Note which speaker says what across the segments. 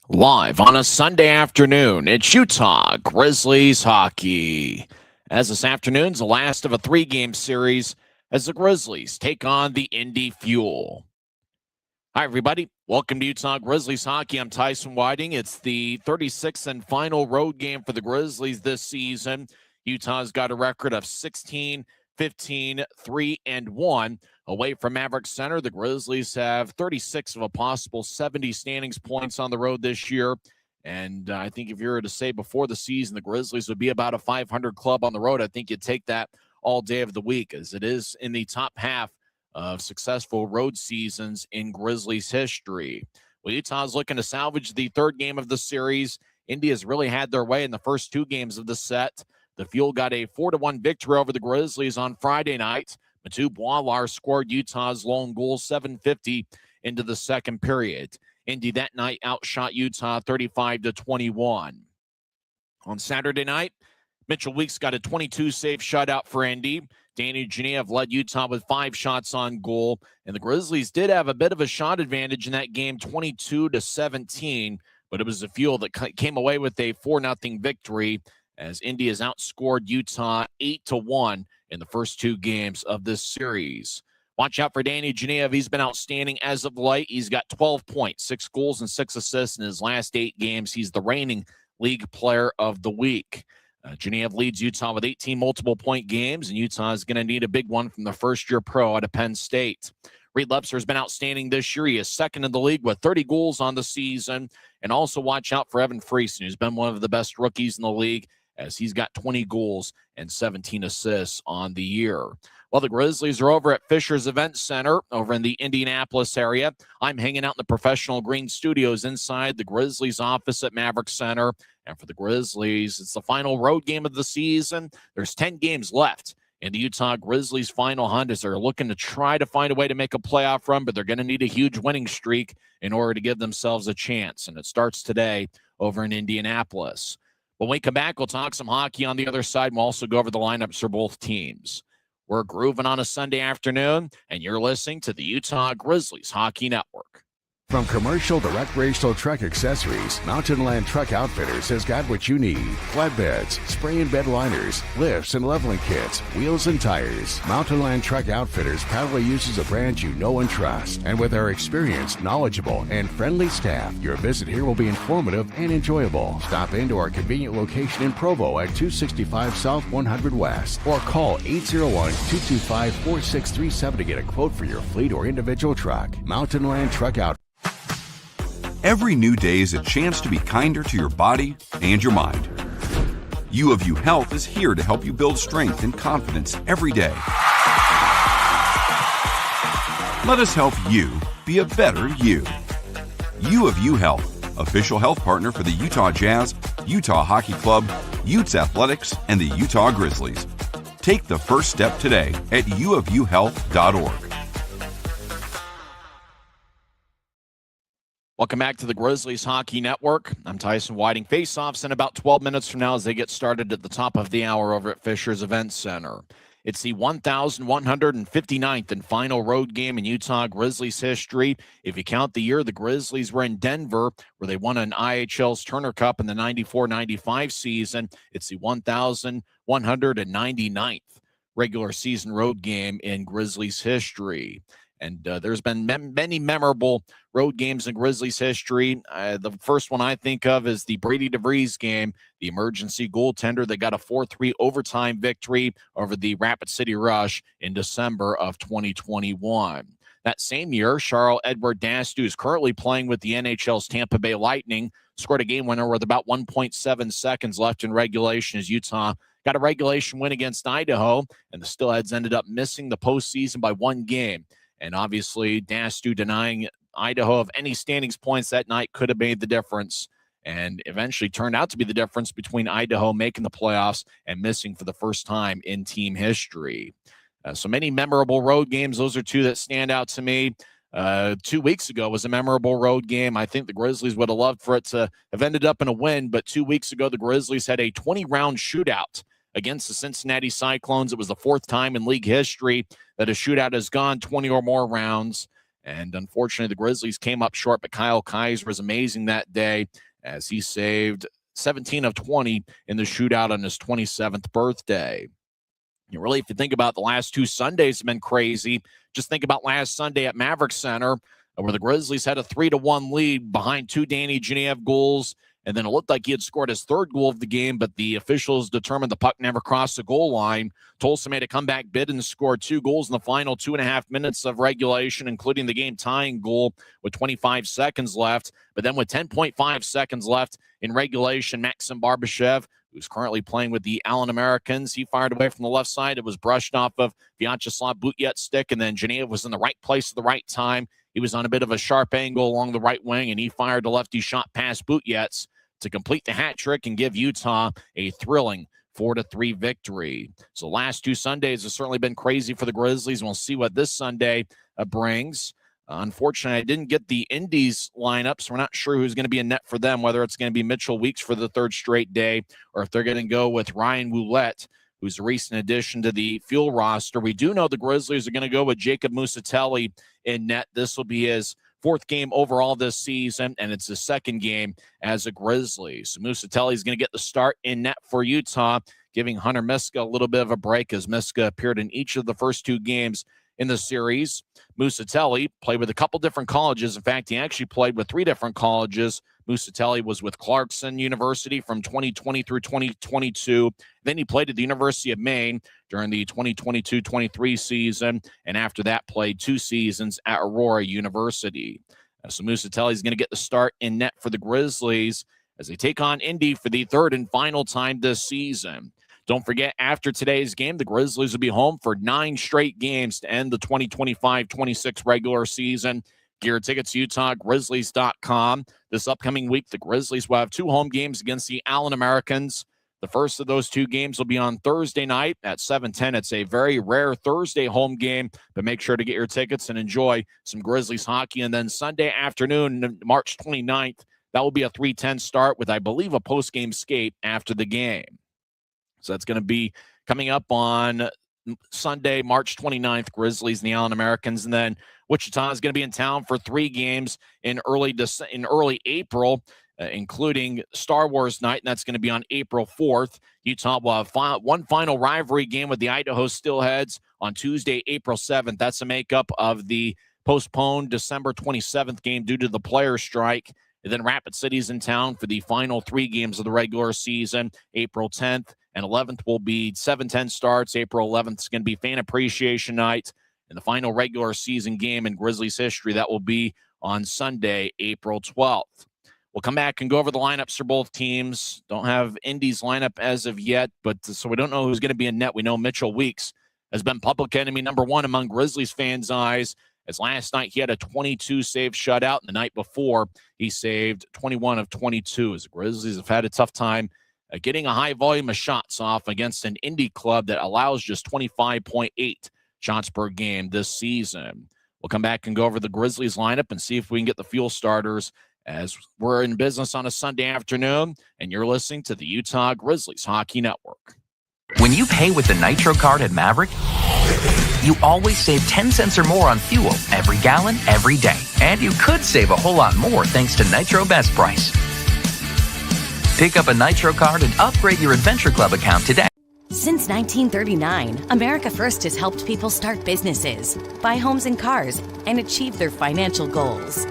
Speaker 1: Live on a Sunday afternoon, it's Utah Grizzlies hockey. As this afternoon's the last of a three-game series as the Grizzlies take on the Indy Fuel. Hi, everybody. Welcome to Utah Grizzlies hockey. I'm Tyson Whiting. It's the 36th and final road game for the Grizzlies this season. Utah's got a record of 16, 15, 3, and 1. Away from Maverick Center, the Grizzlies have 36 of a possible 70 standings points on the road this year. And I think if you were to say before the season the Grizzlies would be about a 500 club on the road, I think you'd take that all day of the week, as it is in the top half of successful road seasons in Grizzlies history. Well, Utah's looking to salvage the third game of the series. Indy has really had their way in the first two games of the set. The Fuel got a 4-1 victory over the Grizzlies on Friday night. Mathieu Boilard scored Utah's lone goal, 7:50 into the second period. Indy that night outshot Utah 35-21. On Saturday night, Mitchell Weeks got a 22-save shutout for Indy. Danny Genev led Utah with 5 shots on goal, and the Grizzlies did have a bit of a shot advantage in that game, 22-17, but it was the Fuel that came away with a 4-0 victory, as Indy has outscored Utah 8-1 in the first two games of this series. Watch out for Danny Genev. He's been outstanding as of late. He's got 12 points, 6 goals, and 6 assists in his last 8 games. He's the reigning league player of the week. Genev leads Utah with 18 multiple-point games, and Utah is going to need a big one from the first-year pro out of Penn State. Reed Lepser has been outstanding this year. He is second in the league with 30 goals on the season. And also watch out for Evan Friesen, who's been one of the best rookies in the league, as he's got 20 goals and 17 assists on the year. Well, the Grizzlies are over at Fisher's Event Center over in the Indianapolis area. I'm hanging out in the Professional Green Studios inside the Grizzlies office at Maverick Center. And for the Grizzlies, it's the final road game of the season. There's 10 games left in the Utah Grizzlies final hunt, as they're looking to try to find a way to make a playoff run, but they're going to need a huge winning streak in order to give themselves a chance. And it starts today over in Indianapolis. When we come back, we'll talk some hockey on the other side, and we'll also go over the lineups for both teams. We're grooving on a Sunday afternoon, and you're listening to the Utah Grizzlies Hockey Network.
Speaker 2: From commercial to recreational truck accessories, Mountain Land Truck Outfitters has got what you need. Flatbeds, spray and bed liners, lifts and leveling kits, wheels and tires. Mountain Land Truck Outfitters proudly uses a brand you know and trust. And with our experienced, knowledgeable, and friendly staff, your visit here will be informative and enjoyable. Stop into our convenient location in Provo at 265 South 100 West, or call 801-225-4637 to get a quote for your fleet or individual truck. Mountain Land Truck Outfitters.
Speaker 3: Every new day is a chance to be kinder to your body and your mind. U of U Health is here to help you build strength and confidence every day. Let us help you be a better you. U of U Health, official health partner for the Utah Jazz, Utah Hockey Club, Utes Athletics, and the Utah Grizzlies. Take the first step today at uofuhealth.org.
Speaker 1: Welcome back to the Grizzlies Hockey Network. I'm Tyson Whiting. Face-offs in about 12 minutes from now as they get started at the top of the hour over at Fisher's Event Center. It's the 1,159th and final road game in Utah Grizzlies history. If you count the year the Grizzlies were in Denver, where they won an IHL's Turner Cup in the 94-95 season, it's the 1,199th regular season road game in Grizzlies history. And there's been many memorable road games in Grizzlies history. The first one I think of is the Brady DeVries game, the emergency goaltender that got a 4-3 overtime victory over the Rapid City Rush in December of 2021. That same year, Charles-Edouard Dastu is currently playing with the NHL's Tampa Bay Lightning, scored a game winner with about 1.7 seconds left in regulation as Utah got a regulation win against Idaho, and the Steelheads ended up missing the postseason by 1 game. And obviously, Dastu denying Idaho of any standings points that night could have made the difference, and eventually turned out to be the difference between Idaho making the playoffs and missing for the first time in team history. So many memorable road games. Those are two that stand out to me. 2 weeks ago was a memorable road game. I think the Grizzlies would have loved for it to have ended up in a win, but 2 weeks ago, the Grizzlies had a 20-round shootout against the Cincinnati Cyclones. It was the 4th time in league history that a shootout has gone 20 or more rounds. And unfortunately, the Grizzlies came up short, but Kyle Kaiser was amazing that day as he saved 17 of 20 in the shootout on his 27th birthday. Really, if you think about the last two Sundays have been crazy. Just think about last Sunday at Maverick Center, where the Grizzlies had a 3-1 lead behind two Danny Genev goals. And then it looked like he had scored his third goal of the game, but the officials determined the puck never crossed the goal line. Tulsa made a comeback bid and scored 2 goals in the final 2.5 minutes of regulation, including the game-tying goal with 25 seconds left. But then with 10.5 seconds left in regulation, Maxim Barbashev, who's currently playing with the Allen Americans, he fired away from the left side. It was brushed off of Vyacheslav Butyet's stick, and then Genev was in the right place at the right time. He was on a bit of a sharp angle along the right wing, and he fired a lefty shot past Butyet's to complete the hat trick and give Utah a thrilling 4-3 victory. So last two Sundays have certainly been crazy for the Grizzlies. We'll see what this Sunday brings. Unfortunately, I didn't get the Indy's lineup, so we're not sure who's going to be in net for them, whether it's going to be Mitchell Weeks for the third straight day or if they're going to go with Ryan Ouellette, who's a recent addition to the Fuel roster. We do know the Grizzlies are going to go with Jacob Musatelli in net. This will be his 4th game overall this season, and it's his 2nd game as a Grizzly. So Musatelli is going to get the start in net for Utah, giving Hunter Miska a little bit of a break as Miska appeared in each of the first 2 games in the series. Musatelli played with a couple different colleges. In fact, he actually played with 3 different colleges. Musatelli was with Clarkson University from 2020 through 2022. Then he played at the University of Maine during the 2022-23 season, and after that played 2 seasons at Aurora University. So Musatelli is going to get the start in net for the Grizzlies as they take on Indy for the 3rd and final time this season. Don't forget, after today's game, the Grizzlies will be home for 9 straight games to end the 2025-26 regular season. Get your tickets to UtahGrizzlies.com. This upcoming week, the Grizzlies will have 2 home games against the Allen Americans. The first of those 2 games will be on Thursday night at 7:10. It's a very rare Thursday home game, but make sure to get your tickets and enjoy some Grizzlies hockey. And then Sunday afternoon, March 29th, that will be a 3:10 start with, I believe, a post-game skate after the game. So that's going to be coming up on Sunday, March 29th, Grizzlies and the Allen Americans. And then Wichita is going to be in town for 3 games in early April, including Star Wars night, and that's going to be on April 4th. Utah will have one final rivalry game with the Idaho Steelheads on Tuesday, April 7th. That's a makeup of the postponed December 27th game due to the player strike. And then Rapid City's in town for the final 3 games of the regular season. April 10th and 11th will be 7:10 starts. April 11th is going to be Fan Appreciation Night. And the final regular season game in Grizzlies history, that will be on Sunday, April 12th. We'll come back and go over the lineups for both teams. Don't have Indy's lineup as of yet, but so we don't know who's going to be in net. We know Mitchell Weeks has been public enemy number 1 among Grizzlies fans' eyes, as last night he had a 22-save shutout, and the night before he saved 21 of 22. As the Grizzlies have had a tough time getting a high volume of shots off against an Indy club that allows just 25.8 shots per game this season. We'll come back and go over the Grizzlies lineup and see if we can get the Fuel starters as we're in business on a Sunday afternoon, and you're listening to the Utah Grizzlies Hockey Network.
Speaker 4: When you pay with the Nitro card at Maverick, you always save 10 cents or more on fuel every gallon, every day. And you could save a whole lot more thanks to Nitro Best Price. Pick up a Nitro card and upgrade your Adventure Club account today.
Speaker 5: Since 1939, America First has helped people start businesses, buy homes and cars, and achieve their financial goals.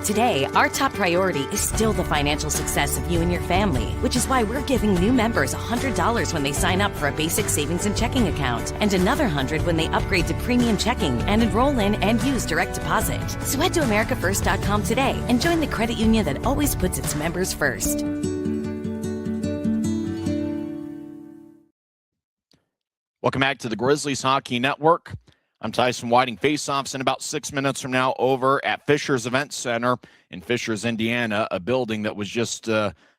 Speaker 5: Today, our top priority is still the financial success of you and your family, which is why we're giving new members $100 when they sign up for a basic savings and checking account, and another $100 when they upgrade to premium checking and enroll in and use direct deposit. So head to AmericaFirst.com today and join the credit union that always puts its members first.
Speaker 1: Welcome back to the Grizzlies Hockey Network. I'm Tyson Whiting. Face-offs in about 6 minutes from now over at Fisher's Event Center in Fishers, Indiana, a building that was just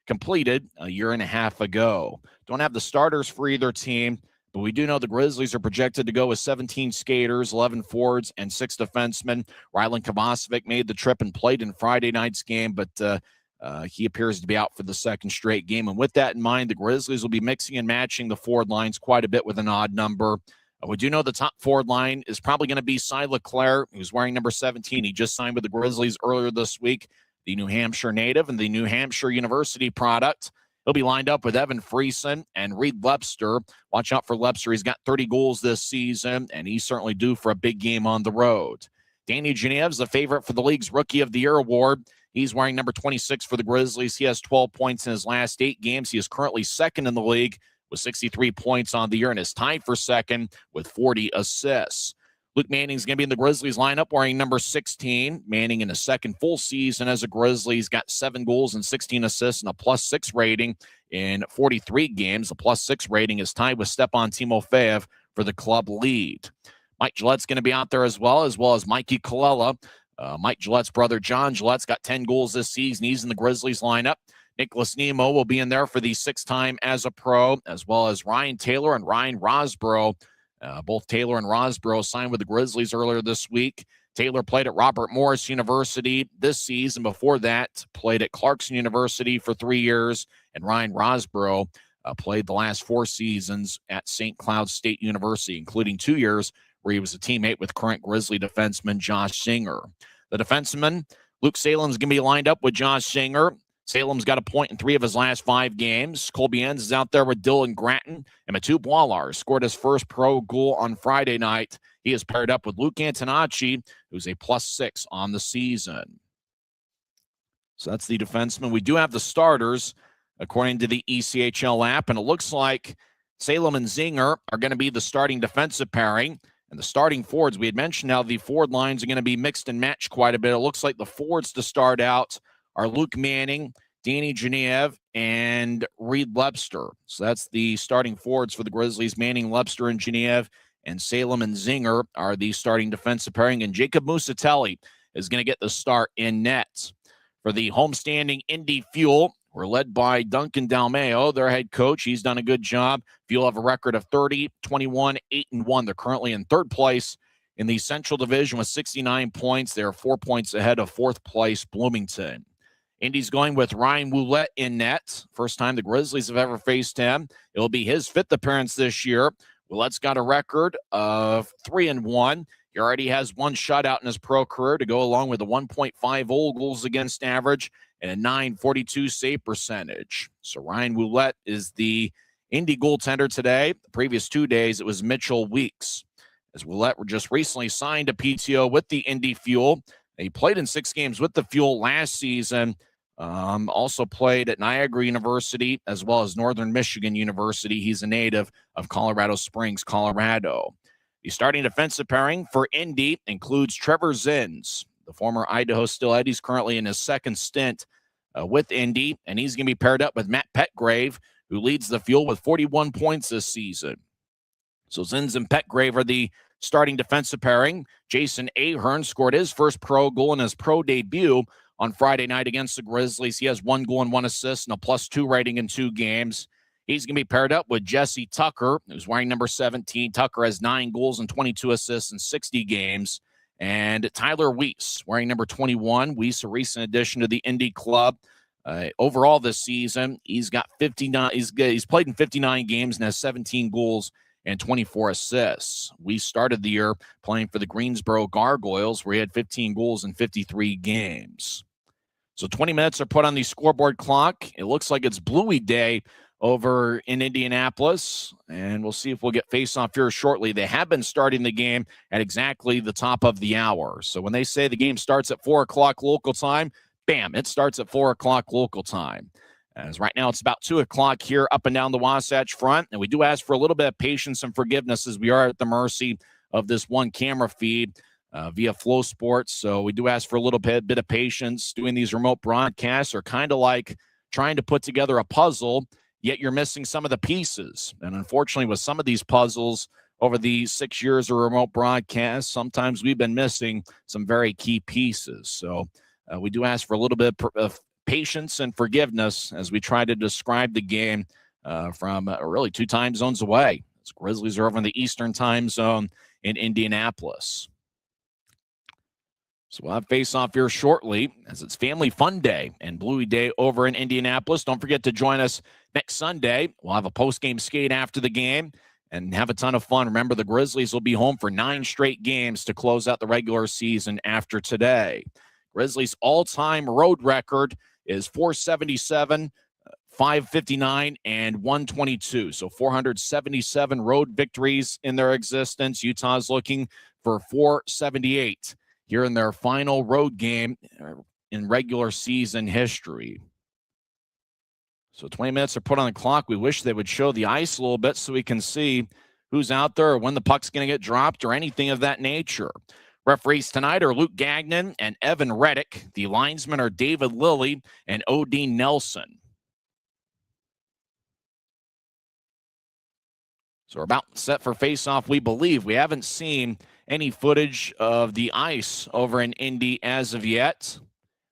Speaker 1: completed a year and a half ago. Don't have the starters for either team, but we do know the Grizzlies are projected to go with 17 skaters, 11 forwards, and 6 defensemen. Rylan Kovacevic made the trip and played in Friday night's game, but he appears to be out for the 2nd straight game. And with that in mind, the Grizzlies will be mixing and matching the forward lines quite a bit with an odd number. We do know the top forward line is probably going to be Cy Leclerc, who's wearing number 17. He just signed with the Grizzlies earlier this week, the New Hampshire native and the New Hampshire University product. He'll be lined up with Evan Friesen and Reed Lepster. Watch out for Lepster. He's got 30 goals this season, and he's certainly due for a big game on the road. Danny Geneve's the favorite for the league's Rookie of the Year award. He's wearing number 26 for the Grizzlies. He has 12 points in his last 8 games. He is currently second in the league with 63 points on the year and is tied for second with 40 assists. Luke Manning's going to be in the Grizzlies lineup wearing number 16. Manning in his second full season as a Grizzly. He's got 7 goals and 16 assists and a +6 rating in 43 games. The +6 rating is tied with Stepan Timofeyev for the club lead. Mike Gillette's going to be out there as well as Mikey Colella. Mike Gillette's brother, John Gillette's got 10 goals this season. He's in the Grizzlies lineup. Nicholas Nemo will be in there for the 6th time as a pro, as well as Ryan Taylor and Ryan Rosborough. Both Taylor and Rosborough signed with the Grizzlies earlier this week. Taylor played at Robert Morris University this season. Before that, played at Clarkson University for 3 years. And Ryan Rosborough played the last 4 seasons at St. Cloud State University, including 2 years where he was a teammate with current Grizzly defenseman Josh Singer. The defenseman, Luke Salem's going to be lined up with Josh Singer. Salem's got a point in 3 of his last 5 games. Colby Enns is out there with Dylan Gratton. And Mathieu Boilard scored his first pro goal on Friday night. He is paired up with Luke Antonacci, who's a +6 on the season. So that's the defenseman. We do have the starters, according to the ECHL app. And it looks like Salem and Zinger are going to be the starting defensive pairing. And the starting forwards, we had mentioned how the forward lines are going to be mixed and matched quite a bit. It looks like the forwards to start out are Luke Manning, Danny Geneve, and Reed Lepster. So that's the starting forwards for the Grizzlies. Manning, Lepster, and Geneve, and Salem and Zinger are the starting defensive pairing. And Jacob Musatelli is going to get the start in net. For the homestanding Indy Fuel, we're led by Duncan Dalmeo, their head coach. He's done a good job. Fuel have a record of 30, 21, 8-1. They're currently in 3rd place in the Central Division with 69 points. They're 4 points ahead of 4th place Bloomington. Indy's going with Ryan Woulette in net. First time the Grizzlies have ever faced him. It'll be his 5th appearance this year. Woulette's got a record of 3-1. He already has 1 shutout in his pro career to go along with a 1.5 goals against average and a .942 save percentage. So Ryan Woulette is the Indy goaltender today. The previous 2 days, it was Mitchell Weeks. As Woulette just recently signed a PTO with the Indy Fuel. He played in 6 games with the Fuel last season. Also played at Niagara University as well as Northern Michigan University. He's a native of Colorado Springs, Colorado. The starting defensive pairing for Indy includes Trevor Zins, the former Idaho Steelhead. He's currently in his 2nd stint with Indy, and he's going to be paired up with Matt Petgrave, who leads the Fuel with 41 points this season. So Zins and Petgrave are the starting defensive pairing. Jason Ahern scored his first pro goal in his pro debut on Friday night against the Grizzlies. He has 1 goal and 1 assist and a +2 rating in 2 games. He's going to be paired up with Jesse Tucker, who's wearing number 17. Tucker has 9 goals and 22 assists in 60 games. And Tyler Weiss, wearing number 21. Weiss, a recent addition to the Indy club. Overall this season, he's got 59. He's played in 59 games and has 17 goals and 24 assists. We started the year playing for the Greensboro Gargoyles, where he had 15 goals in 53 games. So 20 minutes are put on the scoreboard clock. It looks like it's Bluey Day over in Indianapolis, and we'll see if we'll get face-off here shortly. They have been starting the game at exactly the top of the hour. So when they say the game starts at 4 o'clock local time, bam, it starts at 4 o'clock local time. As right now, it's about 2 o'clock here up and down the Wasatch Front, and we do ask for a little bit of patience and forgiveness as we are at the mercy of this one camera feed via Flow Sports. So we do ask for a little bit of patience. Doing these remote broadcasts are kind of like trying to put together a puzzle, yet you're missing some of the pieces. And unfortunately, with some of these puzzles over the 6 years of remote broadcasts, sometimes we've been missing some very key pieces. So we do ask for a little bit of patience and forgiveness as we try to describe the game from really 2 time zones away. The Grizzlies are over in the Eastern time zone in Indianapolis. So we'll have face-off here shortly as it's Family Fun Day and Bluey Day over in Indianapolis. Don't forget to join us next Sunday. We'll have a post-game skate after the game and have a ton of fun. Remember, the Grizzlies will be home for 9 straight games to close out the regular season after today. Grizzlies' all-time road record is 477, 559, and 122. So 477 road victories in their existence. Utah's looking for 478 here in their final road game in regular season history. So 20 minutes are put on the clock. We wish they would show the ice a little bit so we can see who's out there or when the puck's going to get dropped or anything of that nature. Referees tonight are Luke Gagnon and Evan Reddick. The linesmen are David Lilly and Odin Nelson. So we're about set for face-off, we believe. We haven't seen any footage of the ice over in Indy as of yet.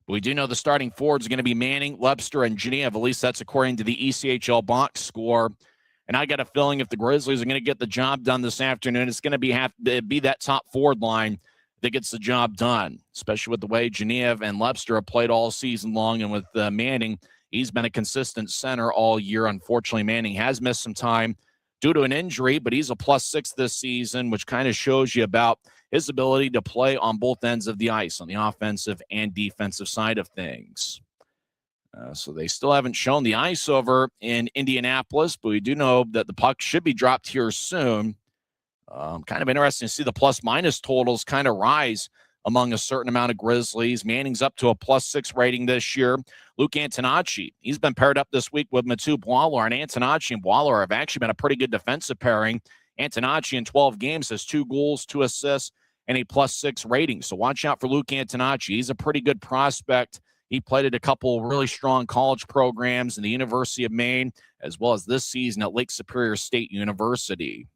Speaker 1: We do know the starting forwards are going to be Manning, Webster, and Geneva. At least that's according to the ECHL box score. And I got a feeling if the Grizzlies are going to get the job done this afternoon, it's going to have to be that top forward line that gets the job done, especially with the way Geneva and Webster have played all season long. And with Manning, he's been a consistent center all year. Unfortunately, Manning has missed some time due to an injury, but he's a +6 this season, which kind of shows you about his ability to play on both ends of the ice, on the offensive and defensive side of things. So they still haven't shown the ice over in Indianapolis, but we do know that the puck should be dropped here soon. Kind of interesting to see the plus-minus totals kind of rise among a certain amount of Grizzlies. Manning's up to a +6 rating this year. Luke Antonacci, he's been paired up this week with Mathieu Boileau, and Antonacci and Boileau have actually been a pretty good defensive pairing. Antonacci in 12 games has 2 goals, 2 assists, and a +6 rating. So watch out for Luke Antonacci. He's a pretty good prospect. He played at a couple really strong college programs in the University of Maine, as well as this season at Lake Superior State University.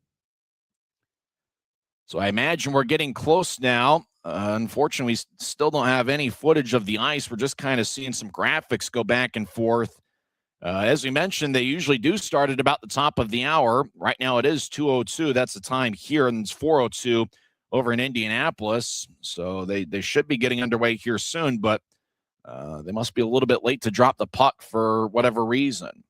Speaker 1: So I imagine we're getting close now. Unfortunately, we still don't have any footage of the ice. We're just kind of seeing some graphics go back and forth. As we mentioned, they usually do start at about the top of the hour. Right now it is 2:02. That's the time here, and it's 4:02 over in Indianapolis. So they should be getting underway here soon, but they must be a little bit late to drop the puck for whatever reason.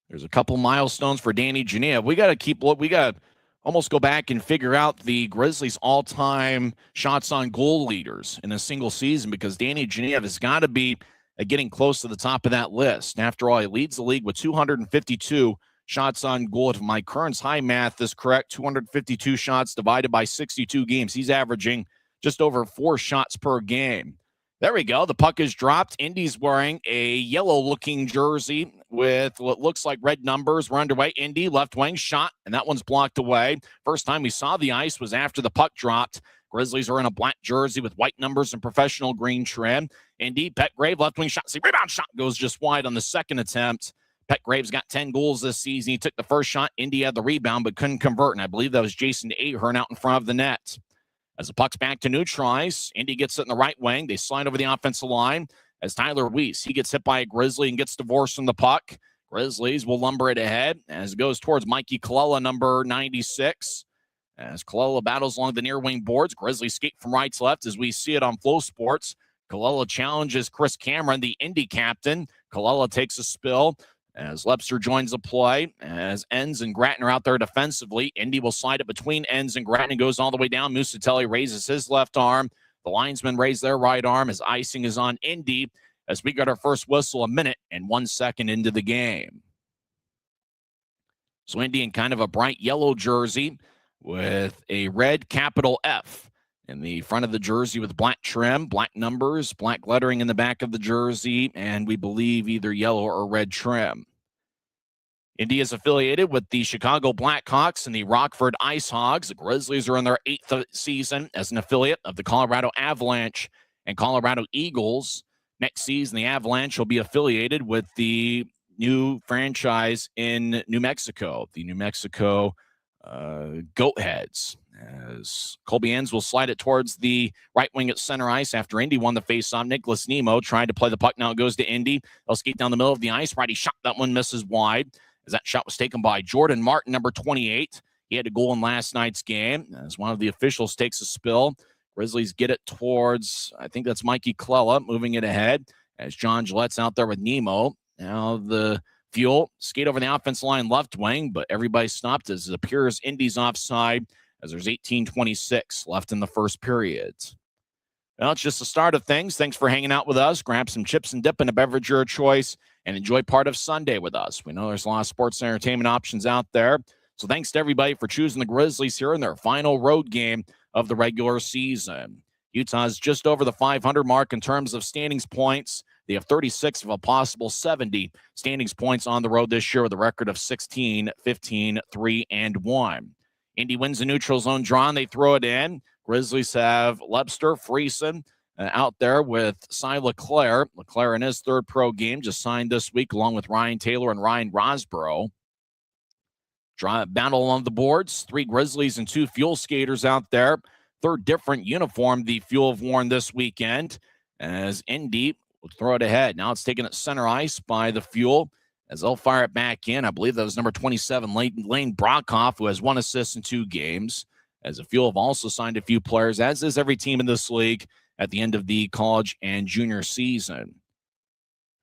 Speaker 1: There's a couple milestones for Danny Geneva. We got to almost go back and figure out the Grizzlies' all-time shots on goal leaders in a single season, because Danny Geneva has got to be getting close to the top of that list. After all, he leads the league with 252 shots on goal. If my current high math is correct, 252 shots divided by 62 games. He's averaging just over 4 shots per game. There we go. The puck is dropped. Indy's wearing a yellow-looking jersey with what looks like red numbers. We're underway. Indy, left wing shot, and that one's blocked away. First time we saw the ice was after the puck dropped. Grizzlies are in a black jersey with white numbers and professional green trim. Indy, Petgrave, left wing shot. See, rebound shot goes just wide on the second attempt. Petgrave's got 10 goals this season. He took the first shot. Indy had the rebound but couldn't convert, and I believe that was Jason Ahern out in front of the net. As the puck's back to neutralize, Indy gets it in the right wing. They slide over the offensive line as Tyler Weiss, he gets hit by a Grizzly and gets divorced from the puck. Grizzlies will lumber it ahead as it goes towards Mikey Colella, number 96. As Colella battles along the near wing boards, Grizzlies skate from right to left as we see it on Flow Sports. Colella challenges Chris Cameron, the Indy captain. Colella takes a spill as Webster joins the play, as Enns and Gratton are out there defensively. Indy will slide it between Enns and Gratton and goes all the way down. Musatelli raises his left arm. The linesmen raise their right arm as icing is on Indy as we got our first whistle 1 minute and 1 second into the game. So Indy in kind of a bright yellow jersey with a red capital F in the front of the jersey with black trim, black numbers, black lettering in the back of the jersey, and we believe either yellow or red trim. Indy is affiliated with the Chicago Blackhawks and the Rockford Ice Hogs. The Grizzlies are in their 8th season as an affiliate of the Colorado Avalanche and Colorado Eagles. Next season, the Avalanche will be affiliated with the new franchise in New Mexico, the New Mexico Goatheads. As Colby Enns will slide it towards the right wing at center ice after Indy won the faceoff. Nicholas Nemo tried to play the puck. Now it goes to Indy. They'll skate down the middle of the ice. Righty shot. That one misses wide. As that shot was taken by Jordan Martin, number 28. He had a goal in last night's game. As one of the officials takes a spill, Grizzlies get it towards, I think that's Mikey Colella, moving it ahead. As John Gillette's out there with Nemo. Now the Fuel skate over the offensive line left wing, but everybody stopped as it appears Indy's offside as there's 18:26 left in the first period. Well, it's just the start of things. Thanks for hanging out with us. Grab some chips and dip in a beverage of your choice and enjoy part of Sunday with us. We know there's a lot of sports and entertainment options out there. So thanks to everybody for choosing the Grizzlies here in their final road game of the regular season. Utah's just over the 500 mark in terms of standings points. They have 36 of a possible 70 standings points on the road this year with a record of 16, 15, 3, and 1. Indy wins the neutral zone draw, and they throw it in. Grizzlies have Lebster, Friesen out there with Cy Leclerc. Leclerc in his third pro game just signed this week along with Ryan Taylor and Ryan Rosborough. Battle on the boards. 3 Grizzlies and 2 Fuel skaters out there. Third different uniform the Fuel have worn this weekend as Indy will throw it ahead. Now it's taken at center ice by the Fuel as they'll fire it back in. I believe that was number 27, Lane Brockhoff, who has 1 assist in 2 games. As the Fuel have also signed a few players, as is every team in this league at the end of the college and junior season.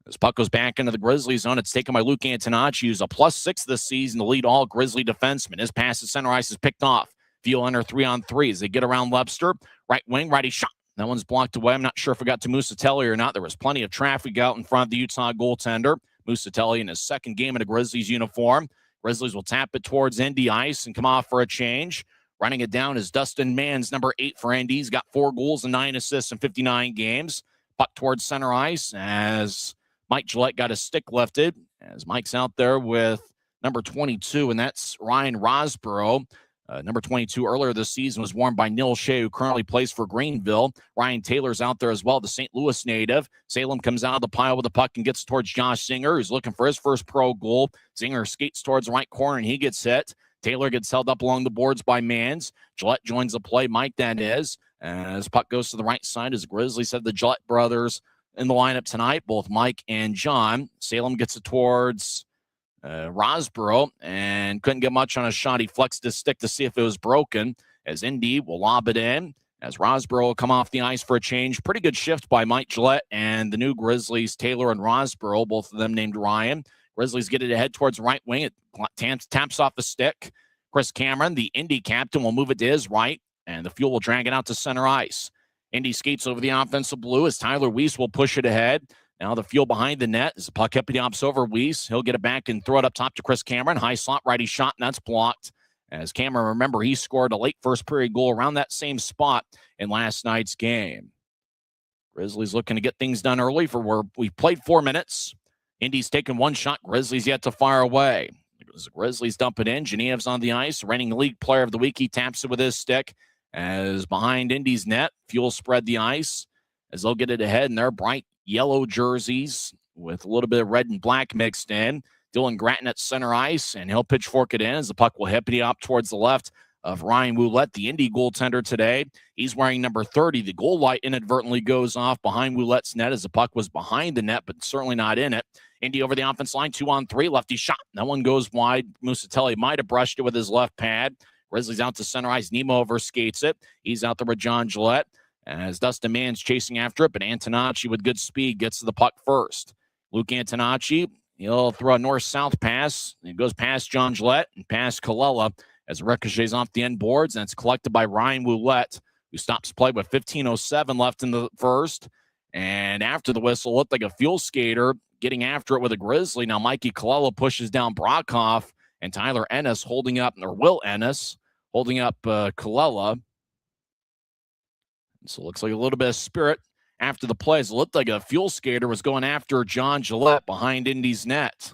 Speaker 1: As puck goes back into the Grizzlies zone, it's taken by Luke Antonacci, who's a +6 this season to lead all Grizzly defensemen. His pass to center ice is picked off. Fuel enter 3-on-3 as they get around Lebster. Right wing, righty shot. That one's blocked away. I'm not sure if it got to Musatelli or not. There was plenty of traffic out in front of the Utah goaltender. Musatelli in his second game in a Grizzlies uniform. Grizzlies will tap it towards Indy ice and come off for a change. Running it down is Dustin Manns, number 8 for Indy. He's got 4 goals and 9 assists in 59 games. Puck towards center ice as Mike Gillette got his stick lifted. As Mike's out there with number 22, and that's Ryan Rosborough. Number 22 earlier this season was worn by Neil Shea, who currently plays for Greenville. Ryan Taylor's out there as well, the St. Louis native. Salem comes out of the pile with the puck and gets towards Josh Zinger, who's looking for his first pro goal. Zinger skates towards the right corner, and he gets hit. Taylor gets held up along the boards by Manns. Gillette joins the play. Mike, that is. As puck goes to the right side, as Grizzlies have the Gillette brothers in the lineup tonight, both Mike and John. Salem gets it towards Rosborough and couldn't get much on a shot. He flexed his stick to see if it was broken, as Indy will lob it in. As Rosborough will come off the ice for a change. Pretty good shift by Mike Gillette and the new Grizzlies, Taylor and Rosborough, both of them named Ryan. Grizzlies get it ahead towards the right wing. It taps off the stick. Chris Cameron, the Indy captain, will move it to his right, and the Fuel will drag it out to center ice. Indy skates over the offensive blue as Tyler Weiss will push it ahead. Now the Fuel behind the net as the puck hops over Weiss. He'll get it back and throw it up top to Chris Cameron. High slot righty shot, and that's blocked. As Cameron, remember, he scored a late first period goal around that same spot in last night's game. Grizzlies looking to get things done early for where we played 4 minutes. Indy's taking 1 shot. Grizzlies yet to fire away. The Grizzlies dump it in. Genev's on the ice. Reigning league player of the week. He taps it with his stick. As behind Indy's net, Fuel spread the ice as they'll get it ahead in their bright yellow jerseys with a little bit of red and black mixed in. Dylan Gratton at center ice, and he'll pitchfork it in as the puck will hippity up towards the left of Ryan Woulette, the Indy goaltender today. He's wearing number 30. The goal light inadvertently goes off behind Woulette's net as the puck was behind the net, but certainly not in it. Indy over the offense line, 2-on-3, lefty shot. That one goes wide. Musatelli might have brushed it with his left pad. Grizzlies out to center ice. Nemo overskates it. He's out there with John Gillette as Dustin Mann's chasing after it, but Antonacci with good speed gets to the puck first. Luke Antonacci, he'll throw a north-south pass. It goes past John Gillette and past Colella as it ricochets off the end boards, and it's collected by Ryan Woulette, who stops play with 15:07 left in the first. And after the whistle, looked like a Fuel skater getting after it with a Grizzly. Now Mikey Colella pushes down Brockhoff, and Tyler Ennis holding up, or Will Ennis holding up Colella. So it looks like a little bit of spirit after the plays. It looked like a Fuel skater was going after John Gillette behind Indy's net.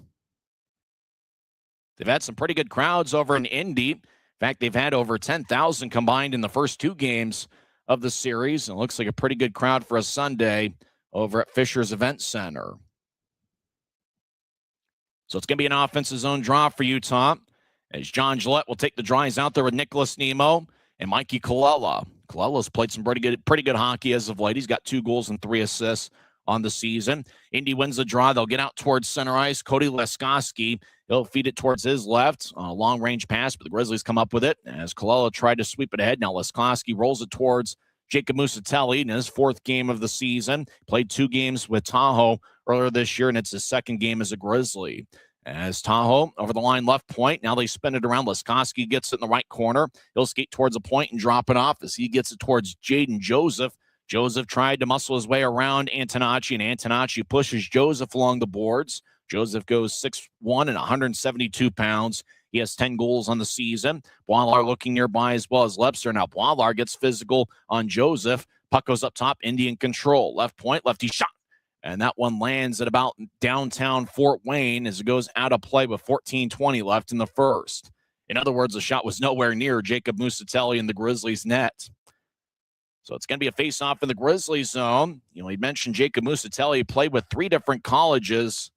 Speaker 1: They've had some pretty good crowds over in Indy. In fact, they've had over 10,000 combined in the first 2 games of the series. And it looks like a pretty good crowd for a Sunday over at Fisher's Event Center. So it's going to be an offensive zone draw for Utah as John Gillette will take the draw. He's out there with Nicholas Nemo and Mikey Colella. Colella's played some pretty good hockey as of late. He's got 2 goals and 3 assists on the season. Indy wins the draw. They'll get out towards center ice. Cody Leskoski, he'll feed it towards his left. Long-range pass, but the Grizzlies come up with it as Colella tried to sweep it ahead. Now Leskoski rolls it towards Jacob Musatelli in his fourth game of the season. Played 2 games with Tahoe earlier this year, and it's his second game as a Grizzly. As Tahoe over the line left point, now they spin it around. Laskowski gets it in the right corner. He'll skate towards a point and drop it off as he gets it towards Jaden Joseph. Joseph tried to muscle his way around Antonacci, and Antonacci pushes Joseph along the boards. Joseph goes 6'1" and 172 pounds. He has 10 goals on the season. Boilar looking nearby as well as Lebster. Now Boilar gets physical on Joseph. Puck goes up top, Indian control. Left point, lefty shot. And that one lands at about downtown Fort Wayne as it goes out of play with 14:20 left in the first. In other words, the shot was nowhere near Jacob Musatelli in the Grizzlies' net. So it's going to be a face-off in the Grizzlies zone. You know, he mentioned Jacob Musatelli played with 3 different colleges.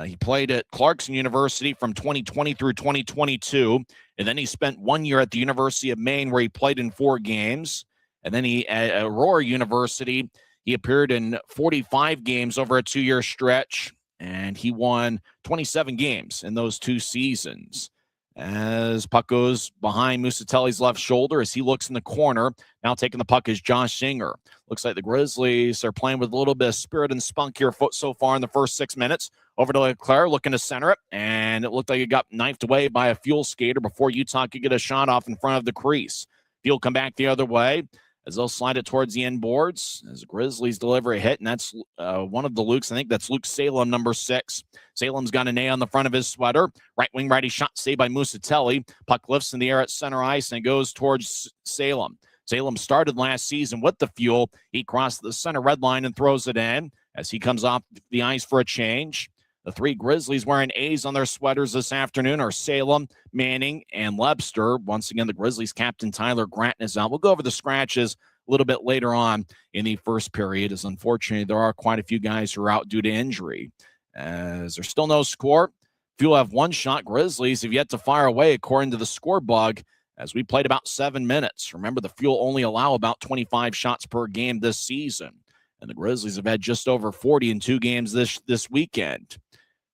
Speaker 1: He played at Clarkson University from 2020 through 2022, and then he spent 1 year at the University of Maine where he played in 4 games. And then at Aurora University, he appeared in 45 games over a 2-year stretch, and he won 27 games in those 2 seasons. As puck goes behind Musatelli's left shoulder as he looks in the corner. Now taking the puck is Josh Singer. Looks like the Grizzlies are playing with a little bit of spirit and spunk here so far in the first 6 minutes. Over to Leclerc, looking to center it, and it looked like it got knifed away by a Fuel skater before Utah could get a shot off in front of the crease. Fuel come back the other way as they'll slide it towards the end boards as the Grizzlies deliver a hit, and that's one of the Lukes. I think that's Luke Salem, number 6. Salem's got an A on the front of his sweater. Right wing righty shot saved by Musatelli. Puck lifts in the air at center ice and goes towards Salem. Salem started last season with the Fuel. He crossed the center red line and throws it in as he comes off the ice for a change. The 3 Grizzlies wearing A's on their sweaters this afternoon are Salem, Manning, and Lebster. Once again, the Grizzlies captain Tyler Gratton is out. We'll go over the scratches a little bit later on in the first period, as unfortunately there are quite a few guys who are out due to injury. As there's still no score, Fuel have 1 shot. Grizzlies have yet to fire away according to the score bug as we played about 7 minutes. Remember, the Fuel only allow about 25 shots per game this season, and the Grizzlies have had just over 40 in 2 games this weekend.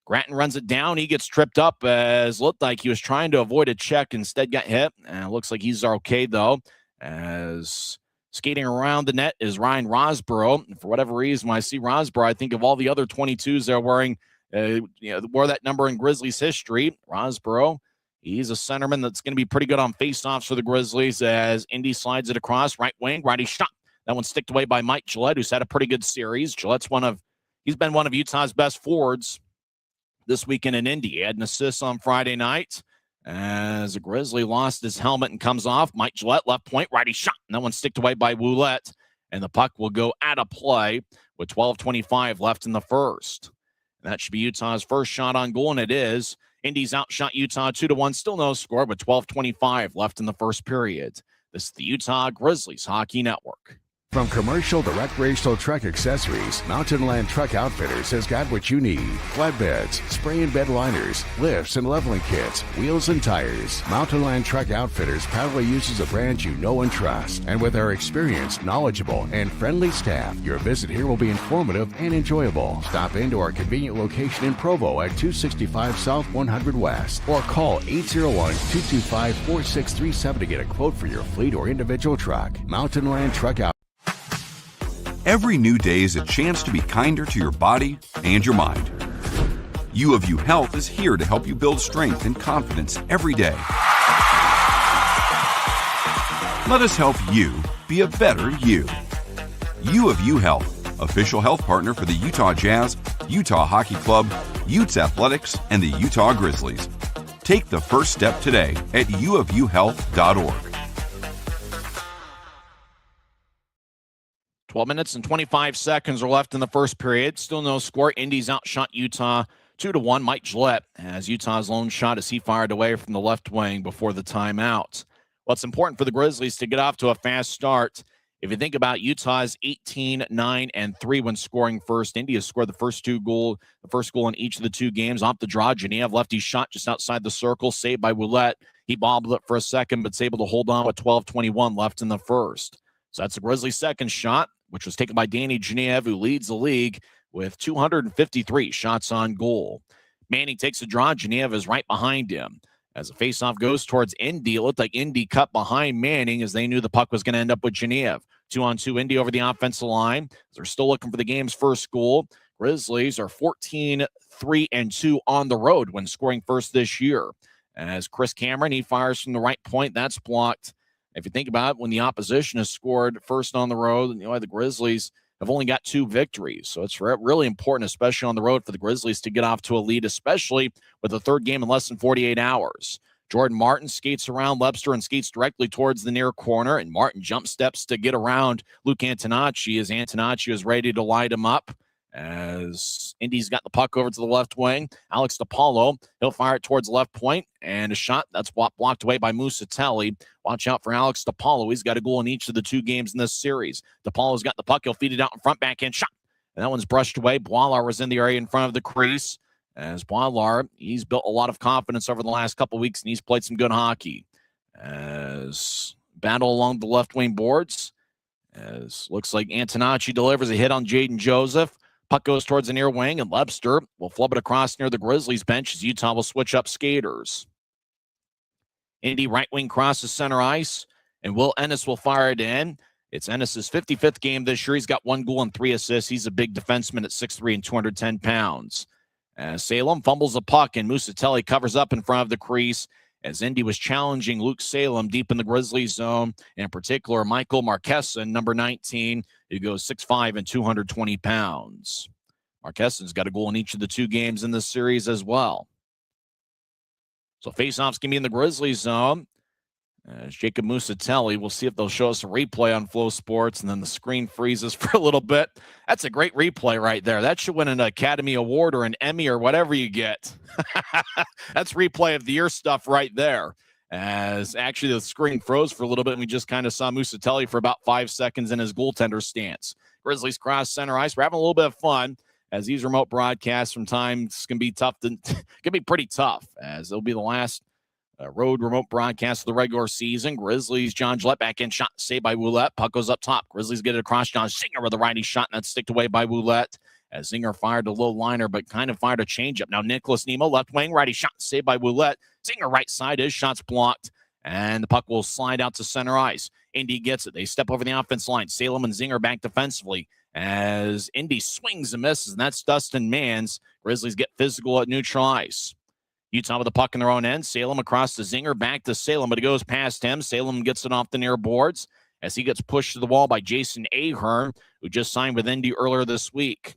Speaker 1: Gratton runs it down. He gets tripped up as looked like he was trying to avoid a check, instead got hit. And it looks like he's okay, though, as skating around the net is Ryan Rosborough. And for whatever reason, when I see Rosborough, I think of all the other 22s they're wearing, wore that number in Grizzlies history. Rosborough, he's a centerman that's going to be pretty good on faceoffs for the Grizzlies as Indy slides it across. Right wing, righty shot. That one sticked away by Mike Gillette, who's had a pretty good series. Gillette's he's been one of Utah's best forwards this weekend in Indy. He had an assist on Friday night as a Grizzly lost his helmet and comes off. Mike Gillette, left point, righty shot. And that one sticked away by Woulette, and the puck will go out of play with 12:25 left in the first. And that should be Utah's first shot on goal, and it is. Indy's outshot Utah 2-1. Still no score, but 12:25 left in the first period. This is the Utah Grizzlies Hockey Network.
Speaker 2: From commercial to recreational truck accessories, Mountain Land Truck Outfitters has got what you need. Flatbeds, spray and bed liners, lifts and leveling kits, wheels and tires. Mountain Land Truck Outfitters proudly uses a brand you know and trust. And with our experienced, knowledgeable, and friendly staff, your visit here will be informative and enjoyable. Stop into our convenient location in Provo at 265 South 100 West or call 801-225-4637 to get a quote for your fleet or individual truck. Mountain Land Truck Outfitters.
Speaker 3: Every new day is a chance to be kinder to your body and your mind. U of U Health is here to help you build strength and confidence every day. Let us help you be a better you. U of U Health, official health partner for the Utah Jazz, Utah Hockey Club, Utes Athletics, and the Utah Grizzlies. Take the first step today at uofuhealth.org.
Speaker 1: 12 minutes and 25 seconds are left in the first period. Still no score. Indy's outshot Utah 2-1. Mike Gillette has Utah's lone shot as he fired away from the left wing before the timeout. Well, it's important for the Grizzlies to get off to a fast start. If you think about Utah's 18, 9, and 3 when scoring first, Indy has scored the first goal in each of the 2 games. Off the draw, Genev lefty shot just outside the circle, saved by Woulette. He bobbled it for a second, but's able to hold on with 12:21 left in the first. So that's the Grizzlies' second shot, which was taken by Danny Genev, who leads the league with 253 shots on goal. Manning takes a draw. Genev is right behind him. As the faceoff goes towards Indy, it looked like Indy cut behind Manning as they knew the puck was going to end up with Genev. 2-on-2 Indy over the offensive line. They're still looking for the game's first goal. Grizzlies are 14-3-2 on the road when scoring first this year. As Chris Cameron, he fires from the right point. That's blocked. If you think about it, when the opposition has scored first on the road, the Grizzlies have only got 2 victories. So it's really important, especially on the road, for the Grizzlies to get off to a lead, especially with the third game in less than 48 hours. Jordan Martin skates around Webster and skates directly towards the near corner, and Martin jump steps to get around Luke Antonacci as Antonacci is ready to light him up. As Indy's got the puck over to the left wing, Alex DiPaolo, he'll fire it towards the left point, and a shot that's blocked away by Musatelli. Watch out for Alex DiPaolo. He's got a goal in each of the 2 games in this series. DiPaolo's got the puck. He'll feed it out in front, backhand shot. And that one's brushed away. Boilar was in the area in front of the crease. As Boilar, he's built a lot of confidence over the last couple of weeks, and he's played some good hockey. As battle along the left wing boards, as looks like Antonacci delivers a hit on Jaden Joseph. Puck goes towards the near wing, and Webster will flub it across near the Grizzlies bench as Utah will switch up skaters. Indy right wing crosses center ice, and Will Ennis will fire it in. It's Ennis's 55th game this year. He's got 1 goal and 3 assists. He's a big defenseman at 6'3" and 210 pounds. As Salem fumbles the puck, and Musatelli covers up in front of the crease as Indy was challenging Luke Salem deep in the Grizzlies zone, and in particular Michael Marqueson, number 19, who goes 6'5" and 220 pounds. Marqueson's got a goal in each of the 2 games in this series as well. So faceoffs can be in the Grizzlies zone. As Jacob Musatelli, we'll see if they'll show us a replay on Flow Sports, and then the screen freezes for a little bit. That's a great replay right there. That should win an Academy Award or an Emmy or whatever you get. That's replay of the year stuff right there. As actually the screen froze for a little bit, and we just kind of saw Musatelli for about 5 seconds in his goaltender stance. Grizzlies cross center ice. We're having a little bit of fun, as these remote broadcasts from times can be tough. Can be pretty tough, as it'll be the last road remote broadcast of the regular season. Grizzlies, John Gillette back in, shot saved by Ouellette. Puck goes up top. Grizzlies get it across John Zinger with a righty shot, and that's sticked away by Ouellette. As Zinger fired a low liner, but kind of fired a changeup. Now Nicholas Nemo, left wing, righty shot saved by Ouellette. Zinger right side, his shot's blocked, and the puck will slide out to center ice. Indy gets it. They step over the offense line. Salem and Zinger back defensively as Indy swings and misses, and that's Dustin Mans. Grizzlies get physical at neutral ice. Utah with the puck in their own end. Salem across to Zinger, back to Salem, but it goes past him. Salem gets it off the near boards as he gets pushed to the wall by Jason Ahern, who just signed with Indy earlier this week.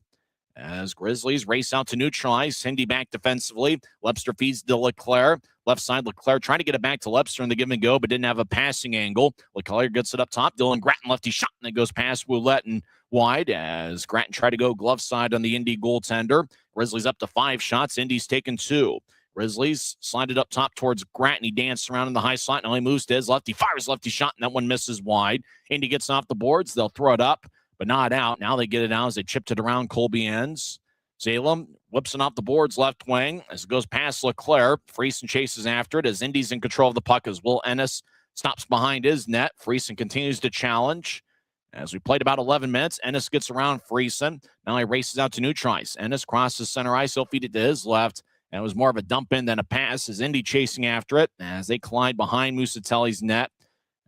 Speaker 1: As Grizzlies race out to neutral ice, Indy back defensively. Webster feeds to Leclerc. Left side, Leclerc trying to get it back to Webster in the give and go, but didn't have a passing angle. Leclerc gets it up top. Dylan Gratton lefty shot, and it goes past Ouellette and wide as Gratton tried to go glove side on the Indy goaltender. Grizzlies up to 5 shots. Indy's taken 2. Grizzlies slide it up top towards Gratton. He danced around in the high slot. Now he moves to his left. He fires lefty shot, and that one misses wide. Indy gets off the boards. They'll throw it up, but not out. Now they get it out as they chipped it around Colby ends. Salem whips it off the boards left wing as it goes past Leclerc. Friesen chases after it as Indy's in control of the puck as Will Ennis stops behind his net. Friesen continues to challenge. As we played about 11 minutes, Ennis gets around Friesen. Now he races out to neutral ice. Ennis crosses center ice. He'll feed it to his left. And it was more of a dump in than a pass as Indy chasing after it as they collide behind Musatelli's net.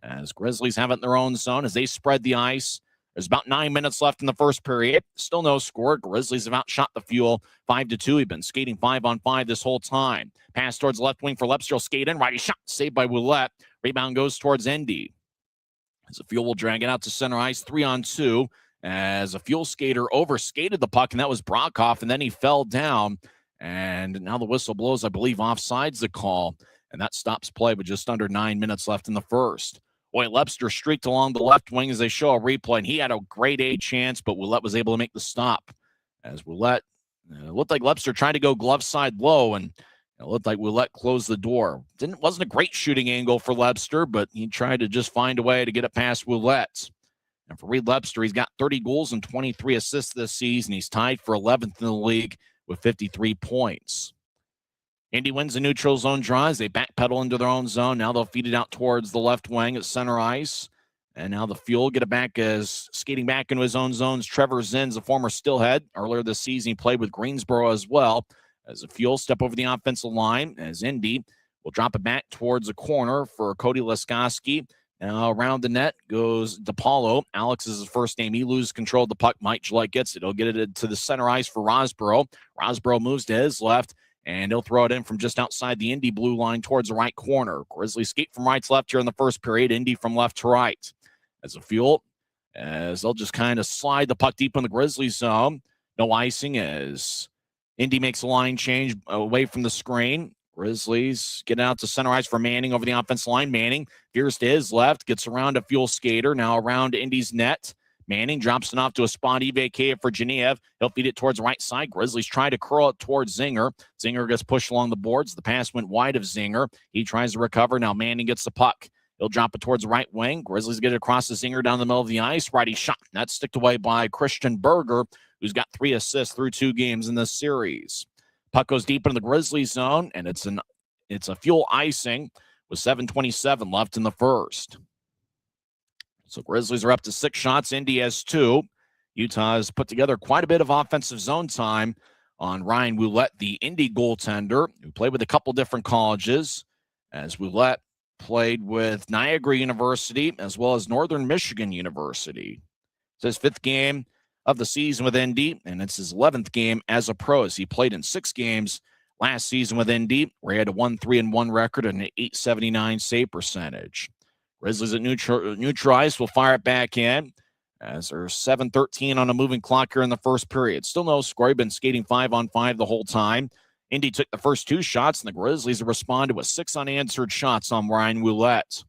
Speaker 1: As Grizzlies have it in their own zone as they spread the ice. There's about 9 minutes left in the first period. Still no score. Grizzlies have outshot the Fuel 5-2. He's been skating 5-on-5 this whole time. Pass towards left wing for Webster. Skate in. Righty shot. Saved by Ouellette. Rebound goes towards Indy. As the Fuel will drag it out to center ice. 3-on-2. As a Fuel skater overskated the puck, and that was Brockhoff, and then he fell down. And now the whistle blows, I believe, offsides the call. And that stops play with just under 9 minutes left in the first. Webster streaked along the left wing as they show a replay, and he had a great A chance, but Ouellette was able to make the stop. As Ouellette, it looked like Webster tried to go glove side low, and it looked like Ouellette closed the door. Wasn't a great shooting angle for Webster, but he tried to just find a way to get it past Ouellette. And for Reed Webster, he's got 30 goals and 23 assists this season. He's tied for 11th in the league with 53 points. Indy wins the neutral zone draw as they backpedal into their own zone. Now they'll feed it out towards the left wing at center ice. And now the Fuel get it back as skating back into his own zones. Trevor Zinn's a former Stillhead. Earlier this season, he played with Greensboro as well. As the Fuel step over the offensive line, as Indy We'll drop it back towards the corner for Cody Leskoski. Now around the net goes DePaulo. Alex is his first name. He loses control of the puck. Mike Gillette gets it. He'll get it to the center ice for Rosborough. Rosborough moves to his left, and he'll throw it in from just outside the Indy blue line towards the right corner. Grizzlies skate from right to left here in the first period. Indy from left to right. As a fuel, as they'll just kind of slide the puck deep in the Grizzlies zone. No icing as Indy makes a line change away from the screen. Grizzlies get out to center ice for Manning over the offensive line. Manning veers to his left, gets around a fuel skater. Now around Indy's net. Manning drops it off to a spot he vacated for Genev. He'll feed it towards the right side. Grizzlies try to curl it towards Zinger. Zinger gets pushed along the boards. The pass went wide of Zinger. He tries to recover. Now Manning gets the puck. He'll drop it towards the right wing. Grizzlies get it across the Zinger down the middle of the ice. Righty shot. That's sticked away by Christian Berger, who's got 3 assists through 2 games in this series. Puck goes deep into the Grizzlies zone, and it's a fuel icing with 7:27 left in the first. So Grizzlies are up to 6 shots. Indy has 2. Utah has put together quite a bit of offensive zone time on Ryan Ouellette, the Indy goaltender, who played with a couple different colleges, as Ouellette played with Niagara University as well as Northern Michigan University. It's his 5th game of the season with Indy, and it's his 11th game as a pro, as he played in 6 games last season with Indy, where he had a 1-3-1 record and an .879 save percentage. Grizzlies at neutral ice will fire it back in, as there's 7:13 on a moving clock here in the first period. Still no score. Been skating 5-on-5 the whole time. Indy took the first 2 shots, and the Grizzlies have responded with 6 unanswered shots on Ryan Ouellette.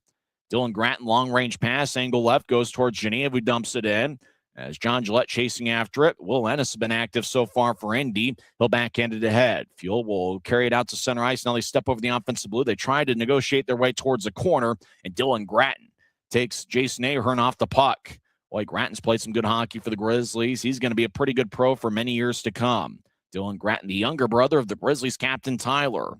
Speaker 1: Dylan Gratton, long-range pass, angle left, goes towards Genev, who dumps it in. As John Gillette chasing after it. Will Ennis has been active so far for Indy. He'll backhand it ahead. Fuel will carry it out to center ice. Now they step over the offensive blue. They try to negotiate their way towards the corner, and Dylan Gratton takes Jason Ahern off the puck. Boy, Gratton's played some good hockey for the Grizzlies. He's going to be a pretty good pro for many years to come. Dylan Gratton, the younger brother of the Grizzlies captain Tyler.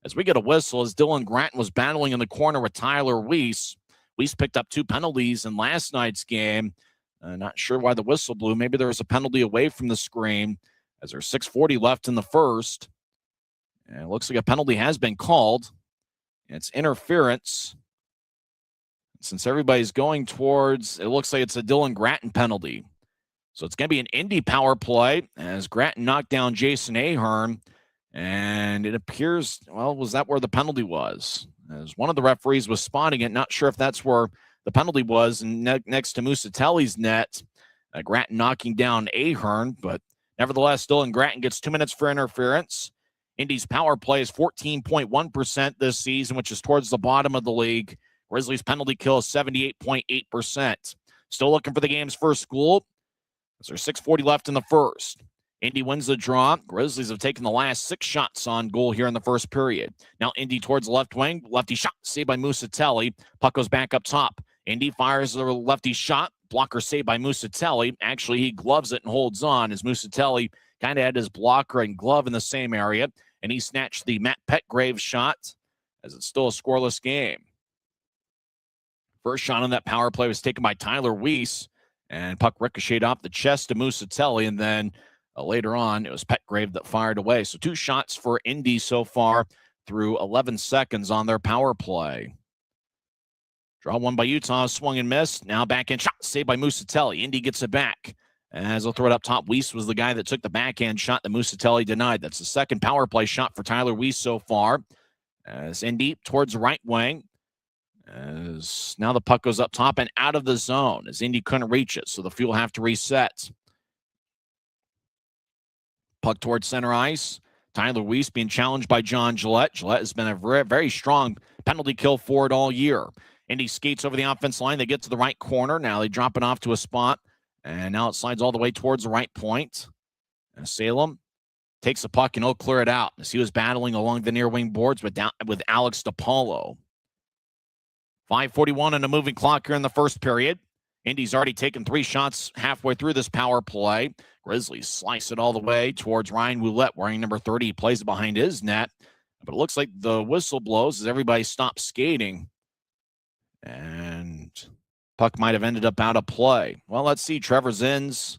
Speaker 1: As we get a whistle, as Dylan Gratton was battling in the corner with Tyler Weiss. Weiss picked up 2 penalties in last night's game. Not sure why the whistle blew. Maybe there was a penalty away from the screen, as there's 6:40 left in the first. And it looks like a penalty has been called. It's interference. Since everybody's going towards, it looks like it's a Dylan Gratton penalty. So it's going to be an Indy power play, as Gratton knocked down Jason Ahern. And it appears, well, was that where the penalty was? As one of the referees was spotting it, not sure if that's where the penalty was, next to Musatelli's net. Gratton knocking down Ahern, but nevertheless, Dylan Gratton gets 2 minutes for interference. Indy's power play is 14.1% this season, which is towards the bottom of the league. Grizzlies' penalty kill is 78.8%. Still looking for the game's first goal. There's 6:40 left in the first. Indy wins the draw. Grizzlies have taken the last 6 shots on goal here in the first period. Now Indy towards the left wing. Lefty shot saved by Musatelli. Puck goes back up top. Indy fires the lefty shot. Blocker saved by Musatelli. Actually, he gloves it and holds on, as Musatelli kind of had his blocker and glove in the same area. And he snatched the Matt Petgrave shot, as it's still a scoreless game. First shot on that power play was taken by Tyler Weiss. And puck ricocheted off the chest of Musatelli, and then later on, it was Petgrave that fired away. So 2 shots for Indy so far through 11 seconds on their power play. Draw one by Utah, swung and missed. Now backhand shot, saved by Musatelli. Indy gets it back. As they'll throw it up top, Weiss was the guy that took the backhand shot that Musatelli denied. That's the second power play shot for Tyler Weiss so far. As Indy towards the right wing. As now the puck goes up top and out of the zone, as Indy couldn't reach it. So the Fuel have to reset. Puck towards center ice. Tyler Weiss being challenged by John Gillette. Gillette has been a very, very strong penalty kill forward all year. Indy skates over the offense line. They get to the right corner. Now they drop it off to a spot. And now it slides all the way towards the right point. And Salem takes the puck and he'll clear it out, as he was battling along the near wing boards with Alex DePaulo. 5:41 on a moving clock here in the first period. Indy's already taken 3 shots halfway through this power play. Grizzlies slice it all the way towards Ryan Ouellette, wearing number 30. He plays it behind his net. But it looks like the whistle blows as everybody stops skating. And puck might have ended up out of play. Well, let's see. Trevor Zins.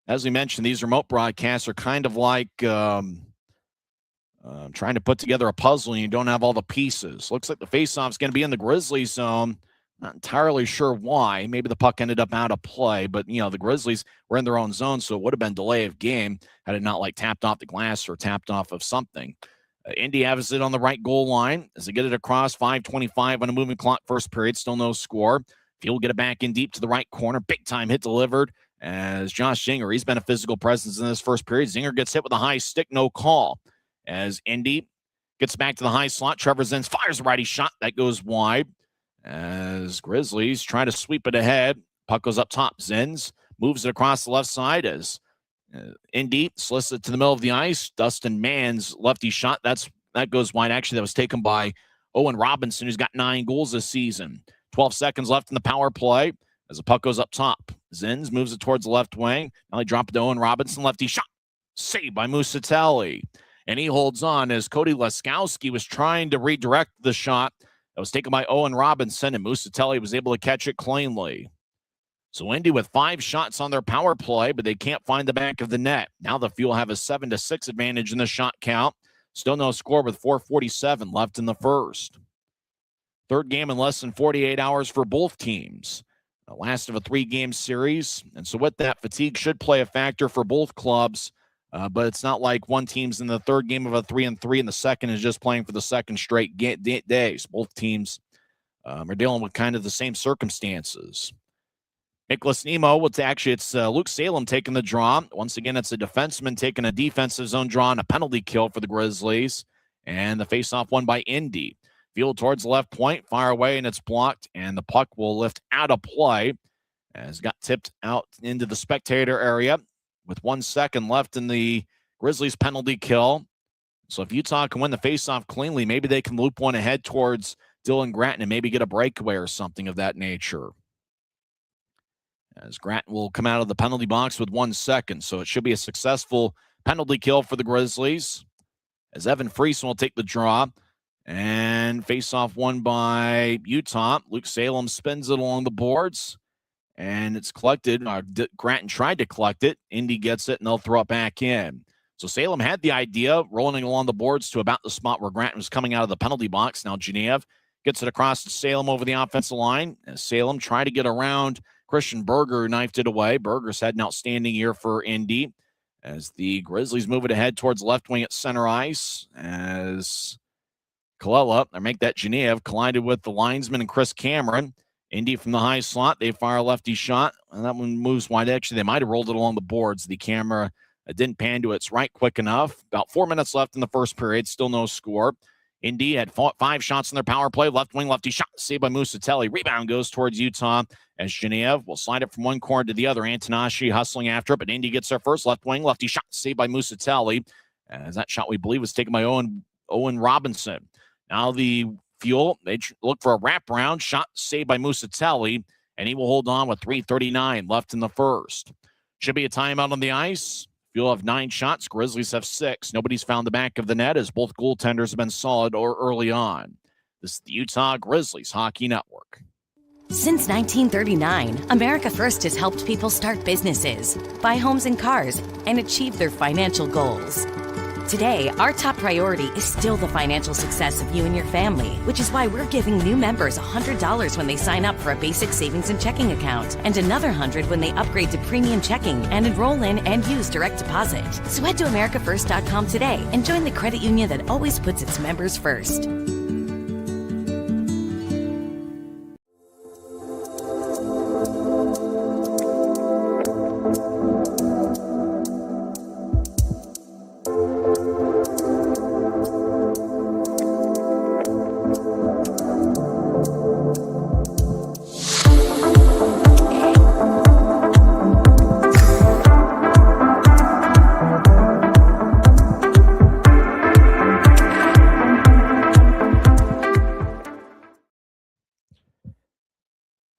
Speaker 1: As we mentioned, these remote broadcasts are kind of like Trying to put together a puzzle and you don't have all the pieces. Looks like the faceoff's going to be in the Grizzlies zone. Not entirely sure why. Maybe the puck ended up out of play, but, the Grizzlies were in their own zone, so it would have been delay of game had it not, tapped off the glass or tapped off of something. Indy has it on the right goal line as they get it across. 5:25 on a moving clock, first period. Still no score. Field get it back in deep to the right corner. Big time hit delivered as Josh Zinger. He's been a physical presence in this first period. Zinger gets hit with a high stick, no call. As Indy gets back to the high slot, Trevor Zins fires a righty shot. That goes wide. As Grizzlies try to sweep it ahead. Puck goes up top. Zins moves it across the left side as Indy solicits it to the middle of the ice. Dustin Mann's lefty shot. That goes wide. Actually, that was taken by Owen Robinson, who's got 9 goals this season. 12 seconds left in the power play as the puck goes up top. Zins moves it towards the left wing. Now they drop it to Owen Robinson. Lefty shot. Saved by Musatelli. And he holds on as Cody Leskowski was trying to redirect the shot. That was taken by Owen Robinson, and Musatelli was able to catch it cleanly. So Indy with 5 shots on their power play, but they can't find the back of the net. Now the Fuel have a 7-6 advantage in the shot count. Still no score with 4:47 left in the first. Third game in less than 48 hours for both teams. The last of a 3-game series. And so with that, fatigue should play a factor for both clubs. But it's not like one team's in the third game of a 3-3 and the second is just playing for the second straight days. Both teams are dealing with kind of the same circumstances. Nicholas Nemo, it's Luke Salem taking the draw. Once again, it's a defenseman taking a defensive zone draw and a penalty kill for the Grizzlies. And the faceoff won by Indy. Field towards the left point, fire away, and it's blocked. And the puck will lift out of play as it got tipped out into the spectator area. With 1 second left in the Grizzlies penalty kill. So if Utah can win the faceoff cleanly, maybe they can loop one ahead towards Dylan Gratton and maybe get a breakaway or something of that nature. As Gratton will come out of the penalty box with 1 second. So it should be a successful penalty kill for the Grizzlies. As Evan Friesen will take the draw. And faceoff won by Utah. Luke Salem spins it along the boards. And it's collected. Gratton tried to collect it. Indy gets it, and they'll throw it back in. So Salem had the idea, rolling along the boards to about the spot where Gratton was coming out of the penalty box. Now Genev gets it across to Salem over the offensive line. As Salem tried to get around Christian Berger, knifed it away. Berger's had an outstanding year for Indy. As the Grizzlies move it ahead towards left wing at center ice. As Kallela, or make that Genev, collided with the linesman and Chris Cameron. Indy from the high slot. They fire a lefty shot, and that one moves wide. Actually, they might have rolled it along the boards. The camera didn't pan to its right quick enough. About 4 minutes left in the first period. Still no score. Indy had 5 shots in their power play. Left wing, lefty shot. Saved by Musatelli. Rebound goes towards Utah as Genev will slide it from one corner to the other. Antonashi hustling after it, but Indy gets there first. Left wing, lefty shot. Saved by Musatelli. As that shot, we believe, was taken by Owen Robinson. Now the Fuel, they look for a wraparound shot saved by Musatelli, and he will hold on with 3:39 left in the first. Should be a timeout on the ice. Fuel have 9 shots. Grizzlies have 6. Nobody's found the back of the net as both goaltenders have been solid or early on. This is the Utah Grizzlies Hockey Network.
Speaker 5: Since 1939, America First has helped people start businesses, buy homes and cars, and achieve their financial goals. Today, our top priority is still the financial success of you and your family, which is why we're giving new members $100 when they sign up for a basic savings and checking account, and another $100 when they upgrade to premium checking and enroll in and use direct deposit. So head to americafirst.com today and join the credit union that always puts its members first.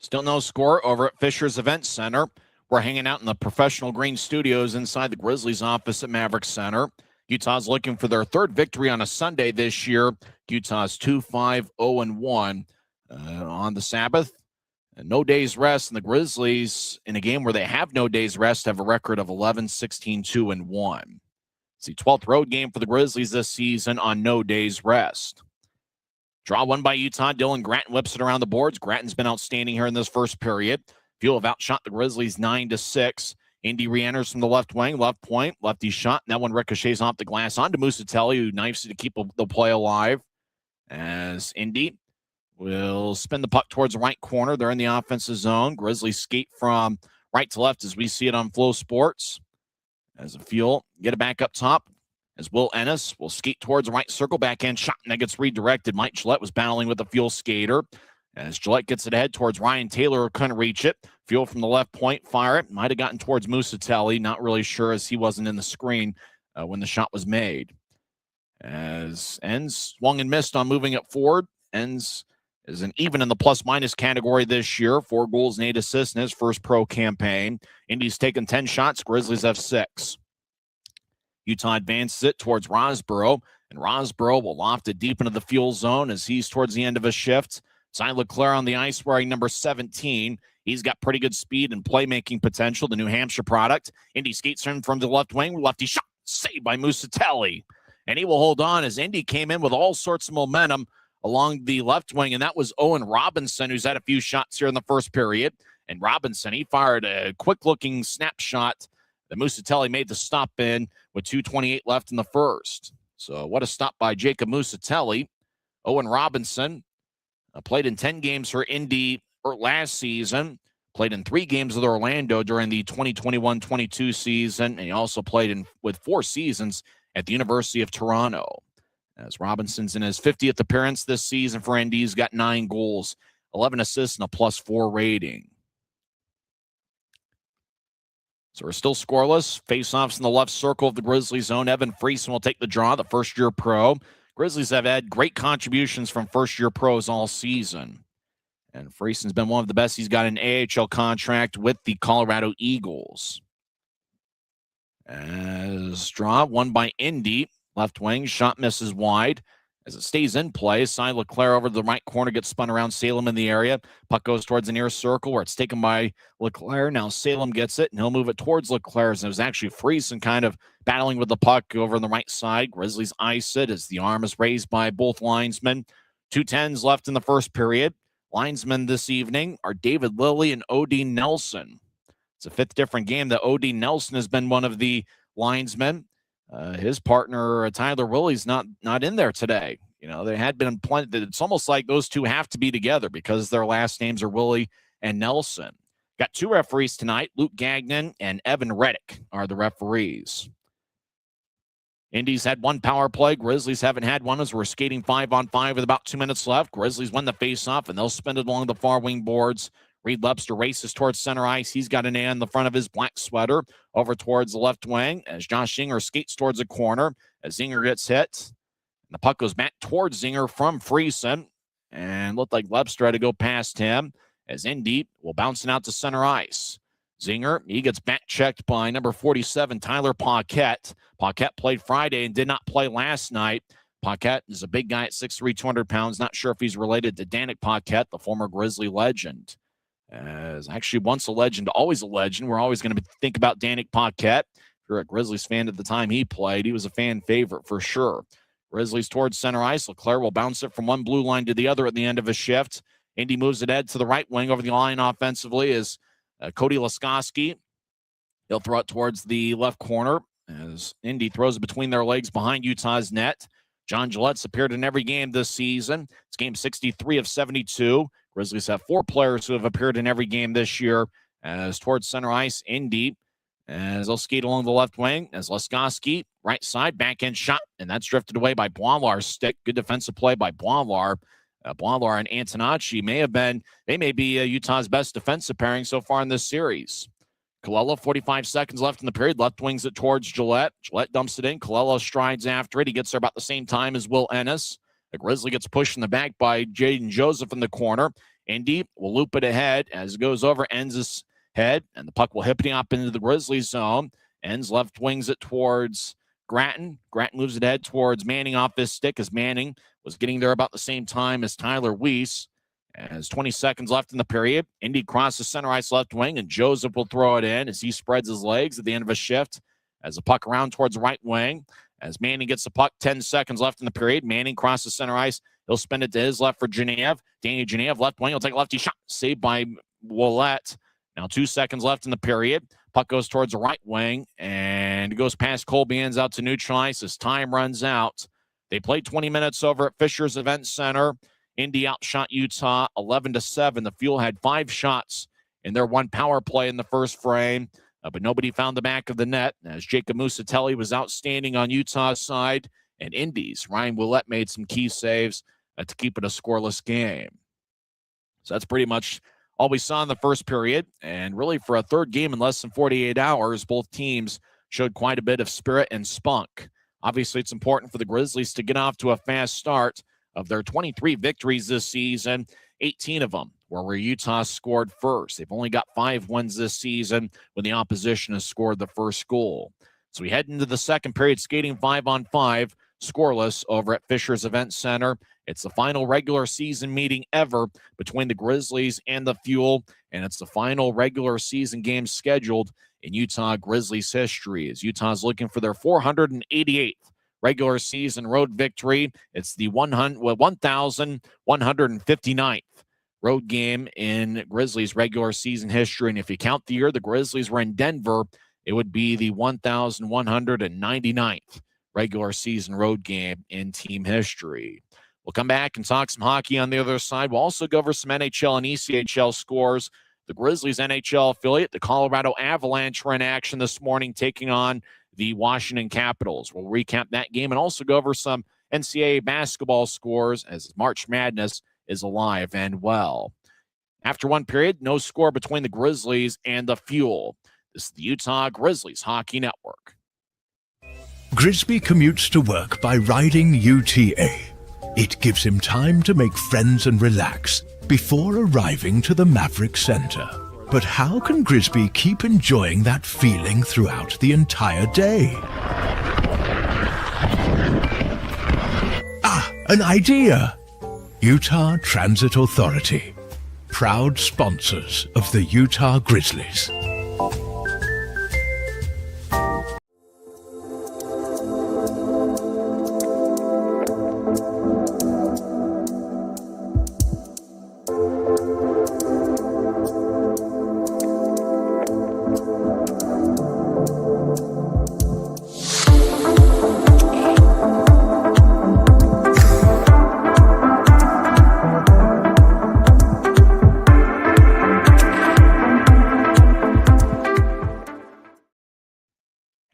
Speaker 1: Still no score over at Fisher's Event Center. We're hanging out in the Professional Green Studios inside the Grizzlies office at Maverick Center. Utah's looking for their third victory on a Sunday this year. Utah's 2-5-0-1 on the Sabbath. And no days rest. And the Grizzlies, in a game where they have no days rest, have a record of 11-16-2-1. It's the 12th road game for the Grizzlies this season on no days rest. Draw one by Utah. Dylan Grattan whips it around the boards. Grattan's been outstanding here in this first period. Fuel have outshot the Grizzlies 9-6. Indy re-enters from the left wing, left point, lefty shot. And that one ricochets off the glass onto Musatelli, who knifes it to keep the play alive. As Indy will spin the puck towards the right corner. They're in the offensive zone. Grizzlies skate from right to left as we see it on Flow Sports. As a Fuel, get it back up top. As Will Ennis will skate towards the right circle, backhand shot, and that gets redirected. Mike Gillette was battling with the Fuel skater. As Gillette gets it ahead towards Ryan Taylor, who couldn't reach it. Fuel from the left point, fire it. Might have gotten towards Musatelli. Not really sure as he wasn't in the screen when the shot was made. As Enns swung and missed on moving it forward. Enns is an even in the plus-minus category this year. 4 goals and 8 assists in his first pro campaign. Indy's taken 10 shots. Grizzlies have 6. Utah advances it towards Rosborough, and Rosborough will loft it deep into the Fuel zone as he's towards the end of his shift. Cy Leclerc on the ice wearing number 17. He's got pretty good speed and playmaking potential, the New Hampshire product. Indy skates in from the left wing. Lefty shot, saved by Musatelli. And he will hold on as Indy came in with all sorts of momentum along the left wing, and that was Owen Robinson, who's had a few shots here in the first period. And Robinson, he fired a quick-looking snapshot that Musatelli made the stop in with 2:28 left in the first. So what a stop by Jacob Musatelli. Owen Robinson played in 10 games for Indy last season, played in 3 games with Orlando during the 2021-22 season, and he also played with 4 seasons at the University of Toronto. As Robinson's in his 50th appearance this season for Indy, he's got 9 goals, 11 assists, and a +4 rating. So we're still scoreless. Face-offs in the left circle of the Grizzlies zone. Evan Friesen will take the draw, the first-year pro. Grizzlies have had great contributions from first-year pros all season. And Friesen's been one of the best. He's got an AHL contract with the Colorado Eagles. As draw, won by Indy. Left wing, shot misses wide. As it stays in play, Cy Leclerc over to the right corner, gets spun around Salem in the area. Puck goes towards the near circle where it's taken by Leclerc. Now Salem gets it, and he'll move it towards Leclerc. And it was actually Friesen kind of battling with the puck over on the right side. Grizzlies ice it as the arm is raised by both linesmen. 2:10 left in the first period. Linesmen this evening are David Lilly and O.D. Nelson. It's a 5th different game that O.D. Nelson has been one of the linesmen. His partner, Tyler Willie's not in there today. You know, there had been plenty. It's almost like those two have to be together because their last names are Willie and Nelson. Got 2 referees tonight. Luke Gagnon and Evan Reddick are the referees. Indy's had 1 power play. Grizzlies haven't had one as we're skating 5-on-5 with about 2 minutes left. Grizzlies win the faceoff, and they'll spin it along the far wing boards. Reed Lebster races towards center ice. He's got an A on the front of his black sweater over towards the left wing as Josh Zinger skates towards the corner as Zinger gets hit. And the puck goes back towards Zinger from Friesen and looked like Lebster had to go past him as Indy will bounce it out to center ice. Zinger, he gets back checked by number 47, Tyler Paquette. Paquette played Friday and did not play last night. Paquette is a big guy at 6'3", 200 pounds. Not sure if he's related to Danik Paquette, the former Grizzly legend. As actually once a legend, always a legend. We're always going to think about Danik Paquette. If you're a Grizzlies fan at the time he played, he was a fan favorite for sure. Grizzlies towards center ice. Leclerc will bounce it from one blue line to the other at the end of his shift. Indy moves it Ed to the right wing over the line offensively as Cody Laskowski. He'll throw it towards the left corner as Indy throws it between their legs behind Utah's net. John Gillette's appeared in every game this season. It's game 63 of 72. Grizzlies have 4 players who have appeared in every game this year. As towards center ice, Indy, as they'll skate along the left wing, as Laskowski, right side, backhand shot, and that's drifted away by Boilar's stick. Good defensive play by Boilar. Boilar and Antonacci may be Utah's best defensive pairing so far in this series. Colella, 45 seconds left in the period. Left wings it towards Gillette. Gillette dumps it in. Colella strides after it. He gets there about the same time as Will Ennis. The Grizzly gets pushed in the back by Jaden Joseph in the corner. Indy will loop it ahead as it goes over Enns' head, and the puck will hippity-hop into the Grizzlies zone. Enns left wings it towards Grattan. Grattan moves it ahead towards Manning off his stick as Manning was getting there about the same time as Tyler Weiss. As 20 seconds left in the period, Indy crosses center ice left wing, and Joseph will throw it in as he spreads his legs at the end of a shift. as the puck around towards the right wing. As Manning gets the puck, 10 seconds left in the period. Manning crosses center ice. He'll spin it to his left for Genev. Danny Genev, left wing. He'll take a lefty shot. Saved by Willett. Now 2 seconds left in the period. Puck goes towards the right wing and goes past Colby, out to neutral ice as time runs out. They played 20 minutes over at Fisher's Event Center. Indy outshot Utah 11-7. The Fuel had 5 shots in their one power play in the first frame, but nobody found the back of the net as Jacob Musatelli was outstanding on Utah's side, and Indy's Ryan Willett made some key saves to keep it a scoreless game. So that's pretty much all we saw in the first period, and really for a third game in less than 48 hours, both teams showed quite a bit of spirit and spunk. Obviously, it's important for the Grizzlies to get off to a fast start. Of their 23 victories this season, 18 of them were where Utah scored first. They've only got 5 wins this season when the opposition has scored the first goal. So we head into the second period, skating 5-on-5, scoreless over at Fisher's Event Center. It's the final regular season meeting ever between the Grizzlies and the Fuel, and it's the final regular season game scheduled in Utah Grizzlies history as Utah's looking for their 488th regular season road victory. It's the 1,159th road game in Grizzlies regular season history. And if you count the year the Grizzlies were in Denver, it would be the 1,199th regular season road game in team history. We'll come back and talk some hockey on the other side. We'll also go over some NHL and ECHL scores. The Grizzlies NHL affiliate, the Colorado Avalanche, were in action this morning, taking on the Washington Capitals. We'll recap that game and also go over some NCAA basketball scores as March Madness is alive and well. After one period, no score between the Grizzlies and the Fuel. This is the Utah Grizzlies Hockey Network.
Speaker 6: Grisby commutes to work by riding UTA. It gives him time to make friends and relax before arriving to the Maverick Center. But how can Grisby keep enjoying that feeling throughout the entire day? An idea! Utah Transit Authority, proud sponsors of the Utah Grizzlies.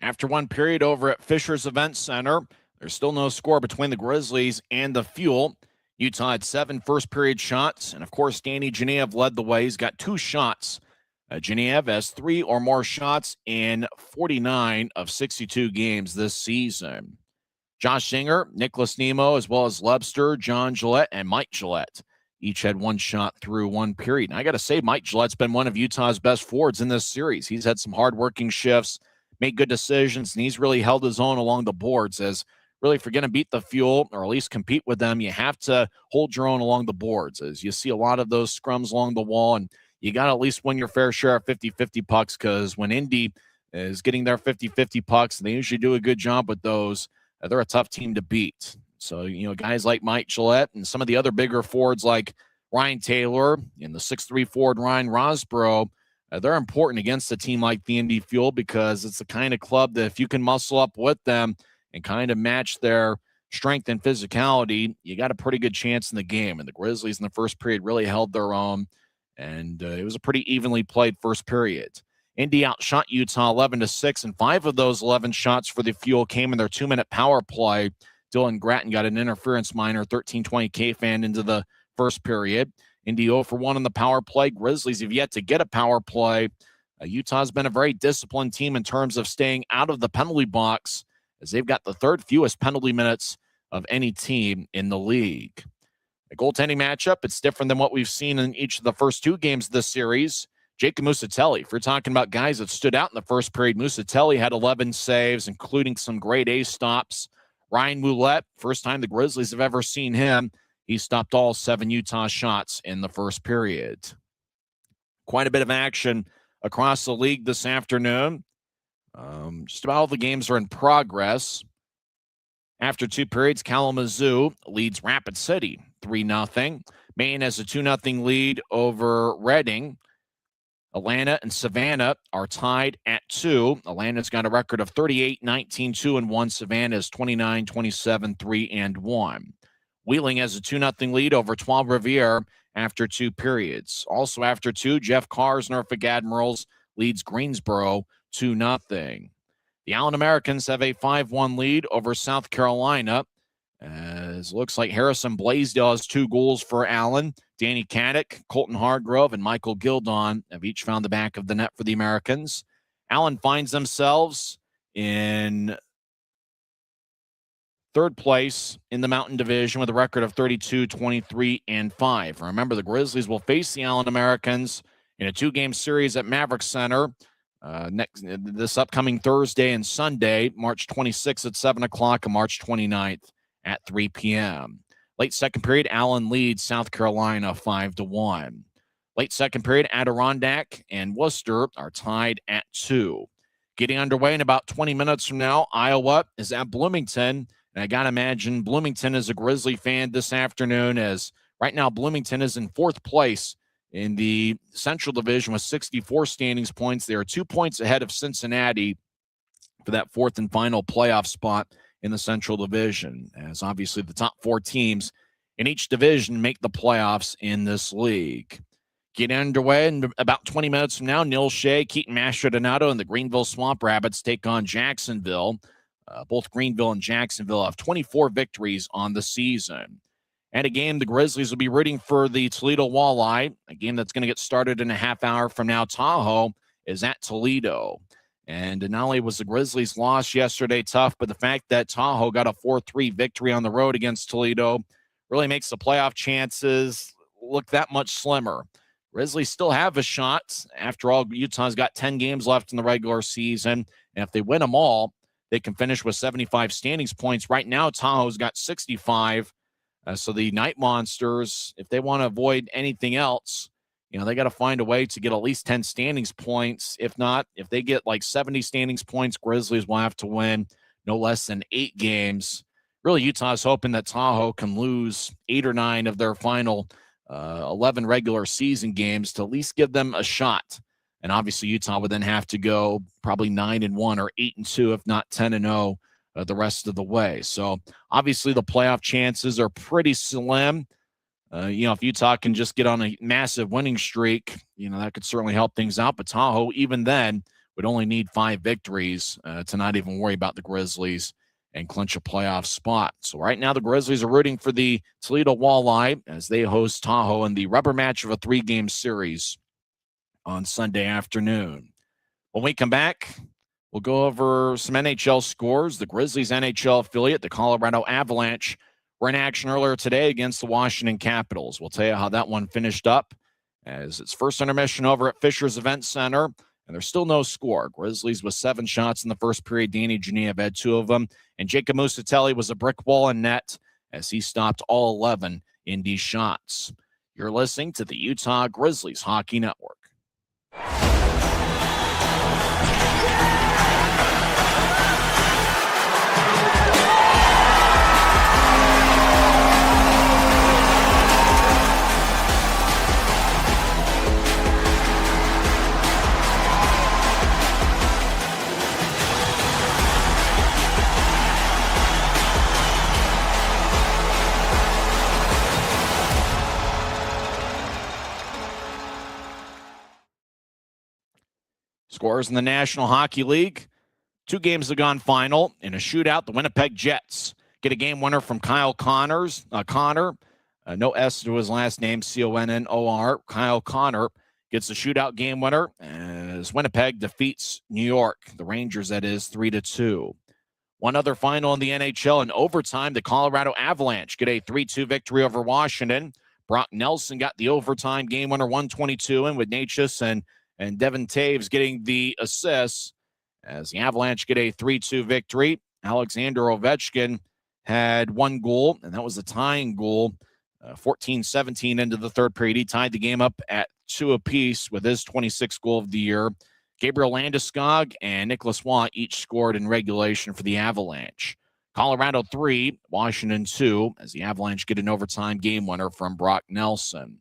Speaker 1: After one period over at Fisher's Event Center, there's still no score between the Grizzlies and the Fuel. Utah had 7 first-period shots, and of course, Danny Genev led the way. He's got 2 shots. Genev has 3 or more shots in 49 of 62 games this season. Josh Singer, Nicholas Nemo, as well as Lebster, John Gillette, and Mike Gillette each had 1 shot through 1 period. And I got to say, Mike Gillette's been one of Utah's best forwards in this series. He's had some hard-working shifts, made good decisions, and he's really held his own along the boards. As really, if you're going to beat the Fuel or at least compete with them, you have to hold your own along the boards. As you see a lot of those scrums along the wall, and you got to at least win your fair share of 50-50 pucks, because when Indy is getting their 50-50 pucks, and they usually do a good job with those, they're a tough team to beat. So, guys like Mike Gillette and some of the other bigger forwards like Ryan Taylor and the 6'3" forward Ryan Rosborough, they're important against a team like the Indy Fuel, because it's the kind of club that if you can muscle up with them and kind of match their strength and physicality, you got a pretty good chance in the game. And the Grizzlies in the first period really held their own, and it was a pretty evenly played first period. Indy outshot Utah 11-6, and 5 of those 11 shots for the Fuel came in their 2-minute power play. Dylan Gratton got an interference minor, 1320 K-fan into the first period. Indy 0 for 1 on the power play. Grizzlies have yet to get a power play. Utah's been a very disciplined team in terms of staying out of the penalty box, as they've got the 3rd fewest penalty minutes of any team in the league. A goaltending matchup, it's different than what we've seen in each of the first 2 games of this series. Jacob Musatelli, if you're talking about guys that stood out in the first period, Musatelli had 11 saves, including some grade A stops. Ryan Willett, first time the Grizzlies have ever seen him, he stopped all 7 Utah shots in the first period. Quite a bit of action across the league this afternoon. Just about all the games are in progress. After 2 periods, Kalamazoo leads Rapid City 3-0. Maine has a 2-0 lead over Reading. Atlanta and Savannah are tied at 2. Atlanta's got a record of 38-19, 2-1. Savannah is 29-27, 3-1. Wheeling has a 2-0 lead over Trois-Rivières after 2 periods. Also after 2, Jeff Carr's Norfolk Admirals leads Greensboro 2-0. The Allen Americans have a 5-1 lead over South Carolina. As looks like Harrison Blaisdell has 2 goals for Allen. Danny Caddick, Colton Hargrove, and Michael Gildon have each found the back of the net for the Americans. Allen finds themselves in 3rd place in the Mountain Division with a record of 32-23-5. Remember, the Grizzlies will face the Allen Americans in a 2-game series at Maverick Center this upcoming Thursday and Sunday, March 26th at 7 o'clock and March 29th at 3 p.m. Late second period, Allen leads South Carolina 5-1. Late second period, Adirondack and Worcester are tied at 2. Getting underway in about 20 minutes from now, Iowa is at Bloomington. And I got to imagine Bloomington is a Grizzly fan this afternoon, as right now Bloomington is in 4th place in the Central Division with 64 standings points. They are 2 points ahead of Cincinnati for that 4th and final playoff spot in the Central Division, as obviously the top 4 teams in each division make the playoffs in this league. Getting underway in about 20 minutes from now, Neil Shea, Keaton Mastrodonato, and the Greenville Swamp Rabbits take on Jacksonville. Both Greenville and Jacksonville have 24 victories on the season. And a game the Grizzlies will be rooting for the Toledo Walleye, a game that's going to get started in a half hour from now. Tahoe is at Toledo. And not only was the Grizzlies' loss yesterday tough, but the fact that Tahoe got a 4-3 victory on the road against Toledo really makes the playoff chances look that much slimmer. Grizzlies still have a shot. After all, Utah's got 10 games left in the regular season. And if they win them all, they can finish with 75 standings points. Right now, Tahoe's got 65. So the Night Monsters, if they want to avoid anything else, they got to find a way to get at least 10 standings points. If not, if they get like 70 standings points, Grizzlies will have to win no less than 8 games. Really, Utah's hoping that Tahoe can lose 8 or 9 of their final 11 regular season games to at least give them a shot. And obviously, Utah would then have to go probably 9-1 or 8-2, if not 10-0 the rest of the way. So obviously, the playoff chances are pretty slim. If Utah can just get on a massive winning streak, that could certainly help things out. But Tahoe, even then, would only need 5 victories to not even worry about the Grizzlies and clinch a playoff spot. So right now, the Grizzlies are rooting for the Toledo Walleye as they host Tahoe in the rubber match of a 3-game series on Sunday afternoon. When we come back, we'll go over some NHL scores. The Grizzlies NHL affiliate, the Colorado Avalanche, were in action earlier today against the Washington Capitals. We'll tell you how that one finished up as its first intermission over at Fisher's Event Center, and there's still no score. Grizzlies with 7 shots in the first period. Danny Genev had 2 of them, and Jacob Musatelli was a brick wall in net as he stopped all 11 Indy shots. You're listening to the Utah Grizzlies Hockey Network. Scores in the National Hockey League. 2 games have gone final. In a shootout, the Winnipeg Jets get a game winner from Kyle Connor. No S to his last name, Connor. Kyle Connor gets the shootout game winner as Winnipeg defeats New York, the Rangers, that is, 3-2. One other final in the NHL. In overtime, the Colorado Avalanche get a 3-2 victory over Washington. Brock Nelson got the overtime game winner, 122, and with Natchez and Devin Taves getting the assists as the Avalanche get a 3-2 victory. Alexander Ovechkin had 1 goal, and that was the tying goal. 14-17 into the third period. He tied the game up at 2 apiece with his 26th goal of the year. Gabriel Landeskog and Nicholas Watt each scored in regulation for the Avalanche. Colorado 3, Washington 2, as the Avalanche get an overtime game winner from Brock Nelson.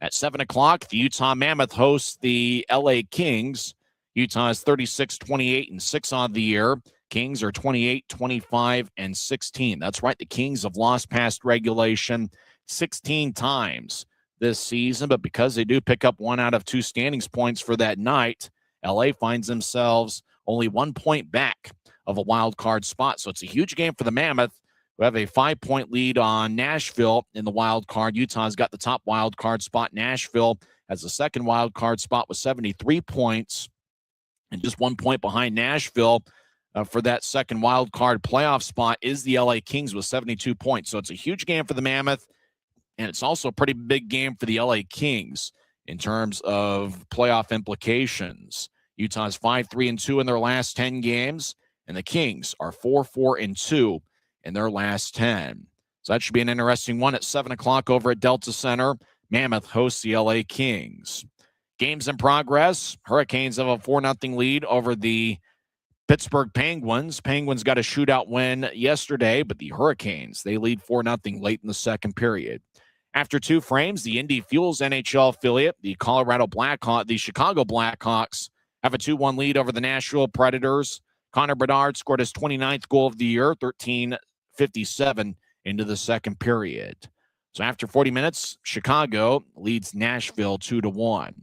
Speaker 1: At 7 o'clock, the Utah Mammoth hosts the LA Kings. Utah is 36-28-6 on the year. Kings are 28-25-16. That's right, the Kings have lost past regulation 16 times this season, but because they do pick up 1 out of 2 standings points for that night, LA finds themselves only 1 point back of a wild card spot. So it's a huge game for the Mammoth, who have a 5-point lead on Nashville in the wild card. Utah's got the top wild card spot. Nashville has the second wild card spot with 73 points and just 1 point behind Nashville for that second wild card playoff spot is the LA Kings with 72 points. So it's a huge game for the Mammoth, and it's also a pretty big game for the LA Kings in terms of playoff implications. Utah's 5-3-2 in their last 10 games, and the Kings are 4-4-2 in their last 10. So that should be an interesting one at 7 o'clock over at Delta Center. Mammoth hosts the LA Kings. Games in progress. Hurricanes have a 4-0 lead over the Pittsburgh Penguins. Penguins got a shootout win yesterday, but the Hurricanes, they lead 4-0 late in the second period. After 2 frames, the Indy Fuels NHL affiliate, the Chicago Blackhawks, have a 2-1 lead over the Nashville Predators. Connor Bedard scored his 29th goal of the year, 13:57 into the second period. So after 40 minutes, Chicago leads Nashville 2-1.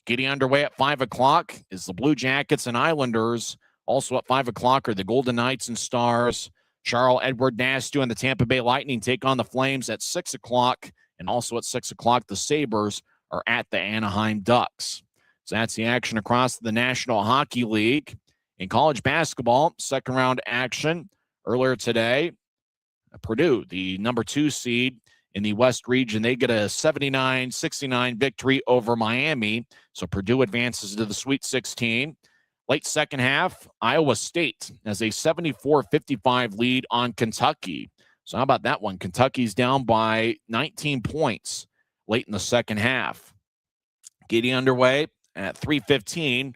Speaker 1: Getting underway at 5 o'clock is the Blue Jackets and Islanders. Also at 5 o'clock are the Golden Knights and Stars. Charles-Edouard Nastu and the Tampa Bay Lightning take on the Flames at 6 o'clock. And also at 6 o'clock, the Sabres are at the Anaheim Ducks. So that's the action across the National Hockey League. In college basketball, second round action earlier today, Purdue, the number 2 seed in the West region, they get a 79-69 victory over Miami. So Purdue advances to the Sweet 16. Late second half, Iowa State has a 74-55 lead on Kentucky. So how about that one? Kentucky's down by 19 points late in the second half. Getting underway at 3:15,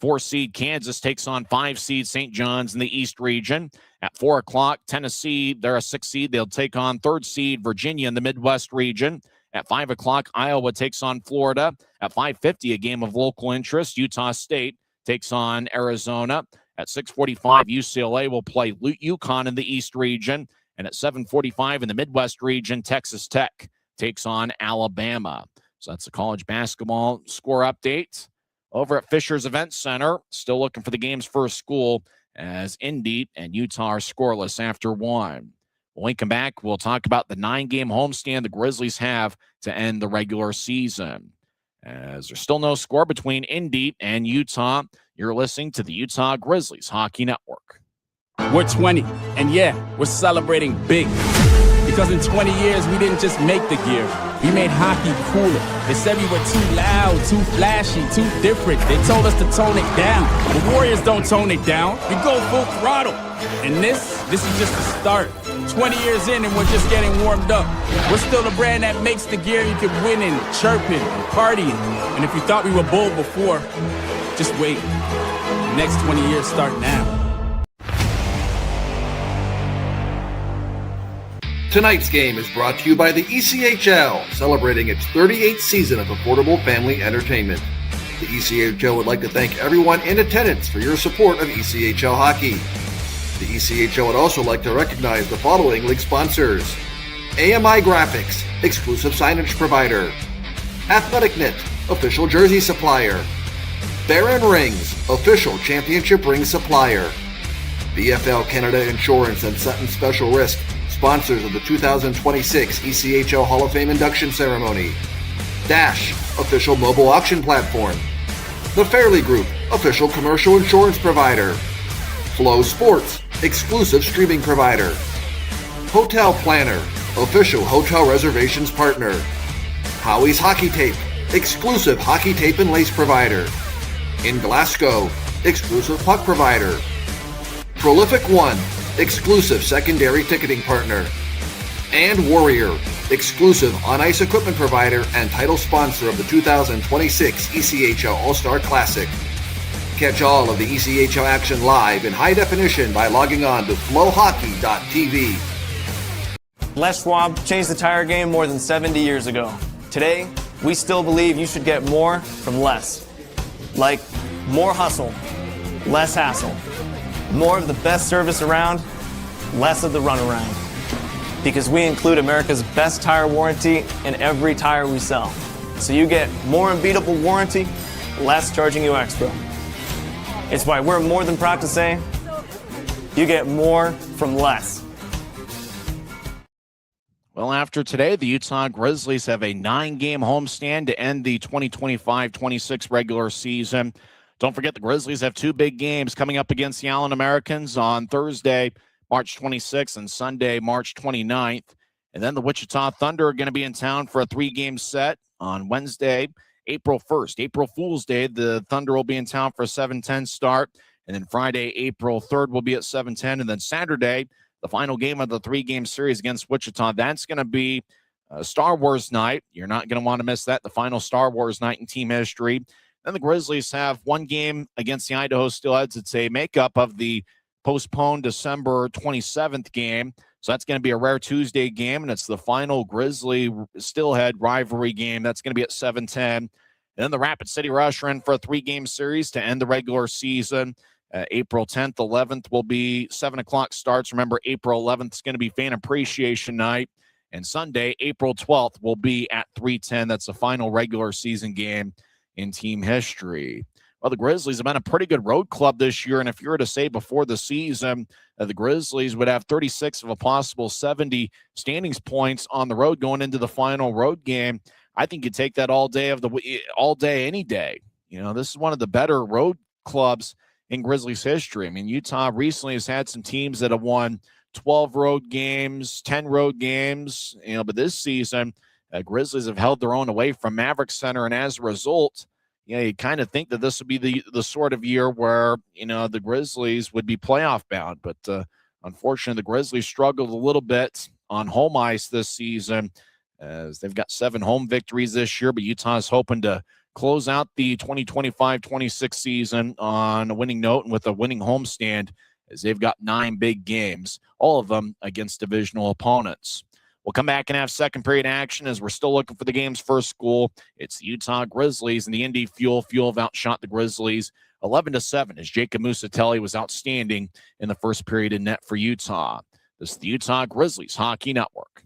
Speaker 1: 4-seed Kansas takes on 5-seed St. John's in the East region. At 4 o'clock, Tennessee, they're a 6-seed. They'll take on 3rd-seed Virginia in the Midwest region. At 5 o'clock, Iowa takes on Florida. At 5:50, a game of local interest, Utah State takes on Arizona. At 6:45, UCLA will play UConn in the East region. And at 7:45 in the Midwest region, Texas Tech takes on Alabama. So that's the college basketball score update. Over at Fisher's Event Center, still looking for the game's first school as Indy and Utah are scoreless after 1. When we come back, we'll talk about the 9-game homestand the Grizzlies have to end the regular season. As there's still no score between Indy and Utah, you're listening to the Utah Grizzlies Hockey Network.
Speaker 7: We're 20, and yeah, we're celebrating big. Because in 20 years, we didn't just make the gear. We made hockey cooler. They said we were too loud, too flashy, too different. They told us to tone it down. The Warriors don't tone it down. We go full throttle. And this is just the start. 20 years in, and we're just getting warmed up. We're still the brand that makes the gear you can win in, chirping, and partying. And if you thought we were bold before, just wait. The next 20 years start now.
Speaker 8: Tonight's game is brought to you by the ECHL, celebrating its 38th season of affordable family entertainment. The ECHL would like to thank everyone in attendance for your support of ECHL hockey. The ECHL would also like to recognize the following league sponsors: AMI Graphics, exclusive signage provider; Athletic Knit, official jersey supplier; Baron Rings, official championship ring supplier; BFL Canada Insurance and Sutton Special Risk, sponsors of the 2026 ECHL Hall of Fame induction ceremony; Dash, official mobile auction platform; The Fairley Group, official commercial insurance provider; Flow Sports, exclusive streaming provider; Hotel Planner, official hotel reservations partner; Howie's Hockey Tape, exclusive hockey tape and lace provider; In Glasgow, exclusive puck provider; Prolific One, exclusive secondary ticketing partner; and Warrior, exclusive on-ice equipment provider and title sponsor of the 2026 ECHL All-Star Classic. Catch all of the ECHL action live in high definition by logging on to flowhockey.tv.
Speaker 9: Les Schwab changed the tire game more than 70 years ago. Today, we still believe you should get more from less. Like more hustle, less hassle. More of the best service around, less of the runaround. Because we include America's best tire warranty in every tire we sell. So you get more unbeatable warranty, less charging you extra. It's why we're more than proud to say, you get more from less.
Speaker 1: Well, after today, the Utah Grizzlies have a 9-game homestand to end the 2025-26 regular season. Don't forget the Grizzlies have 2 big games coming up against the Allen Americans on Thursday, March 26th, and Sunday, March 29th. And then the Wichita Thunder are going to be in town for a 3-game set on Wednesday, April 1st. April Fool's Day, the Thunder will be in town for a 7:10 start. And then Friday, April 3rd, will be at 7:10. And then Saturday, the final game of the 3-game series against Wichita. That's going to be Star Wars night. You're not going to want to miss that, the final Star Wars night in team history. Then the Grizzlies have 1 game against the Idaho Steelheads. It's a makeup of the postponed December 27th game. So that's going to be a rare Tuesday game, and it's the final Grizzly-Steelhead rivalry game. That's going to be at 7:10. And then the Rapid City Rush are in for a 3-game series to end the regular season. April 10th, 11th will be 7 o'clock starts. Remember, April 11th is going to be Fan Appreciation Night. And Sunday, April 12th, will be at 3:10. That's the final regular season game in team history. Well, the Grizzlies have been a pretty good road club this year, and if you were to say before the season the Grizzlies would have 36 of a possible 70 standings points on the road going into the final road game, I think you take that all day, any day. You know, this is one of the better road clubs in Grizzlies history. I mean, Utah recently has had some teams that have won 12 road games, 10 road games, but this season, Grizzlies have held their own away from Maverick Center, and as a result, you kind of think that this would be the sort of year where, the Grizzlies would be playoff bound. But unfortunately, the Grizzlies struggled a little bit on home ice this season, as they've got 7 home victories this year, but Utah's hoping to close out the 2025-26 season on a winning note and with a winning homestand, as they've got 9 big games, all of them against divisional opponents. We'll come back and have second period action as we're still looking for the game's first goal. It's the Utah Grizzlies and the Indy Fuel. Fuel have outshot the Grizzlies 11-7 as Jacob Musatelli was outstanding in the first period in net for Utah. This is the Utah Grizzlies Hockey Network.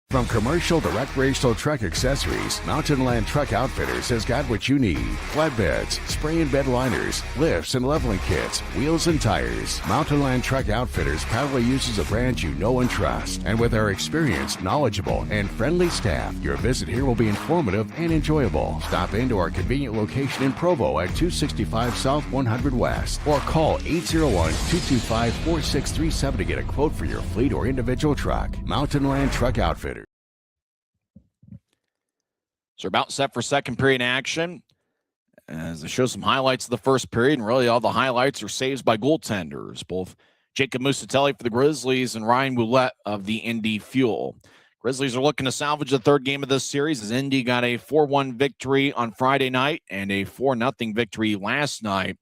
Speaker 2: From commercial to recreational truck accessories, Mountain Land Truck Outfitters has got what you need. Flatbeds, spray and bed liners, lifts and leveling kits, wheels and tires. Mountain Land Truck Outfitters proudly uses a brand you know and trust. And with our experienced, knowledgeable, and friendly staff, your visit here will be informative and enjoyable. Stop into our convenient location in Provo at 265 South 100 West or call 801-225-4637 to get a quote for your fleet or individual truck. Mountain Land Truck Outfitters.
Speaker 1: So we're about set for second period action as I show some highlights of the first period, and really all the highlights are saves by goaltenders, both Jacob Musatelli for the Grizzlies and Ryan Ouellette of the Indy Fuel. Grizzlies are looking to salvage the third game of this series as Indy got a 4-1 victory on Friday night and a 4-0 victory last night.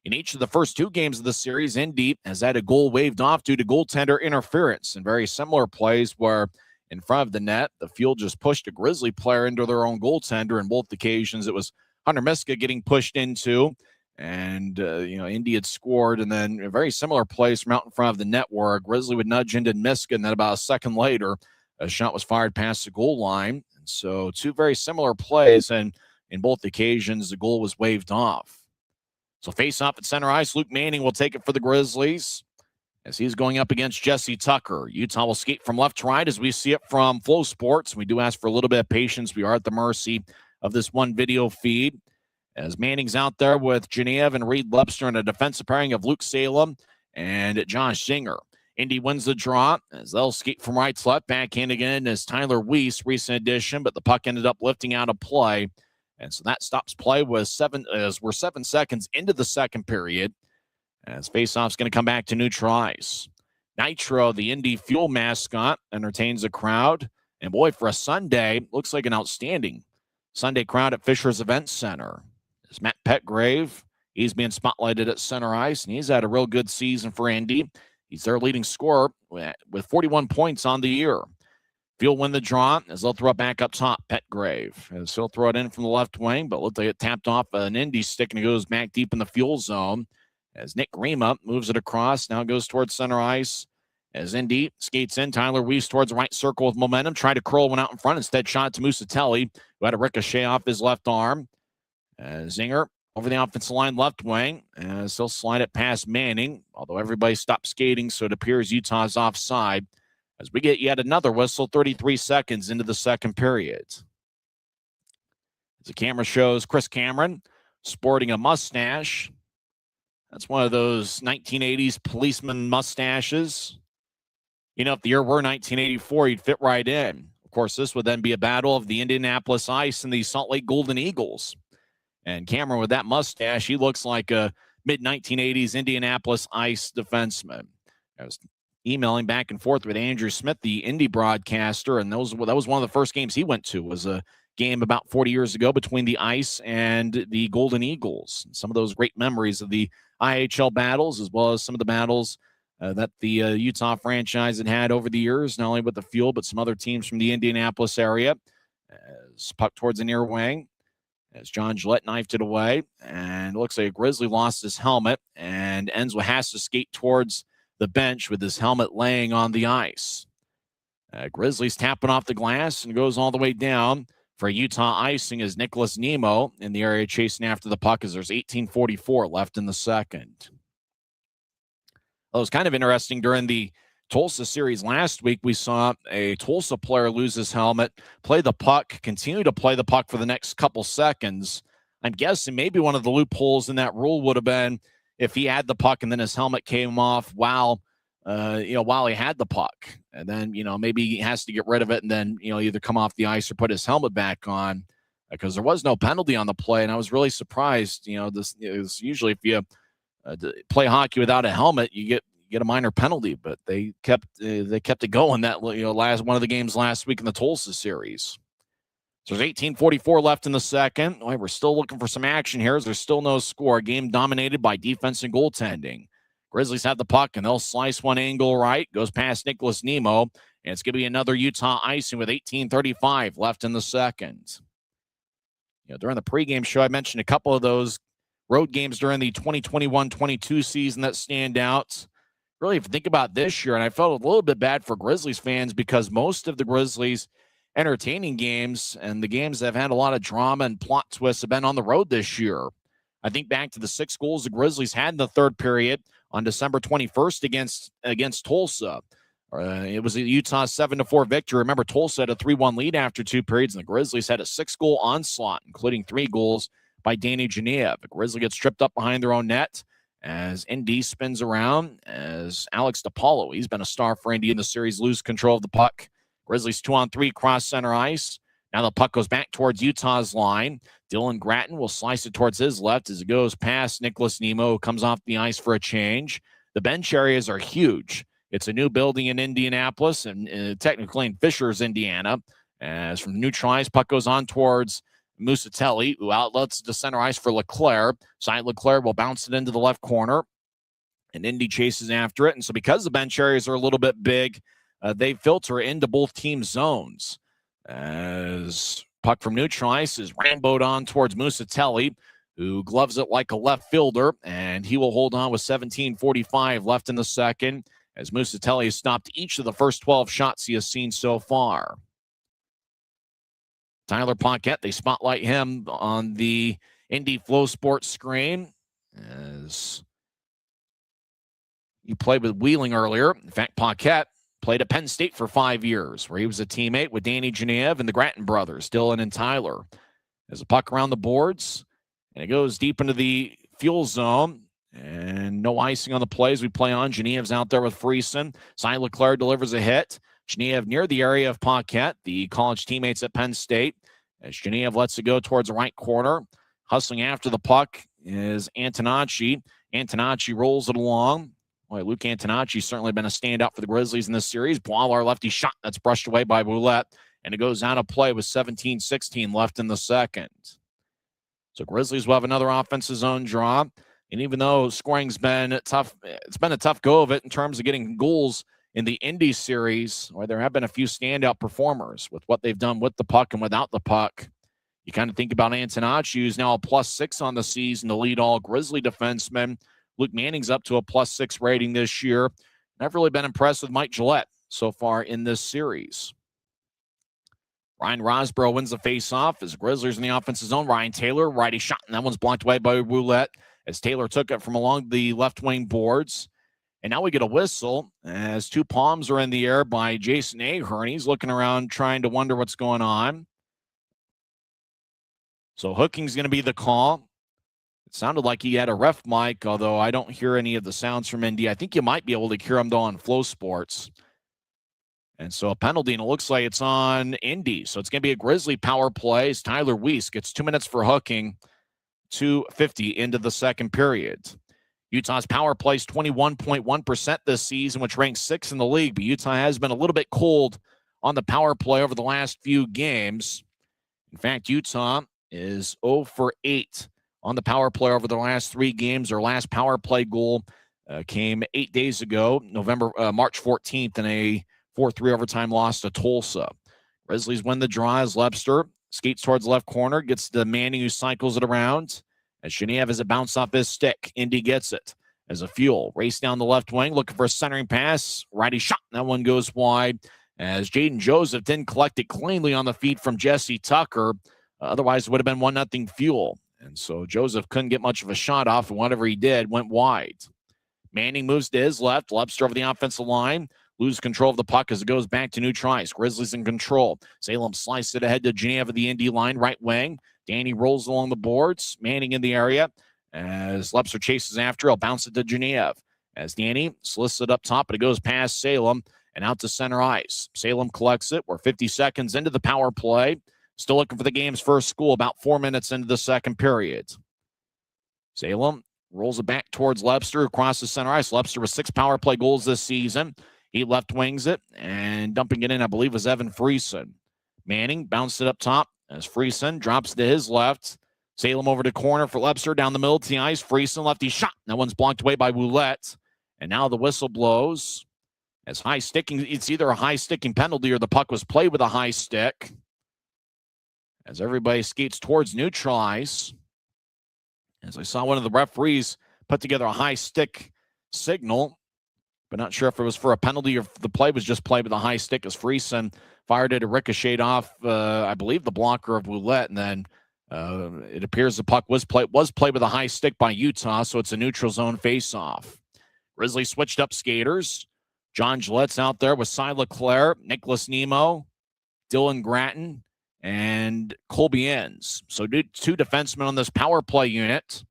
Speaker 1: In each of the first 2 games of the series, Indy has had a goal waved off due to goaltender interference in very similar plays where in front of the net, the Fuel just pushed a Grizzly player into their own goaltender. In both occasions, it was Hunter Miska getting pushed into, and Indy had scored, and then a very similar place from out in front of the net where a Grizzly would nudge into Miska, and then about a second later, a shot was fired past the goal line. And so 2 very similar plays, and in both occasions, the goal was waved off. So face off at center ice, Luke Manning will take it for the Grizzlies as he's going up against Jesse Tucker. Utah will skate from left to right as we see it from Flow Sports. We do ask for a little bit of patience. We are at the mercy of this one video feed. As Manning's out there with Genev and Reed Lepster in a defensive pairing of Luke Salem and Josh Zinger. Indy wins the draw as they'll skate from right to left. Backhand again as Tyler Weiss, recent addition, but the puck ended up lifting out of play And so that stops play with as we're 7 seconds into the second period. As faceoff's going to come back to neutral ice. Nitro, the Indy Fuel mascot, entertains the crowd. And boy, for a Sunday, looks like an outstanding Sunday crowd at Fisher's Event Center. It's Matt Petgrave. He's being spotlighted at center ice, and he's had a real good season for Indy. He's their leading scorer with 41 points on the year. Fuel win the draw as they'll throw it back up top. Petgrave as he'll throw it in from the left wing, but looked like it tapped off an Indy stick, and it goes back deep in the Fuel zone. As Nick Grima moves it across, now goes towards center ice. As Indy skates in, Tyler Weiss towards the right circle with momentum, tried to curl one out in front. Instead, shot to Musatelli, who had a ricochet off his left arm. Zinger over the offensive line left wing, as he'll slide it past Manning, although everybody stopped skating, so it appears Utah's offside. As we get yet another whistle, 33 seconds into the second period. As the camera shows Chris Cameron sporting a mustache. That's one of those 1980s policeman mustaches. You know, if the year were 1984, you'd fit right in. Of course, this would then be a battle of the Indianapolis Ice and the Salt Lake Golden Eagles. And Cameron, with that mustache, he looks like a mid-1980s Indianapolis Ice defenseman. I was emailing back and forth with Andrew Smith, the Indy broadcaster, and that was one of the first games he went to, was a game about 40 years ago between the Ice and the Golden Eagles. Some of those great memories of the IHL battles, as well as some of the battles that the Utah franchise had over the years, not only with the Fuel, but some other teams from the Indianapolis area. As puck towards the near wing, as John Gillette knifed it away, and it looks like a Grizzly lost his helmet, and Enzo has to skate towards the bench with his helmet laying on the ice. Grizzlies tapping off the glass and goes all the way down for Utah icing as Nicholas Nemo in the area chasing after the puck as there's 18:44 left in the second. Well, it was kind of interesting during the Tulsa series last week. We saw a Tulsa player lose his helmet, play the puck, continue to play the puck for the next couple seconds. I'm guessing maybe one of the loopholes in that rule would have been if he had the puck and then his helmet came off while he had the puck. And then, maybe he has to get rid of it and then, either come off the ice or put his helmet back on, because there was no penalty on the play. And I was really surprised. This is usually if you play hockey without a helmet, you get a minor penalty, but they kept it going that last one of the games last week in the Tulsa series. So there's 18:44 left in the second. We're still looking for some action here. There's still no score. Game dominated by defense and goaltending. Grizzlies have the puck, and they'll slice one angle right. Goes past Nicholas Nemo, and it's going to be another Utah icing with 18:35 left in the second. During the pregame show, I mentioned a couple of those road games during the 2021-22 season that stand out. Really, if you think about this year, and I felt a little bit bad for Grizzlies fans because most of the Grizzlies entertaining games and the games that have had a lot of drama and plot twists have been on the road this year. I think back to the 6 goals the Grizzlies had in the third period on December 21st against Tulsa. It was a Utah 7-4 victory. Remember, Tulsa had a 3-1 lead after 2 periods, and the Grizzlies had a 6-goal onslaught, including 3 goals by Danny Genev. The Grizzlies gets tripped up behind their own net as Indy spins around, as Alex DiPaolo, he's been a star for Indy in the series, lose control of the puck. Grizzlies 2-on-3 cross center ice. Now the puck goes back towards Utah's line. Dylan Gratton will slice it towards his left as it goes past Nicholas Nemo, who comes off the ice for a change. The bench areas are huge. It's a new building in Indianapolis and technically in Fishers, Indiana. As from neutral ice, puck goes on towards Musatelli, who outlets to center ice for Leclerc. Side Leclerc will bounce it into the left corner, and Indy chases after it. And so because the bench areas are a little bit big, they filter into both team zones. As puck from neutral ice is ramboed on towards Musatelli, who gloves it like a left fielder, and he will hold on with 17:45 left in the second, as Musatelli has stopped each of the first 12 shots he has seen so far. Tyler Paquette, they spotlight him on the Indy Flow Sports screen, as he played with Wheeling earlier. In fact, Paquette played at Penn State for 5 years, where he was a teammate with Danny Genev and the Gratton brothers, Dylan and Tyler. There's a puck around the boards, and it goes deep into the fuel zone, and no icing on the plays we play on. Genev's out there with Friesen. Cy Leclerc delivers a hit. Genev near the area of Paquette, the college teammates at Penn State, As Genev lets it go towards the right corner. Hustling after the puck is Antonacci. Antonacci rolls it along. Boy, Luke Antonacci certainly been a standout for the Grizzlies in this series. Boiler lefty shot that's brushed away by Boulette, and it goes out of play with 17-16 left in the second. So Grizzlies will have another offensive zone draw. And even though scoring's been tough, it's been a tough go of it in terms of getting goals in the Indy series, where there have been a few standout performers with what they've done with the puck and without the puck. You kind of think about Antonacci, who's now a +6 on the season to lead all Grizzly defensemen. Luke Manning's up to a +6 rating this year. I've really been impressed with Mike Gillette so far in this series. Ryan Rosborough wins the faceoff as the Grizzlies in the offensive zone. Ryan Taylor, righty shot, and that one's blocked away by Roulette as Taylor took it from along the left wing boards. And now we get a whistle as two palms are in the air by Jason Ahern. He's looking around trying to wonder what's going on. So hooking's going to be the call. It sounded like he had a ref mic, although I don't hear any of the sounds from Indy. I think you might be able to hear them, though, on Flow Sports. And so a penalty, and it looks like it's on Indy. So it's going to be a Grizzly power play as Tyler Weiss gets 2 minutes for hooking, 2:50 into the second period. Utah's power play is 21.1% this season, which ranks 6th in the league. But Utah has been a little bit cold on the power play over the last few games. In fact, Utah is 0 for 8 on the power play over the last 3 games. Their last power play goal came 8 days ago, March 14th, in a 4-3 overtime loss to Tulsa. Grizzlies win the draw as Lepster skates towards the left corner, gets to Manning, who cycles it around. As Genev has it bounced off his stick. Indy gets it as a fuel. Race down the left wing, looking for a centering pass. Righty shot, and that one goes wide. As Jaden Joseph didn't collect it cleanly on the feet from Jesse Tucker. Otherwise, it would have been 1-0 fuel. And so Joseph couldn't get much of a shot off, and whatever he did went wide. Manning moves to his left. Lepster over the offensive line. Lose control of the puck as it goes back to New Trice. Grizzlies in control. Salem sliced it ahead to Genev of the Indy line, right wing. Danny rolls along the boards. Manning in the area. As Lepster chases after, he'll bounce it to Genev. As Danny solicits it up top, but it goes past Salem and out to center ice. Salem collects it. We're 50 seconds into the power play. Still looking for the game's first score, about 4 minutes into the second period. Salem rolls it back towards Lepster across the center ice. Lepster with 6 power play goals this season. He left wings it, and dumping it in, I believe, was Evan Friesen. Manning bounced it up top as Friesen drops to his left. Salem over to corner for Lepster down the middle to the ice. Friesen lefty shot. That one's blocked away by Roulette. And now the whistle blows as high sticking. It's either a high sticking penalty or the puck was played with a high stick. As everybody skates towards neutral ice. As I saw one of the referees put together a high stick signal, but not sure if it was for a penalty or if the play was just played with a high stick as Friesen fired it, a ricochet off, I believe, the blocker of Roulette, and then it appears the puck was played with a high stick by Utah, so it's a neutral zone faceoff. Grizzlies switched up skaters. John Gillette's out there with Cy Leclerc, Nicholas Nemo, Dylan Gratton, and Colby Enns. So 2 defensemen on this power play unit.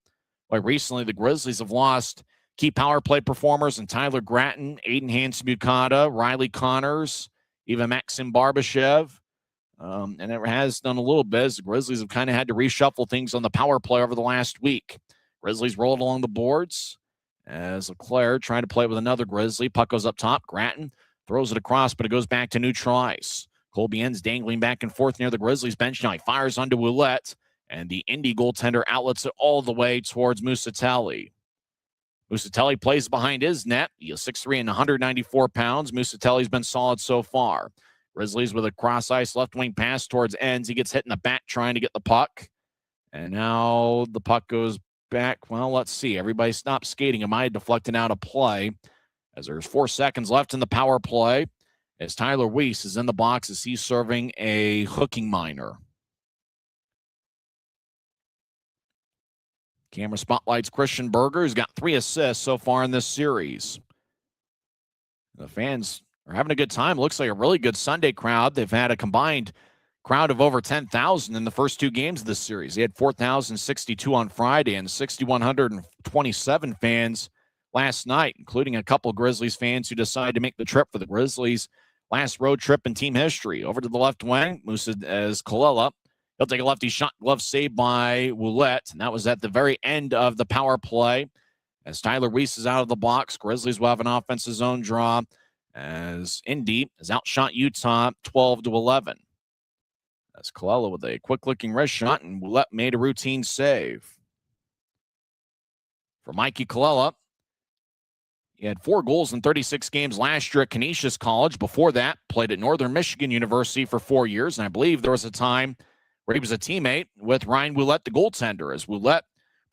Speaker 1: Like recently, the Grizzlies have lost key power play performers in Tyler Gratton, Aiden Hansen-Bukata, Riley Connors, even Maxim Barbashev. And it has done a little bit as the Grizzlies have kind of had to reshuffle things on the power play over the last week. Grizzlies rolled along the boards as Leclerc trying to play with another Grizzly. Puck goes up top. Gratton throws it across, but it goes back to neutral ice. Colby Enns dangling back and forth near the Grizzlies bench. Now he fires onto Roulette, and the Indy goaltender outlets it all the way towards Musatelli. Musatelli plays behind his net. He is 6'3" and 194 pounds. Musatelli's been solid so far. Grizzlies with a cross-ice left wing pass towards Enns. He gets hit in the back trying to get the puck. And now the puck goes back. Well, let's see. Everybody stopped skating. Am I deflecting out of play? As there's 4 seconds left in the power play. As Tyler Weiss is in the box as he's serving a hooking minor. Camera spotlights Christian Berger, who's got 3 assists so far in this series. The fans are having a good time. Looks like a really good Sunday crowd. They've had a combined crowd of over 10,000 in the first 2 games of this series. They had 4,062 on Friday and 6,127 fans last night, including a couple Grizzlies fans who decided to make the trip for the Grizzlies' last road trip in team history. Over to the left wing, Musa as Kalila. He'll take a lefty shot, glove saved by Ouellette, and that was at the very end of the power play. As Tyler Weiss is out of the box, Grizzlies will have an offensive zone draw as Indy has outshot Utah 12-11. As Colella with a quick-looking wrist shot, and Ouellette made a routine save. For Mikey Colella, he had 4 goals in 36 games last year at Canisius College. Before that, played at Northern Michigan University for 4 years, and I believe there was a time where he was a teammate with Ryan Ouellette, the goaltender, as Ouellette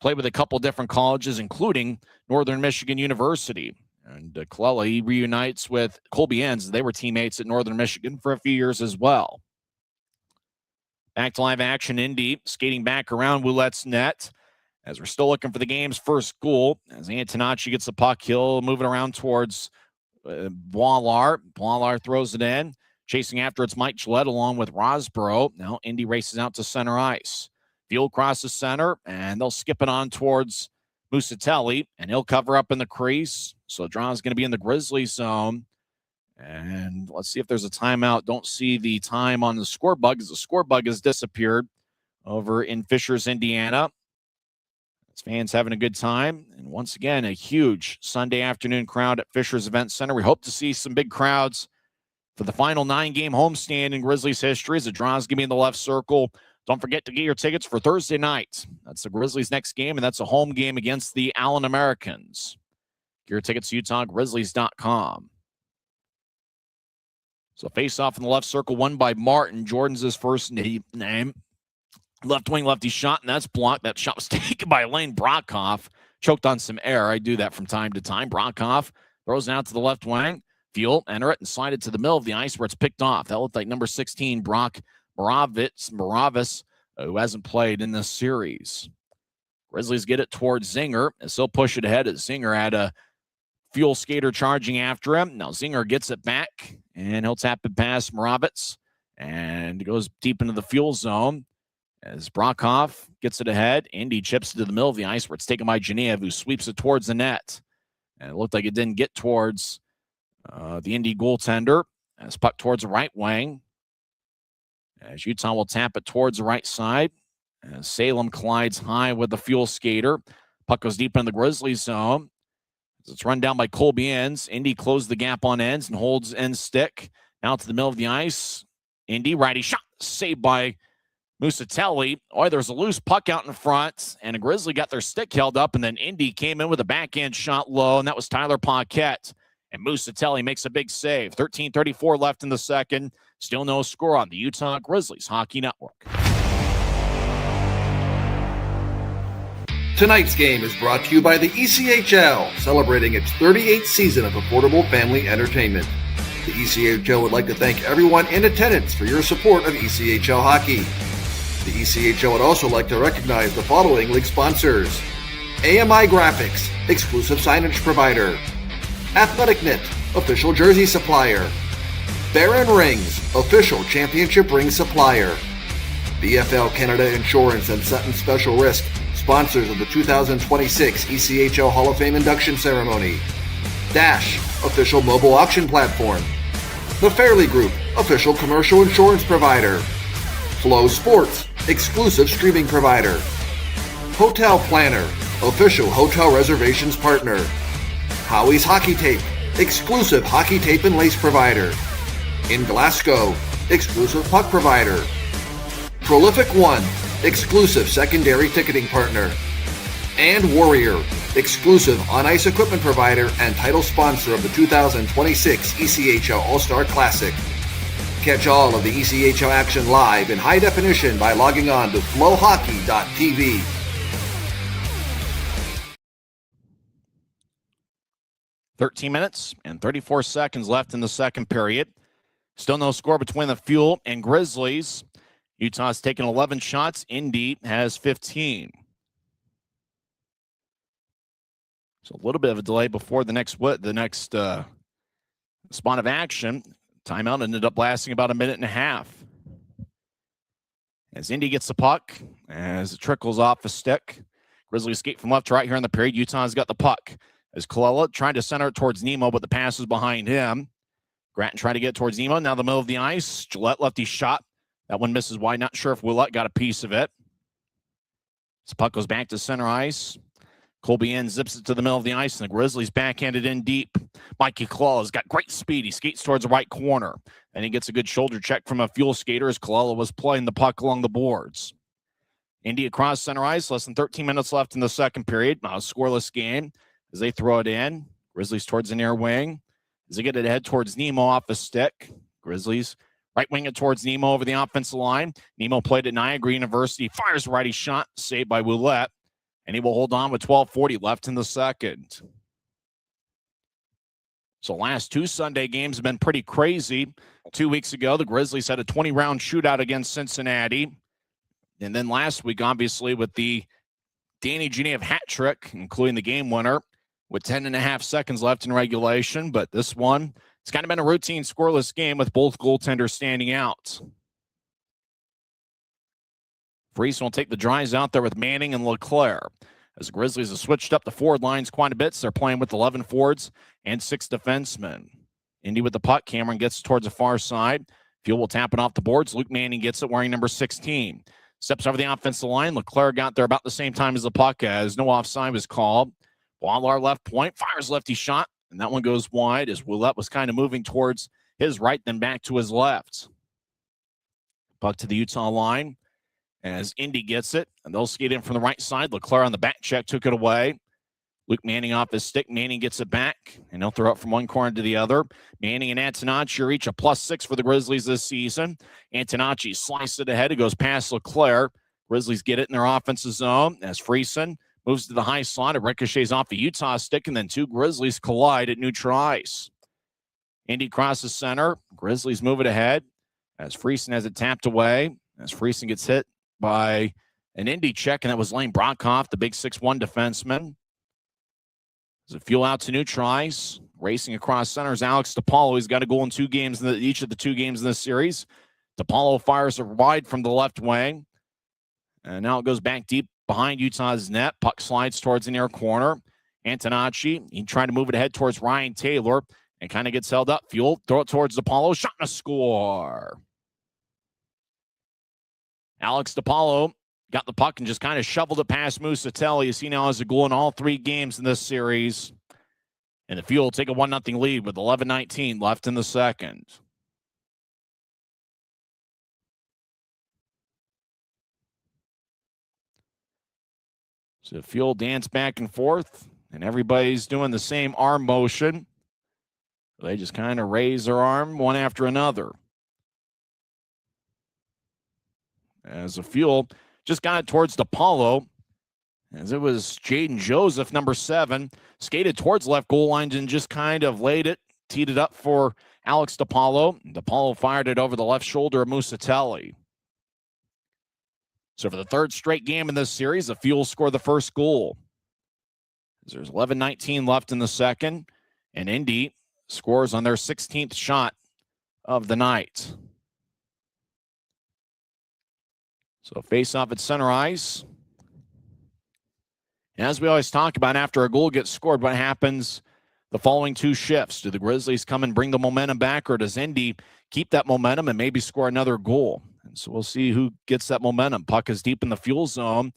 Speaker 1: played with a couple different colleges, including Northern Michigan University. And Colella, he reunites with Colby Enns. They were teammates at Northern Michigan for a few years as well. Back to live action, Indy skating back around Ouellette's net. As we're still looking for the game's first goal, as Antonacci gets the puck, he'll move it around towards Boilard. Boilard throws it in. Chasing after it's Mike Gillette along with Rosborough. Now Indy races out to center ice. Field crosses center, and they'll skip it on towards Musatelli, and he'll cover up in the crease. So the draw is going to be in the Grizzlies zone. And let's see if there's a timeout. Don't see the time on the score bug, as the score bug has disappeared over in Fishers, Indiana. Fans having a good time. And once again, a huge Sunday afternoon crowd at Fishers Event Center. We hope to see some big crowds for the final 9-game homestand in Grizzlies history, as the draw is going to be in the left circle. Don't forget to get your tickets for Thursday night. That's the Grizzlies' next game, and that's a home game against the Allen Americans. Get your tickets to UtahGrizzlies.com. So face-off in the left circle, won by Martin. Jordan's his first name. Left wing, lefty shot, and that's blocked. That shot was taken by Lane Brockhoff. Choked on some air. I do that from time to time. Brockhoff throws it out to the left wing. Fuel, enter it, and slide it to the middle of the ice where it's picked off. That looked like number 16, Brock Moravis, who hasn't played in this series. Grizzlies get it towards Zinger, as he'll push it ahead, as Zinger had a Fuel skater charging after him. Now Zinger gets it back, and he'll tap it past Moravitz, and goes deep into the Fuel zone. As Brockhoff gets it ahead, Indy chips it to the middle of the ice where it's taken by Genev, who sweeps it towards the net. And it looked like it didn't get towards the Indy goaltender. As puck towards the right wing. As Utah will tap it towards the right side. As Salem collides high with the Fuel skater. Puck goes deep in the Grizzlies zone. As it's run down by Colby Enns. Indy closed the gap on Enns and holds Enns' stick. Now to the middle of the ice. Indy, righty shot, saved by Musatelli. Oh, there's a loose puck out in front, and a Grizzly got their stick held up, and then Indy came in with a backhand shot low, and that was Tyler Paquette. And Musatelli makes a big save. 13:34 left in the second. Still no score on the Utah Grizzlies Hockey Network.
Speaker 8: Tonight's game is brought to you by the ECHL, celebrating its 38th season of affordable family entertainment. The ECHL would like to thank everyone in attendance for your support of ECHL hockey. The ECHL would also like to recognize the following league sponsors: AMI Graphics, exclusive signage provider; Athletic Knit, official jersey supplier; Baron Rings, official championship ring supplier; BFL Canada Insurance and Sutton Special Risk, sponsors of the 2026 ECHL Hall of Fame induction ceremony; Dash, official mobile auction platform; The Fairley Group, official commercial insurance provider; Flow Sports, exclusive streaming provider; Hotel Planner, official hotel reservations partner; Howie's Hockey Tape, exclusive hockey tape and lace provider; In Glasgow, exclusive puck provider; Prolific One, exclusive secondary ticketing partner; and Warrior, exclusive on-ice equipment provider and title sponsor of the 2026 ECHL All-Star Classic. Catch all of the ECHL action live in high definition by logging on to flowhockey.tv.
Speaker 1: "13 minutes and 34 seconds left in the second period. Still no score between the Fuel and Grizzlies. Utah's taken 11 shots. Indy has 15. So a little bit of a delay before the next spot of action. Timeout ended up lasting about a minute and a half. As Indy gets the puck, as it trickles off a stick. Grizzlies skate from left to right here in the period. Utah's got the puck. As Colella trying to center it towards Nemo, but the pass is behind him. Grattan trying to get towards Nemo. Now the middle of the ice. Gillette lefty shot. That one misses wide. Not sure if Willett got a piece of it. This puck goes back to center ice. Colby N zips it to the middle of the ice, and the Grizzlies backhanded in deep. Mikey Collella's got great speed. He skates towards the right corner, and he gets a good shoulder check from a Fuel skater as Colella was playing the puck along the boards. Indy across center ice, less than 13 minutes left in the second period. Now a scoreless game as they throw it in. Grizzlies towards the near wing. As they get it ahead towards Nemo off the stick. Grizzlies right wing it towards Nemo over the offensive line. Nemo played at Niagara University. Fires a righty shot, saved by Willett. And he will hold on with 12:40 left in the second. So last two Sunday games have been pretty crazy. 2 weeks ago, the Grizzlies had a 20-round shootout against Cincinnati. And then last week, obviously, with the Danny Genev hat trick, including the game winner, with 10.5 seconds left in regulation. But this one, it's kind of been a routine scoreless game with both goaltenders standing out. Friesen will take the drives out there with Manning and LeClaire. As the Grizzlies have switched up the forward lines quite a bit, so they're playing with 11 forwards and 6 defensemen. Indy with the puck. Cameron gets it towards the far side. Fuel will tap it off the boards. Luke Manning gets it wearing number 16. Steps over the offensive line. LeClaire got there about the same time as the puck, as no offside was called. Waller left point, fires lefty shot, and that one goes wide as Willett was kind of moving towards his right, then back to his left. Puck to the Utah line as Indy gets it, and they'll skate in from the right side. LeClaire on the back check took it away. Luke Manning off his stick. Manning gets it back, and he'll throw it from one corner to the other. Manning and Antonacci are each a +6 for the Grizzlies this season. Antonacci slices it ahead. It goes past LeClaire. Grizzlies get it in their offensive zone as Friesen moves to the high slot. It ricochets off the Utah stick, and then two Grizzlies collide at neutral ice. Indy crosses center. Grizzlies move it ahead as Friesen has it tapped away. As Friesen gets hit by an Indy check, and that was Lane Brockhoff, the big 6'1 defenseman. As a Fuel out to neutral ice, racing across center is Alex DePaulo. He's got a goal in 2 games, each of the 2 games in this series. DePaulo fires it wide from the left wing, and now it goes back deep behind Utah's net. Puck slides towards the near corner. Antonacci, he tried to move it ahead towards Ryan Taylor and kind of gets held up. Fuel, throw it towards DePaulo, shot and a score. Alex DePaulo got the puck and just kind of shoveled it past Musatelli, as he now has a goal in all 3 games in this series. And the Fuel take a 1-0 lead with 11:19 left in the second. So the Fuel dance back and forth, and everybody's doing the same arm motion. They just kind of raise their arm one after another. As the Fuel just got it towards DePaulo, as it was Jaden Joseph, number 7, skated towards left goal line and just kind of laid it, teed it up for Alex DePaulo. DePaulo fired it over the left shoulder of Musatelli. So for the 3rd straight game in this series, the Fuel scored the first goal. There's 11:19 left in the second, and Indy scores on their 16th shot of the night. So face off at center ice. And as we always talk about, after a goal gets scored, what happens the following 2 shifts? Do the Grizzlies come and bring the momentum back, or does Indy keep that momentum and maybe score another goal? And so we'll see who gets that momentum. Puck is deep in the Fuel zone.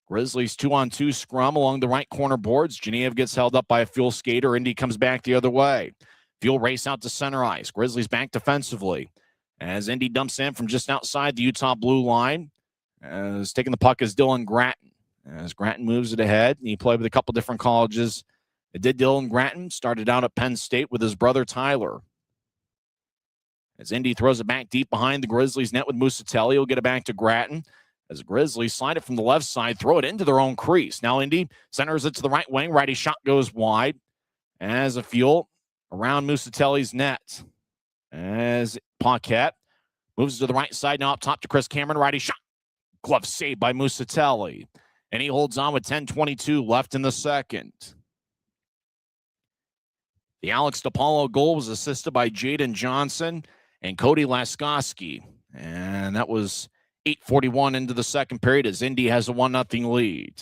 Speaker 1: Grizzlies 2-on-2 scrum along the right corner boards. Genev gets held up by a Fuel skater. Indy comes back the other way. Fuel race out to center ice. Grizzlies back defensively as Indy dumps in from just outside the Utah blue line. As taking the puck is Dylan Gratton. As Gratton moves it ahead, and he played with a couple different colleges. It did Dylan Gratton. Started out at Penn State with his brother Tyler. As Indy throws it back deep behind the Grizzlies net with Musatelli, he'll get it back to Gratton. As the Grizzlies slide it from the left side, throw it into their own crease. Now Indy centers it to the right wing. Righty shot goes wide. As a Fuel around Musatelli's net. As Paquette moves to the right side, now up top to Chris Cameron. Righty shot. Glove saved by Musatelli. And he holds on with 10:22 left in the second. The Alex DePaulo goal was assisted by Jaden Johnson and Cody Laskowski. And that was 8:41 into the second period as Indy has a 1-0 lead.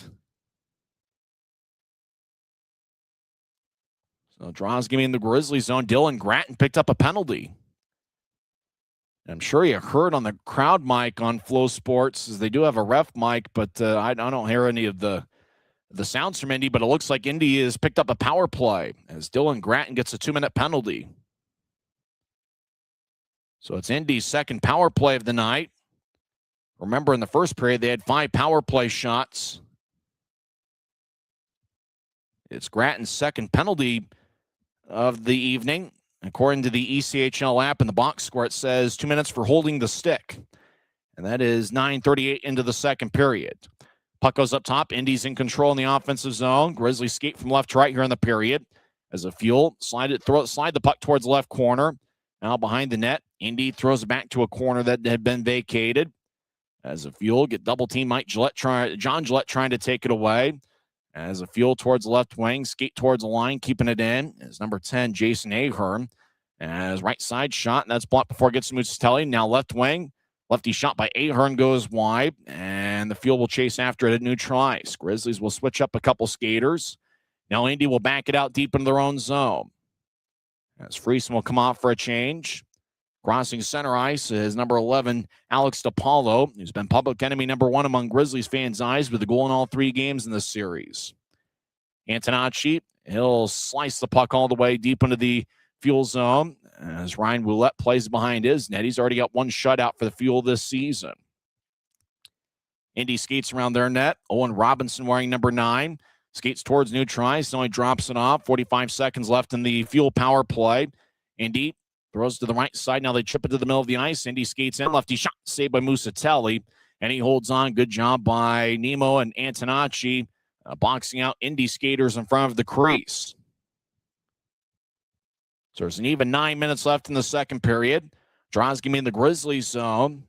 Speaker 1: So draws giving the Grizzlies zone. Dylan Gratton picked up a penalty. I'm sure you heard on the crowd mic on Flow Sports, as they do have a ref mic, but I don't hear any of the sounds from Indy, but it looks like Indy has picked up a power play as Dylan Gratton gets a 2-minute penalty. So it's Indy's second power play of the night. Remember, in the first period, they had 5 power play shots. It's Gratton's second penalty of the evening. According to the ECHL app in the box score, it says 2 minutes for holding the stick. And that is 9:38 into the second period. Puck goes up top. Indy's in control in the offensive zone. Grizzlies skate from left to right here in the period. As a fuel, slide the puck towards the left corner. Now behind the net, Indy throws it back to a corner that had been vacated. As a fuel, get double team John Gillette trying to take it away. As a fuel towards the left wing, skate towards the line, keeping it in. As number 10, Jason Ahern. As right side shot, and that's blocked before it gets to Musatelli. Now left wing. Lefty shot by Ahern goes wide, and the field will chase after it at neutral ice. Grizzlies will switch up a couple skaters. Now Indy will back it out deep into their own zone. As Friesen will come off for a change. Crossing center ice is number 11, Alex DePaulo, who's been public enemy number 1 among Grizzlies fans' eyes with a goal in all 3 games in this series. Antonacci, he'll slice the puck all the way deep into the Fuel zone as Ryan Ouellette plays behind his net. He's already got 1 shutout for the Fuel this season. Indy skates around their net. Owen Robinson wearing number 9. Skates towards neutral ice, only drops it off. 45 seconds left in the Fuel power play. Indy throws to the right side. Now they chip it to the middle of the ice. Indy skates in. Lefty shot saved by Musatelli. And he holds on. Good job by Nemo and Antonacci boxing out Indy skaters in front of the crease. So there's an even 9 minutes left in the second period. Drozgame in the Grizzlies zone.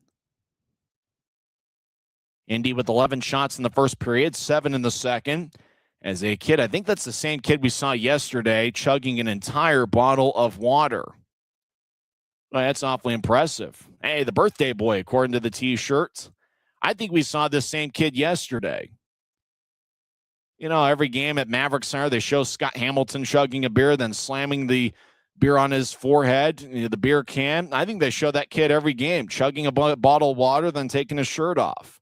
Speaker 1: Indy with 11 shots in the first period, 7 in the second. As a kid, I think that's the same kid we saw yesterday, chugging an entire bottle of water. Well, that's awfully impressive. Hey, the birthday boy, according to the T-shirts. I think we saw this same kid yesterday. You know, every game at Maverick Center, they show Scott Hamilton chugging a beer, then slamming the beer on his forehead, the beer can. I think they show that kid every game, chugging a bottle of water, then taking his shirt off.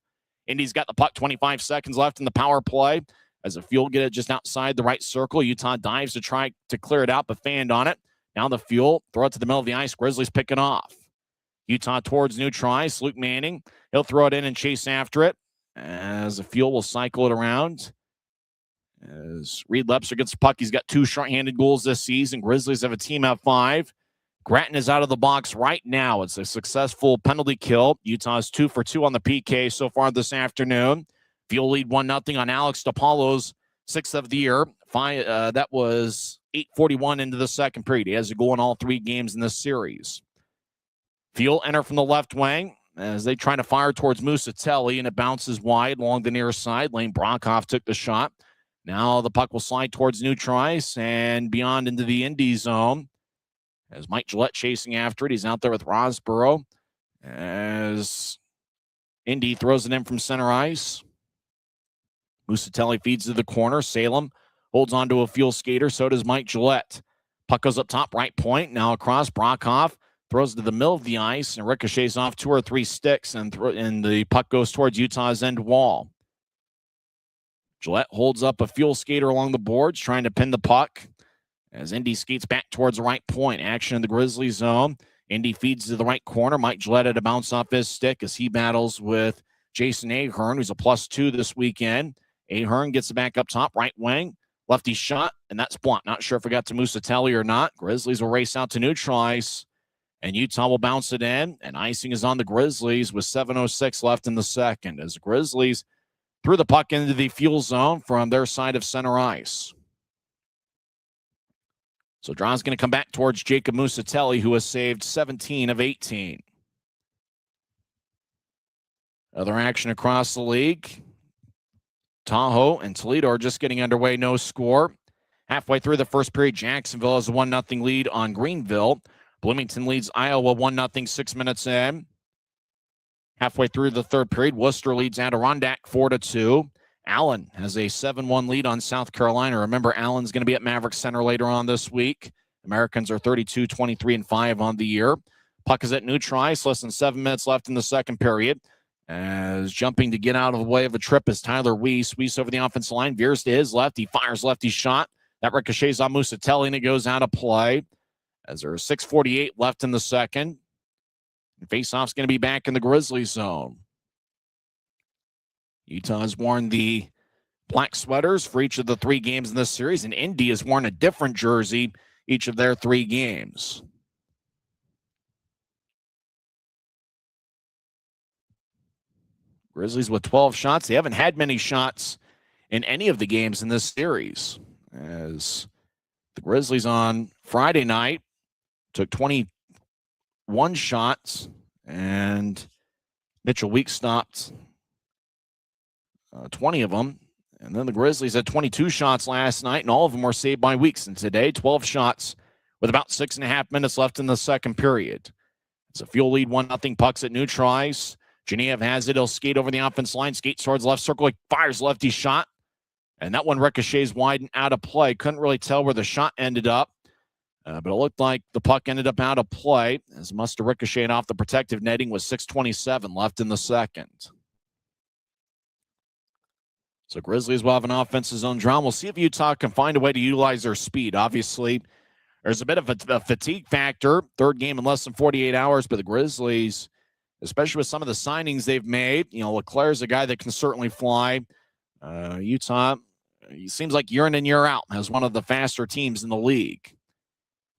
Speaker 1: Indy's got the puck, 25 seconds left in the power play. As the Fuel get it just outside the right circle, Utah dives to try to clear it out, but fanned on it. Now the Fuel, throw it to the middle of the ice. Grizzlies pick it off. Utah towards neutral ice. Luke Manning, he'll throw it in and chase after it. As the Fuel will cycle it around. As Reed Lepser gets the puck, he's got 2 short-handed goals this season. Grizzlies have a team at 5. Gratton is out of the box right now. It's a successful penalty kill. Utah's 2 for 2 on the PK so far this afternoon. Fuel lead 1-0 on Alex DePaulo's 6th of the year. That was 8:41 into the second period. He has a goal in all 3 games in this series. Fuel enter from the left wing as they try to fire towards Musatelli, and it bounces wide along the near side. Lane Brockhoff took the shot. Now the puck will slide towards neutral ice and beyond into the Indy zone. As Mike Gillette chasing after it. He's out there with Rosborough. As Indy throws it in from center ice. Musatelli feeds to the corner. Salem holds on to a Fuel skater. So does Mike Gillette. Puck goes up top, right point. Now across. Brockhoff throws it to the middle of the ice and ricochets off 2 or 3 sticks. And the puck goes towards Utah's end wall. Gillette holds up a Fuel skater along the boards, trying to pin the puck. As Indy skates back towards the right point. Action in the Grizzlies zone. Indy feeds to the right corner. Mike Gillette had to bounce off his stick as he battles with Jason Ahern, who's a +2 this weekend. Ahern gets it back up top, right wing. Lefty shot, and that's blocked. Not sure if it got to Musatelli or not. Grizzlies will race out to neutral ice, and Utah will bounce it in. And icing is on the Grizzlies with 7:06 left in the second. As the Grizzlies threw the puck into the Fuel zone from their side of center ice. So Draw's going to come back towards Jacob Musatelli, who has saved 17 of 18. Other action across the league. Tahoe and Toledo are just getting underway, no score. Halfway through the first period, Jacksonville has a 1-0 lead on Greenville. Bloomington leads Iowa 1-0, 6 minutes in. Halfway through the third period, Worcester leads Adirondack 4-2. Allen has a 7-1 lead on South Carolina. Remember, Allen's going to be at Maverick Center later on this week. Americans are 32, 23, and 5 on the year. Puck is at neutral ice, less than 7 minutes left in the second period. As jumping to get out of the way of a trip is Tyler Weiss. Weiss over the offensive line, veers to his left. He fires lefty shot. That ricochets on Musatelli, and it goes out of play. As there's 6:48 left in the second. Faceoff's going to be back in the Grizzlies zone. Utah has worn the black sweaters for each of the 3 games in this series, and Indy has worn a different jersey each of their 3 games. Grizzlies with 12 shots. They haven't had many shots in any of the games in this series. As the Grizzlies on Friday night took 21 shots, and Mitchell Weeks stopped 20 of them. And then the Grizzlies had 22 shots last night, and all of them were saved by Weeks. And today, 12 shots with about 6.5 minutes left in the second period. It's a Fuel lead 1-0. Pucks at neutral ice. Genev has it. He'll skate over the offense line. Skates towards left circle. He fires lefty shot. And that one ricochets wide and out of play. Couldn't really tell where the shot ended up. But it looked like the puck ended up out of play, as it must have ricocheted off the protective netting with 6:27 left in the second. So Grizzlies will have an offensive zone draw. We'll see if Utah can find a way to utilize their speed. Obviously, there's a bit of a fatigue factor. Third game in less than 48 hours, but the Grizzlies, especially with some of the signings they've made, Leclerc's a guy that can certainly fly. Utah, he seems like year in and year out has one of the faster teams in the league.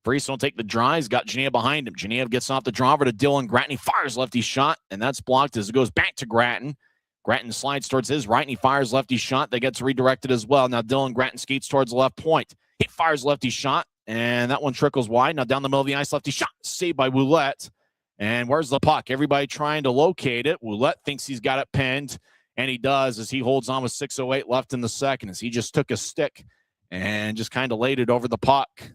Speaker 1: Freese will take the draw. He's got Genev behind him. Genev gets off the draw over to Dylan Gratton. He fires lefty shot, and that's blocked as it goes back to Gratton. Gratton slides towards his right, and he fires lefty shot. That gets redirected as well. Now Dylan Gratton skates towards the left point. He fires lefty shot, and that one trickles wide. Now down the middle of the ice, lefty shot. Saved by Ouellette. And where's the puck? Everybody trying to locate it. Ouellette thinks he's got it pinned, and he does as he holds on with 6:08 left in the second as he just took a stick and just kind of laid it over the puck.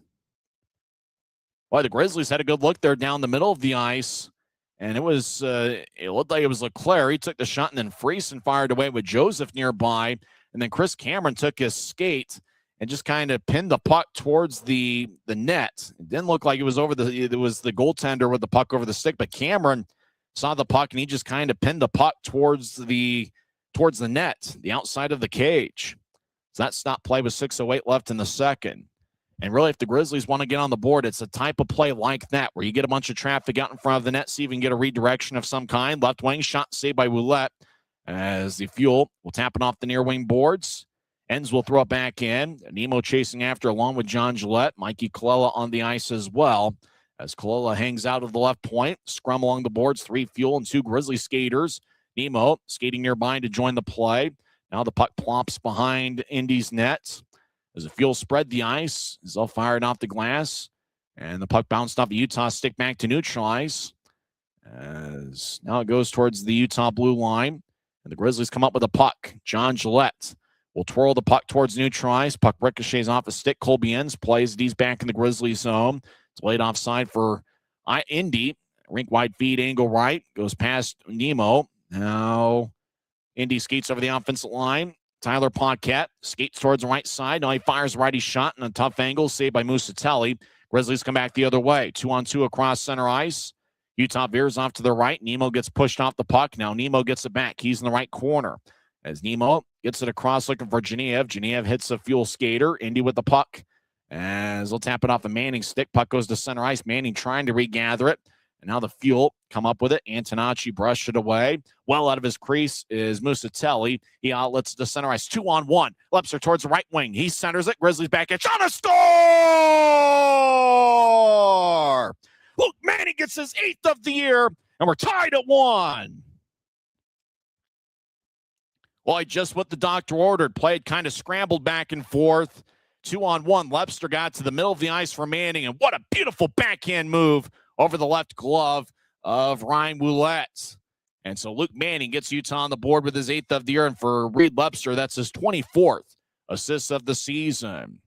Speaker 1: Boy, the Grizzlies had a good look there down the middle of the ice, and it looked like it was Leclerc. He took the shot, and then Friesen fired away with Joseph nearby, and then Chris Cameron took his skate and just kind of pinned the puck towards the net. It didn't look like it was it was the goaltender with the puck over the stick, but Cameron saw the puck, and he just kind of pinned the puck towards the net, the outside of the cage. So that stop play with 6:08 left in the second. And really, if the Grizzlies want to get on the board, it's a type of play like that where you get a bunch of traffic out in front of the net, see if you can get a redirection of some kind. Left wing shot saved by Ouellette as the Fuel will tap it off the near wing boards. Ends will throw it back in. Nemo chasing after along with John Gillette. Mikey Colella on the ice as well as Colella hangs out of the left point. Scrum along the boards, 3 Fuel and 2 Grizzly skaters. Nemo skating nearby to join the play. Now the puck plops behind Indy's net. As the Fuel spread the ice, as they'll fire it off the glass, and the puck bounced off the Utah stick back to neutral ice. As now it goes towards the Utah blue line, and the Grizzlies come up with a puck. John Gillette will twirl the puck towards neutral ice. Puck ricochets off the stick. Colby Ends plays. He's back in the Grizzlies zone. It's laid offside for Indy. Rink wide feed, angle right, goes past Nemo. Now Indy skates over the offensive line. Tyler Paquette skates towards the right side. Now he fires righty shot in a tough angle, saved by Musatelli. Grizzlies come back the other way. 2-on-2 across center ice. Utah veers off to the right. Nemo gets pushed off the puck. Now Nemo gets it back. He's in the right corner. As Nemo gets it across looking for Genev. Genev hits a Fuel skater. Indy with the puck. As they'll tap it off the Manning stick. Puck goes to center ice. Manning trying to regather it. And now the Fuel come up with it. Antonacci brushed it away. Well out of his crease is Musatelli. He outlets the center ice. 2-on-1. Lepster towards the right wing. He centers it. Grizzlies back at shot. A score! Luke Manning gets his 8th of the year, and we're tied at 1. Well, just what the doctor ordered. Played kind of scrambled back and forth. 2-on-1. Lepster got to the middle of the ice for Manning, and what a beautiful backhand move over the left glove of Ryan Ouellette. And so Luke Manning gets Utah on the board with his 8th of the year. And for Reed Lepster, that's his 24th assist of the season.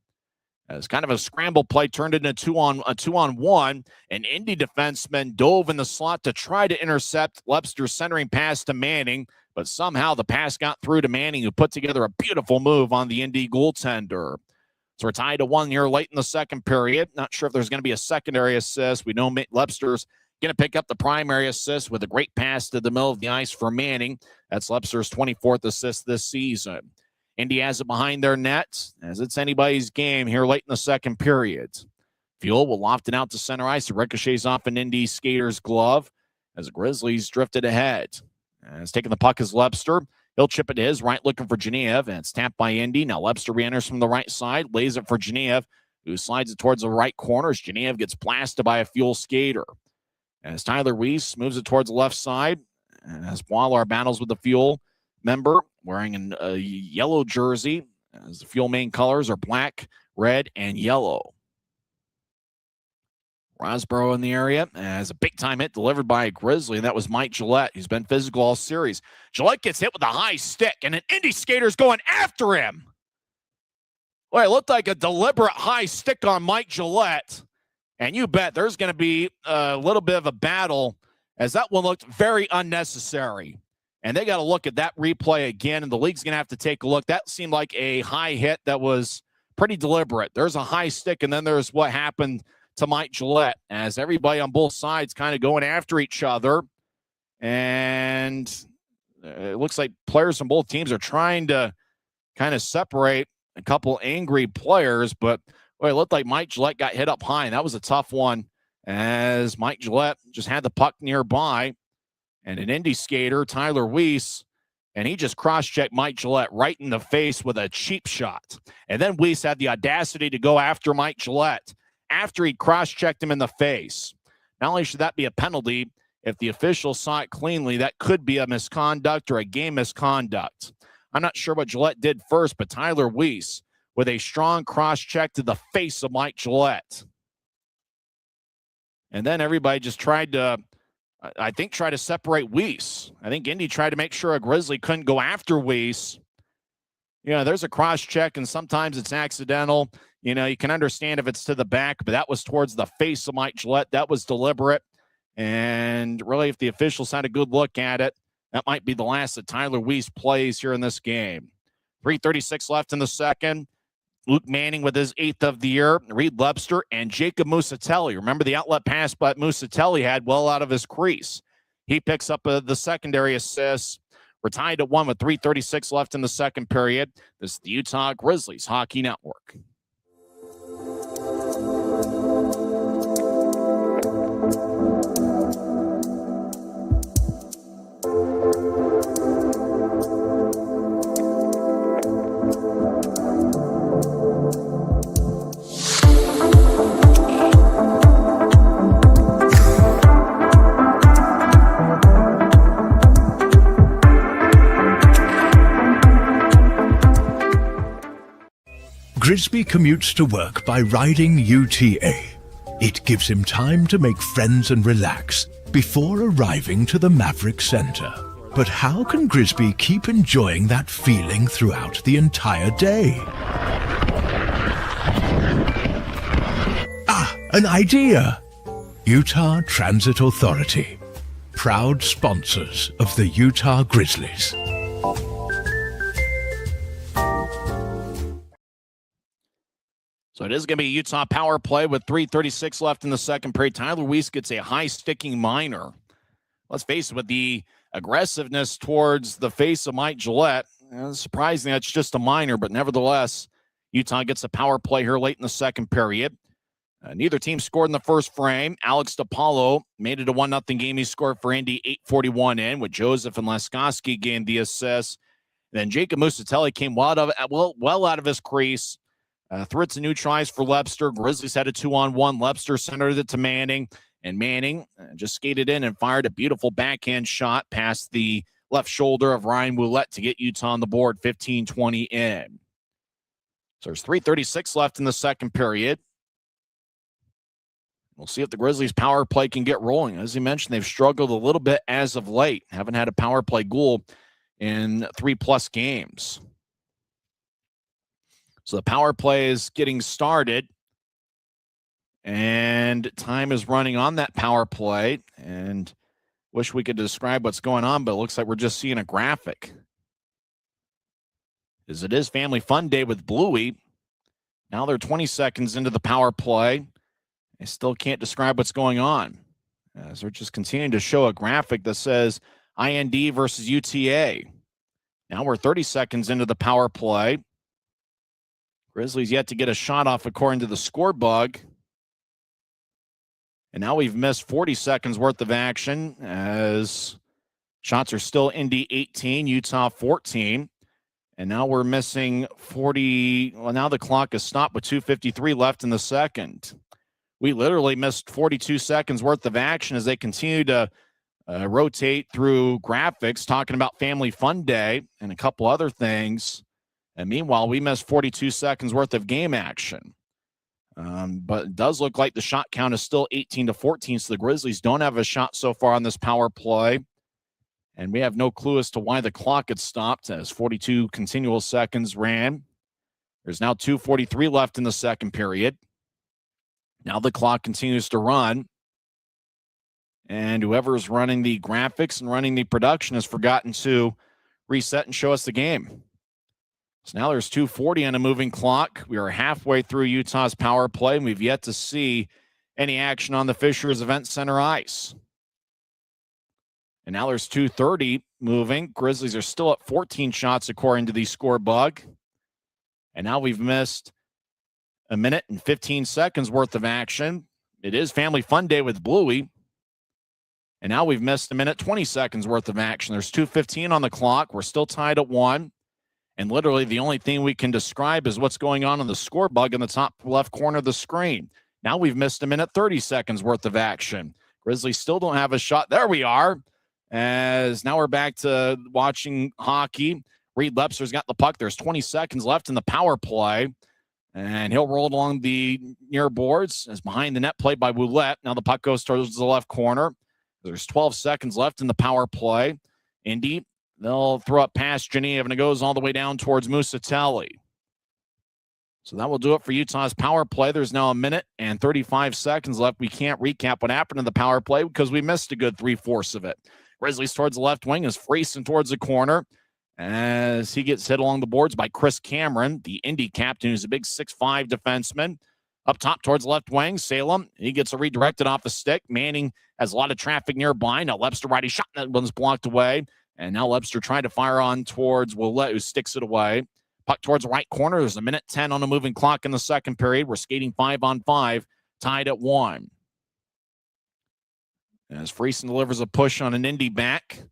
Speaker 1: As kind of a scramble play turned into a 2-on-1. An Indy defenseman dove in the slot to try to intercept Lepster's centering pass to Manning. But somehow the pass got through to Manning, who put together a beautiful move on the Indy goaltender. So we're tied to 1 here late in the second period. Not sure if there's going to be a secondary assist. We know Lepster's Going to pick up the primary assist with a great pass to the middle of the ice for Manning. That's Lepster's 24th assist this season. Indy has it behind their net, as it's anybody's game here late in the second period. Fuel will loft it out to center ice. It ricochets off an Indy skater's glove as the Grizzlies drifted ahead. As taking the puck is Lepster. He'll chip it to his right, looking for Genev, and it's tapped by Indy. Now Lepster re-enters from the right side, lays it for Genev, who slides it towards the right corner as Genev gets blasted by a Fuel skater. As Tyler Weiss moves it towards the left side, and as Boiler battles with the Fuel member wearing a yellow jersey, as the Fuel main colors are black, red, and yellow. Rosborough in the area as a big-time hit delivered by a Grizzly, and that was Mike Gillette, who's been physical all series. Gillette gets hit with a high stick, and an Indy skater's going after him. Well, it looked like a deliberate high stick on Mike Gillette, and you bet there's going to be a little bit of a battle, as that one looked very unnecessary. And they got to look at that replay again, and the league's going to have to take a look. That seemed like a high hit that was pretty deliberate. There's a high stick, and then there's what happened to Mike Gillette, as everybody on both sides kind of going after each other. And it looks like players from both teams are trying to kind of separate a couple angry players, but it looked like Mike Gillette got hit up high, and that was a tough one, as Mike Gillette just had the puck nearby, and an Indy skater, Tyler Weiss, and he just cross-checked Mike Gillette right in the face with a cheap shot. And then Weiss had the audacity to go after Mike Gillette after he cross-checked him in the face. Not only should that be a penalty, if the official saw it cleanly, that could be a misconduct or a game misconduct. I'm not sure what Gillette did first, but Tyler Weiss with a strong cross-check to the face of Mike Gillette. And then everybody just tried to, try to separate Weiss. I think Indy tried to make sure a Grizzly couldn't go after Weiss. There's a cross-check, and sometimes it's accidental. You can understand if it's to the back, but that was towards the face of Mike Gillette. That was deliberate. And really, if the officials had a good look at it, that might be the last that Tyler Weiss plays here in this game. 3:36 left in the second. Luke Manning with his 8th of the year. Reed Lepster and Jacob Musatelli. Remember the outlet pass but Musatelli had well out of his crease. He picks up the secondary assist. We're tied at 1 with 3:36 left in the second period. This is the Utah Grizzlies Hockey Network.
Speaker 6: Grisby commutes to work by riding UTA. It gives him time to make friends and relax before arriving to the Maverick Center. But how can Grisby keep enjoying that feeling throughout the entire day? An idea! Utah Transit Authority, proud sponsors of the Utah Grizzlies.
Speaker 1: So it is going to be a Utah power play with 3:36 left in the second period. Tyler Weiss gets a high-sticking minor. Let's face it, with the aggressiveness towards the face of Mike Gillette, surprisingly, that's just a minor, but nevertheless, Utah gets a power play here late in the second period. Neither team scored in the first frame. Alex DiPaolo made it a 1-0 game. He scored for Indy 8:41 in, with Joseph and Laskoski gained the assist. Then Jacob Musatelli came well out of his crease. Threw it to new tries for Lepster. Grizzlies had a 2-on-1. Lepster centered it to Manning, and Manning just skated in and fired a beautiful backhand shot past the left shoulder of Ryan Ouellette to get Utah on the board, 15-20 in. So there's 3:36 left in the second period. We'll see if the Grizzlies' power play can get rolling. As you mentioned, they've struggled a little bit as of late. Haven't had a power play goal in 3+ games. So the power play is getting started, and time is running on that power play. And wish we could describe what's going on, but it looks like we're just seeing a graphic. As it is Family Fun Day with Bluey. Now they're 20 seconds into the power play. I still can't describe what's going on. As they're just continuing to show a graphic that says IND versus UTA. Now we're 30 seconds into the power play. Grizzlies yet to get a shot off according to the score bug. And now we've missed 40 seconds worth of action as shots are still Indy 18, Utah 14. And now we're missing 40. Well, now the clock is stopped with 2:53 left in the second. We literally missed 42 seconds worth of action as they continue to rotate through graphics, talking about Family Fun Day and a couple other things. And meanwhile, we missed 42 seconds worth of game action. But it does look like the shot count is still 18-14, so the Grizzlies don't have a shot so far on this power play. And we have no clue as to why the clock had stopped as 42 continual seconds ran. There's now 2:43 left in the second period. Now the clock continues to run. And whoever's running the graphics and running the production has forgotten to reset and show us the game. So now there's 2:40 on a moving clock. We are halfway through Utah's power play, and we've yet to see any action on the Fishers Event Center ice. And now there's 2:30 moving. Grizzlies are still at 14 shots according to the score bug. And now we've missed a minute and 15 seconds worth of action. It is Family Fun Day with Bluey. And now we've missed a minute, 20 seconds worth of action. There's 2:15 on the clock. We're still tied at 1. And literally the only thing we can describe is what's going on the score bug in the top left corner of the screen. Now we've missed a minute, 30 seconds worth of action. Grizzlies still don't have a shot. There we are. As now we're back to watching hockey. Reed Lepster's got the puck. There's 20 seconds left in the power play. And he'll roll along the near boards as behind the net play by Ouellette. Now the puck goes towards the left corner. There's 12 seconds left in the power play. Indy, they'll throw up past Geneva, and it goes all the way down towards Musatelli. So that will do it for Utah's power play. There's now a minute and 35 seconds left. We can't recap what happened in the power play because we missed a good 3/4 of it. Grizzlies towards the left wing is Friesen towards the corner as he gets hit along the boards by Chris Cameron, the Indy captain, who's a big 6'5" defenseman. Up top towards the left wing, Salem. He gets a redirected off the stick. Manning has a lot of traffic nearby. Now Lepster righty shot. That one's blocked away. And now Lepster trying to fire on towards Ouellette, who sticks it away. Puck towards the right corner. There's a minute 10 on a moving clock in the second period. We're skating 5-on-5, tied at 1. As Friesen delivers a push on an Indy back.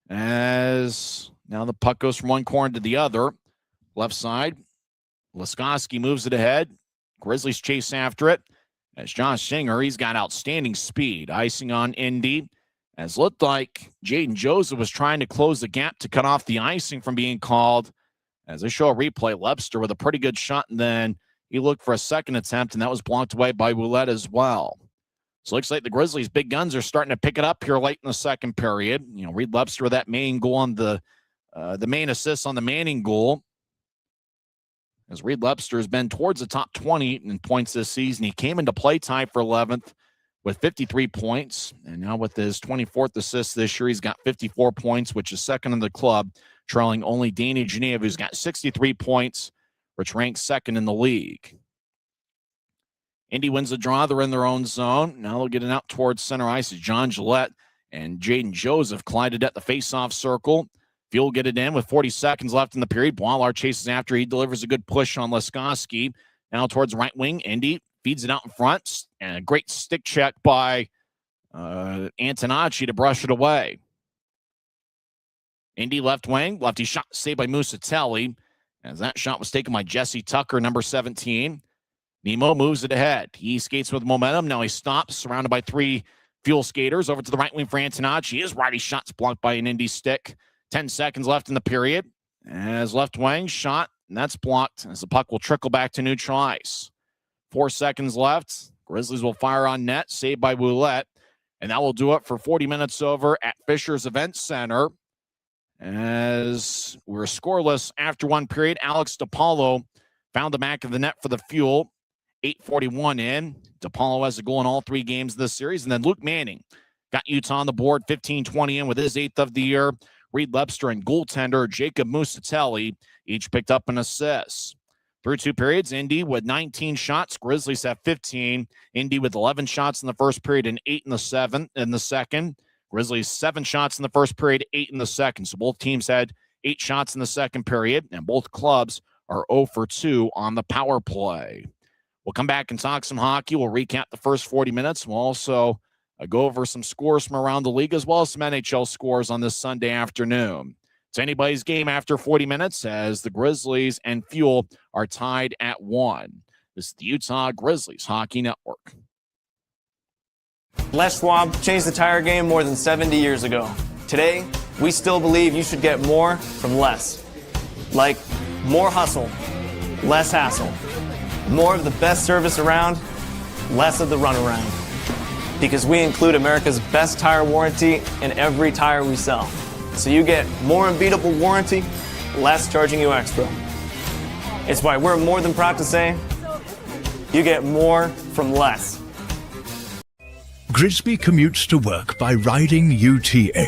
Speaker 1: As now the puck goes from one corner to the other. Left side. Laskowski moves it ahead. Grizzlies chase after it. As Josh Singer, he's got outstanding speed. Icing on Indy. As looked like Jaden Joseph was trying to close the gap to cut off the icing from being called. As they show a replay, Lepster with a pretty good shot, and then he looked for a second attempt, and that was blocked away by Ouellette as well. So it looks like the Grizzlies' big guns are starting to pick it up here late in the second period. You know, Reed Lepster with that main goal on the main assist on the Manning goal. As Reed Lepster has been towards the top 20 in points this season. He came into play tie for 11th with 53 points. And now with his 24th assist this year, he's got 54 points, which is second in the club, trailing only Danny Geneva, who's got 63 points, which ranks second in the league. Indy wins the draw. They're in their own zone. Now they'll get it out towards center ice as John Gillette and Jaden Joseph collided at the faceoff circle. Fuel get it in with 40 seconds left in the period. Boilard chases after. He delivers a good push on Laskowski. Now towards right wing. Indy feeds it out in front. And a great stick check by Antonacci to brush it away. Indy left wing. Lefty shot saved by Musatelli. As that shot was taken by Jesse Tucker, number 17. Nemo moves it ahead. He skates with momentum. Now he stops, surrounded by 3 Fuel skaters. Over to the right wing for Antonacci. His righty shot's blocked by an Indy stick. 10 seconds left in the period. As left wing shot, and that's blocked as the puck will trickle back to neutral ice. 4 seconds left. Grizzlies will fire on net, saved by Ouellette. And that will do it for 40 minutes over at Fishers Event Center. As we're scoreless after one period, Alex DePaulo found the back of the net for the Fuel. 8:41 in. DePaulo has a goal in all 3 games of this series. And then Luke Manning got Utah on the board, 15-20 in with his 8th of the year. Reed Lepster and goaltender Jacob Musatelli each picked up an assist. Through 2 periods, Indy with 19 shots. Grizzlies have 15. Indy with 11 shots in the first period and 8 in the second. Grizzlies 7 shots in the first period, 8 in the second. So both teams had 8 shots in the second period, and both clubs are 0 for 2 on the power play. We'll come back and talk some hockey. We'll recap the first 40 minutes. We'll also go over some scores from around the league as well as some NHL scores on this Sunday afternoon. It's anybody's game after 40 minutes as the Grizzlies and Fuel are tied at 1. This is the Utah Grizzlies Hockey Network.
Speaker 9: Les Schwab changed the tire game more than 70 years ago. Today, we still believe you should get more from less. Like more hustle, less hassle. More of the best service around, less of the runaround. Because we include America's best tire warranty in every tire we sell. So you get more unbeatable warranty, less charging you extra. It's why we're more than proud to say, you get more from less.
Speaker 6: Grisby commutes to work by riding UTA.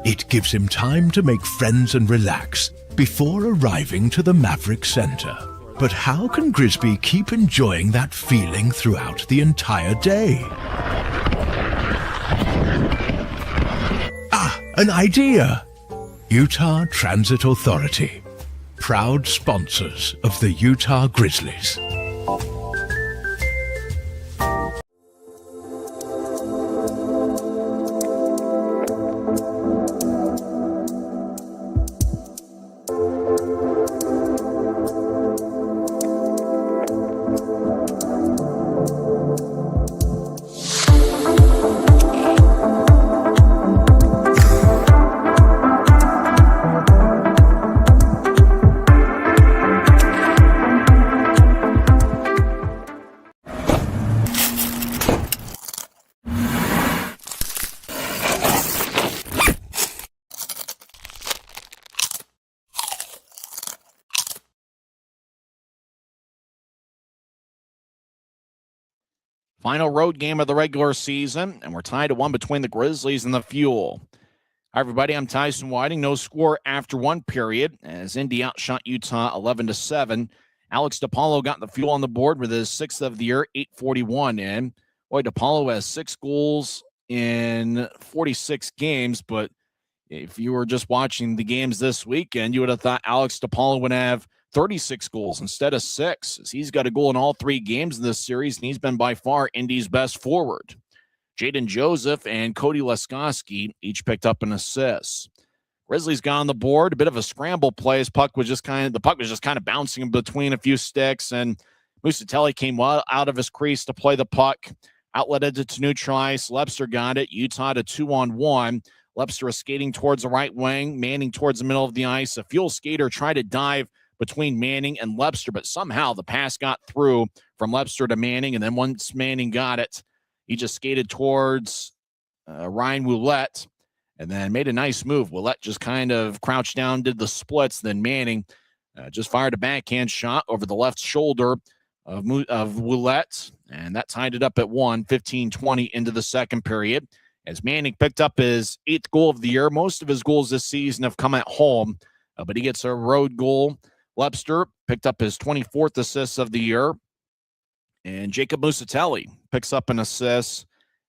Speaker 6: It gives him time to make friends and relax before arriving to the Maverick Center. But how can Grisby keep enjoying that feeling throughout the entire day? An idea! Utah Transit Authority, proud sponsors of the Utah Grizzlies.
Speaker 1: Final road game of the regular season, and we're tied at 1 between the Grizzlies and the Fuel. Hi, everybody. I'm Tyson Whiting. No score after 1 period as Indy outshot Utah 11-7. Alex DePaulo got the Fuel on the board with his 6th of the year, 8:41 in. Boy, DePaulo has 6 goals in 46 games, but if you were just watching the games this weekend, you would have thought Alex DePaulo would have 36 goals instead of 6. As he's got a goal in all 3 games in this series, and he's been by far Indy's best forward. Jaden Joseph and Cody Leskoski each picked up an assist. Grizzlies got on the board, a bit of a scramble play as the puck was just kind of bouncing between a few sticks, and Musatelli came well out of his crease to play the puck, outletted it to neutral ice. Lepster got it. Utah to 2-on-1. Lepster is skating towards the right wing, Manning towards the middle of the ice. A Fuel skater tried to dive between Manning and Lepster, but somehow the pass got through from Lepster to Manning, and then once Manning got it, he just skated towards Ryan Ouellette and then made a nice move. Ouellette just kind of crouched down, did the splits, then Manning just fired a backhand shot over the left shoulder of Ouellette, and that tied it up at 1, 15-20 into the second period. As Manning picked up his 8th goal of the year, most of his goals this season have come at home, but he gets a road goal. Lepster picked up his 24th assist of the year. And Jacob Musatelli picks up an assist.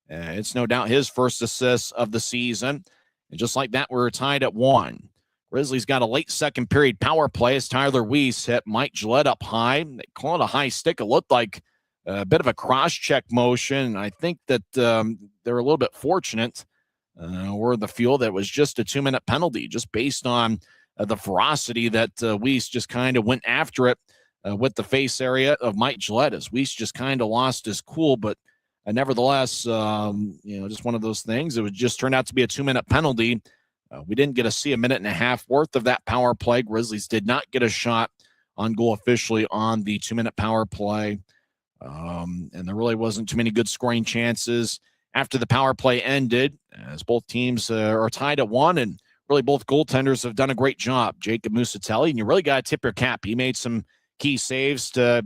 Speaker 1: It's no doubt his first assist of the season. And just like that, we're tied at 1. Grizzlies got a late second period power play as Tyler Weiss hit Mike Gillette up high. They call it a high stick. It looked like a bit of a cross-check motion. I think that they were a little bit fortunate were the Fuel that was just a 2-minute penalty, just based on the ferocity that Weiss just kind of went after it with the face area of Mike Gillette, as Weiss just kind of lost his cool, but nevertheless, just one of those things. It would just turn out to be a 2-minute penalty. We didn't get to see a minute and a half worth of that power play. Grizzlies did not get a shot on goal officially on the 2-minute power play. And there really wasn't too many good scoring chances after the power play ended, as both teams are tied at 1, and really both goaltenders have done a great job. Jacob Musatelli, and you really got to tip your cap. He made some key saves to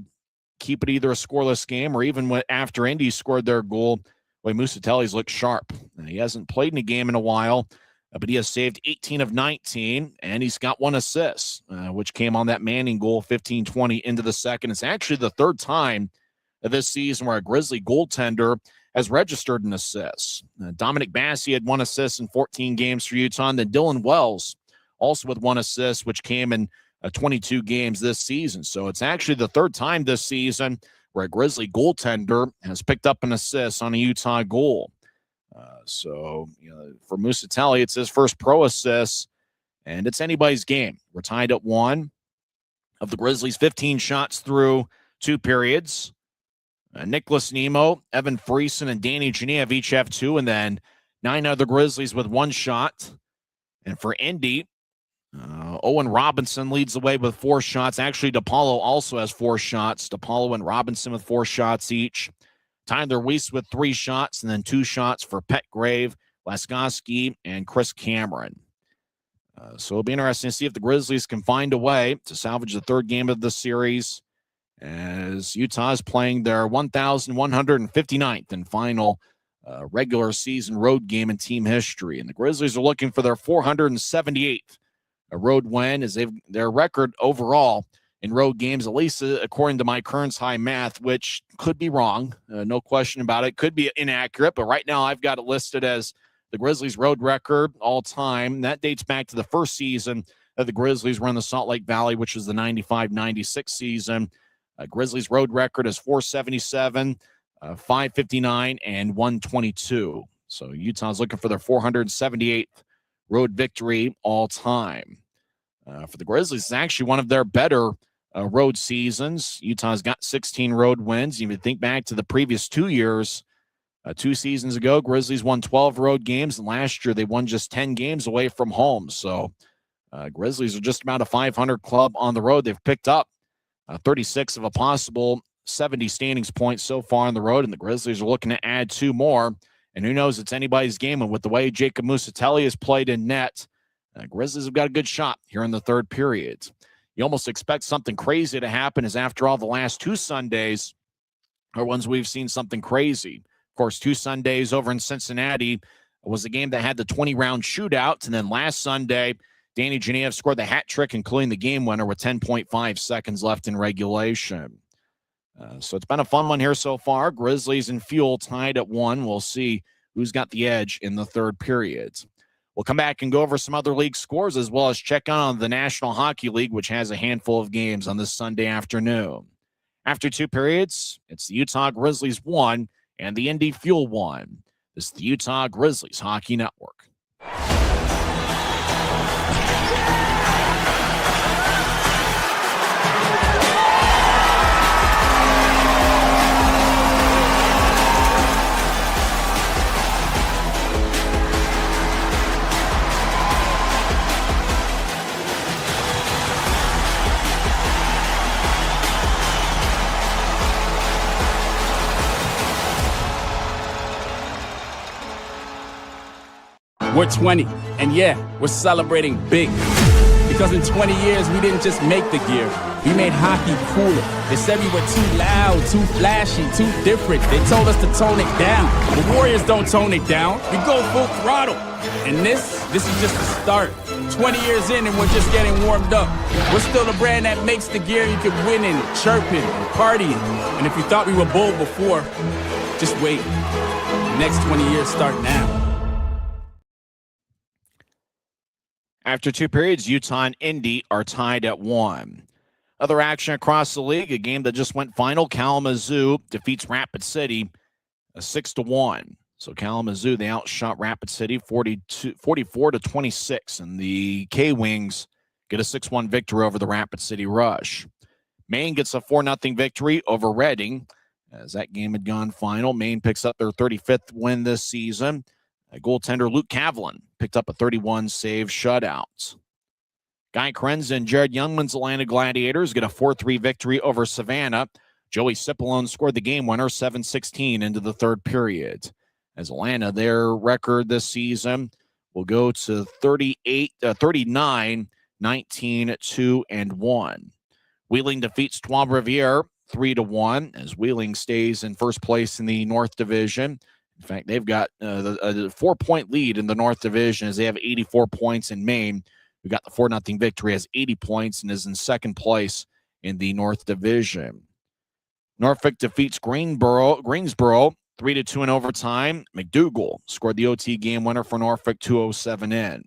Speaker 1: keep it either a scoreless game or even after Indy scored their goal. Musatelli's looked sharp. He hasn't played in a game in a while, but he has saved 18 of 19, and he's got 1 assist, which came on that Manning goal, 15-20 into the second. It's actually the third time this season where a Grizzly goaltender has registered an assist. Dominic Bassey had 1 assist in 14 games for Utah, and then Dylan Wells also with 1 assist, which came in 22 games this season. So it's actually the third time this season where a Grizzly goaltender has picked up an assist on a Utah goal. For Musatelli, it's his first pro assist, and it's anybody's game. We're tied at 1. Of the Grizzlies, 15 shots through 2 periods. Nicholas Nemo, Evan Friesen, and Danny Genev each have 2, and then 9 other Grizzlies with 1 shot. And for Indy, Owen Robinson leads the way with 4 shots. Actually, DePaulo also has 4 shots. DePaulo and Robinson with 4 shots each. Tyler Weiss with 3 shots, and then 2 shots for Petgrave, Laskowski, and Chris Cameron. So it'll be interesting to see if the Grizzlies can find a way to salvage the third game of the series, as Utah is playing their 1,159th and final regular season road game in team history. And the Grizzlies are looking for their 478th road win, as their record overall in road games, at least according to my Kearns High math, which could be wrong, no question about it, could be inaccurate, but right now I've got it listed as the Grizzlies' road record all time. That dates back to the first season that the Grizzlies were in the Salt Lake Valley, which was the 95-96 season. Grizzlies' road record is 477, 559, and 122. So Utah's looking for their 478th road victory all time. For the Grizzlies, it's actually one of their better road seasons. Utah's got 16 road wins. You would think back to the previous 2 years. 2 seasons ago, Grizzlies won 12 road games, and last year they won just 10 games away from home. So Grizzlies are just about a 500 club on the road. They've picked up 36 of a possible 70 standings points so far on the road, and the Grizzlies are looking to add 2 more. And who knows, it's anybody's game. And with the way Jacob Musatelli has played in net, Grizzlies have got a good shot here in the third period. You almost expect something crazy to happen, as after all, the last 2 Sundays are ones we've seen something crazy. Of course, 2 Sundays over in Cincinnati was a game that had the 20-round shootout. And then last Sunday, Danny Genev scored the hat trick, including the game winner with 10.5 seconds left in regulation. So it's been a fun one here so far. Grizzlies and Fuel tied at 1. We'll see who's got the edge in the third period. We'll come back and go over some other league scores, as well as check on the National Hockey League, which has a handful of games on this Sunday afternoon. After 2 periods, it's the Utah Grizzlies 1 and the Indy Fuel 1. This is the Utah Grizzlies Hockey Network.
Speaker 7: We're 20, and yeah, we're celebrating big. Because in 20 years, we didn't just make the gear. We made hockey cooler. They said we were too loud, too flashy, too different. They told us to tone it down. The Warriors don't tone it down. We go full throttle. And this is just the start. 20 years in and we're just getting warmed up. We're still the brand that makes the gear you can win in, chirping, and partying. And if you thought we were bold before, just wait. The next 20 years start now.
Speaker 1: After 2 periods, Utah and Indy are tied at 1. Other action across the league, a game that just went final. Kalamazoo defeats Rapid City 6-1. So Kalamazoo, they outshot Rapid City 44-26, and the K-Wings get a 6-1 victory over the Rapid City Rush. Maine gets a 4-0 victory over Reading, as that game had gone final. Maine picks up their 35th win this season. Goaltender Luke Kavlin picked up a 31-save shutout. Guy Krenz and Jared Youngman's Atlanta Gladiators get a 4-3 victory over Savannah. Joey Cipollone scored the game winner 7-16 into the third period. As Atlanta, their record this season will go to 39, 19-2-1. Wheeling defeats Trois Rivières 3-1, as Wheeling stays in first place in the North Division. In fact, they've got a 4-point lead in the North Division as they have 84 points in Maine, who got the 4-0 victory, has 80 points and is in second place in the North Division. Norfolk defeats Greensboro 3-2 in overtime. McDougal scored the OT game winner for Norfolk, 2:07 in.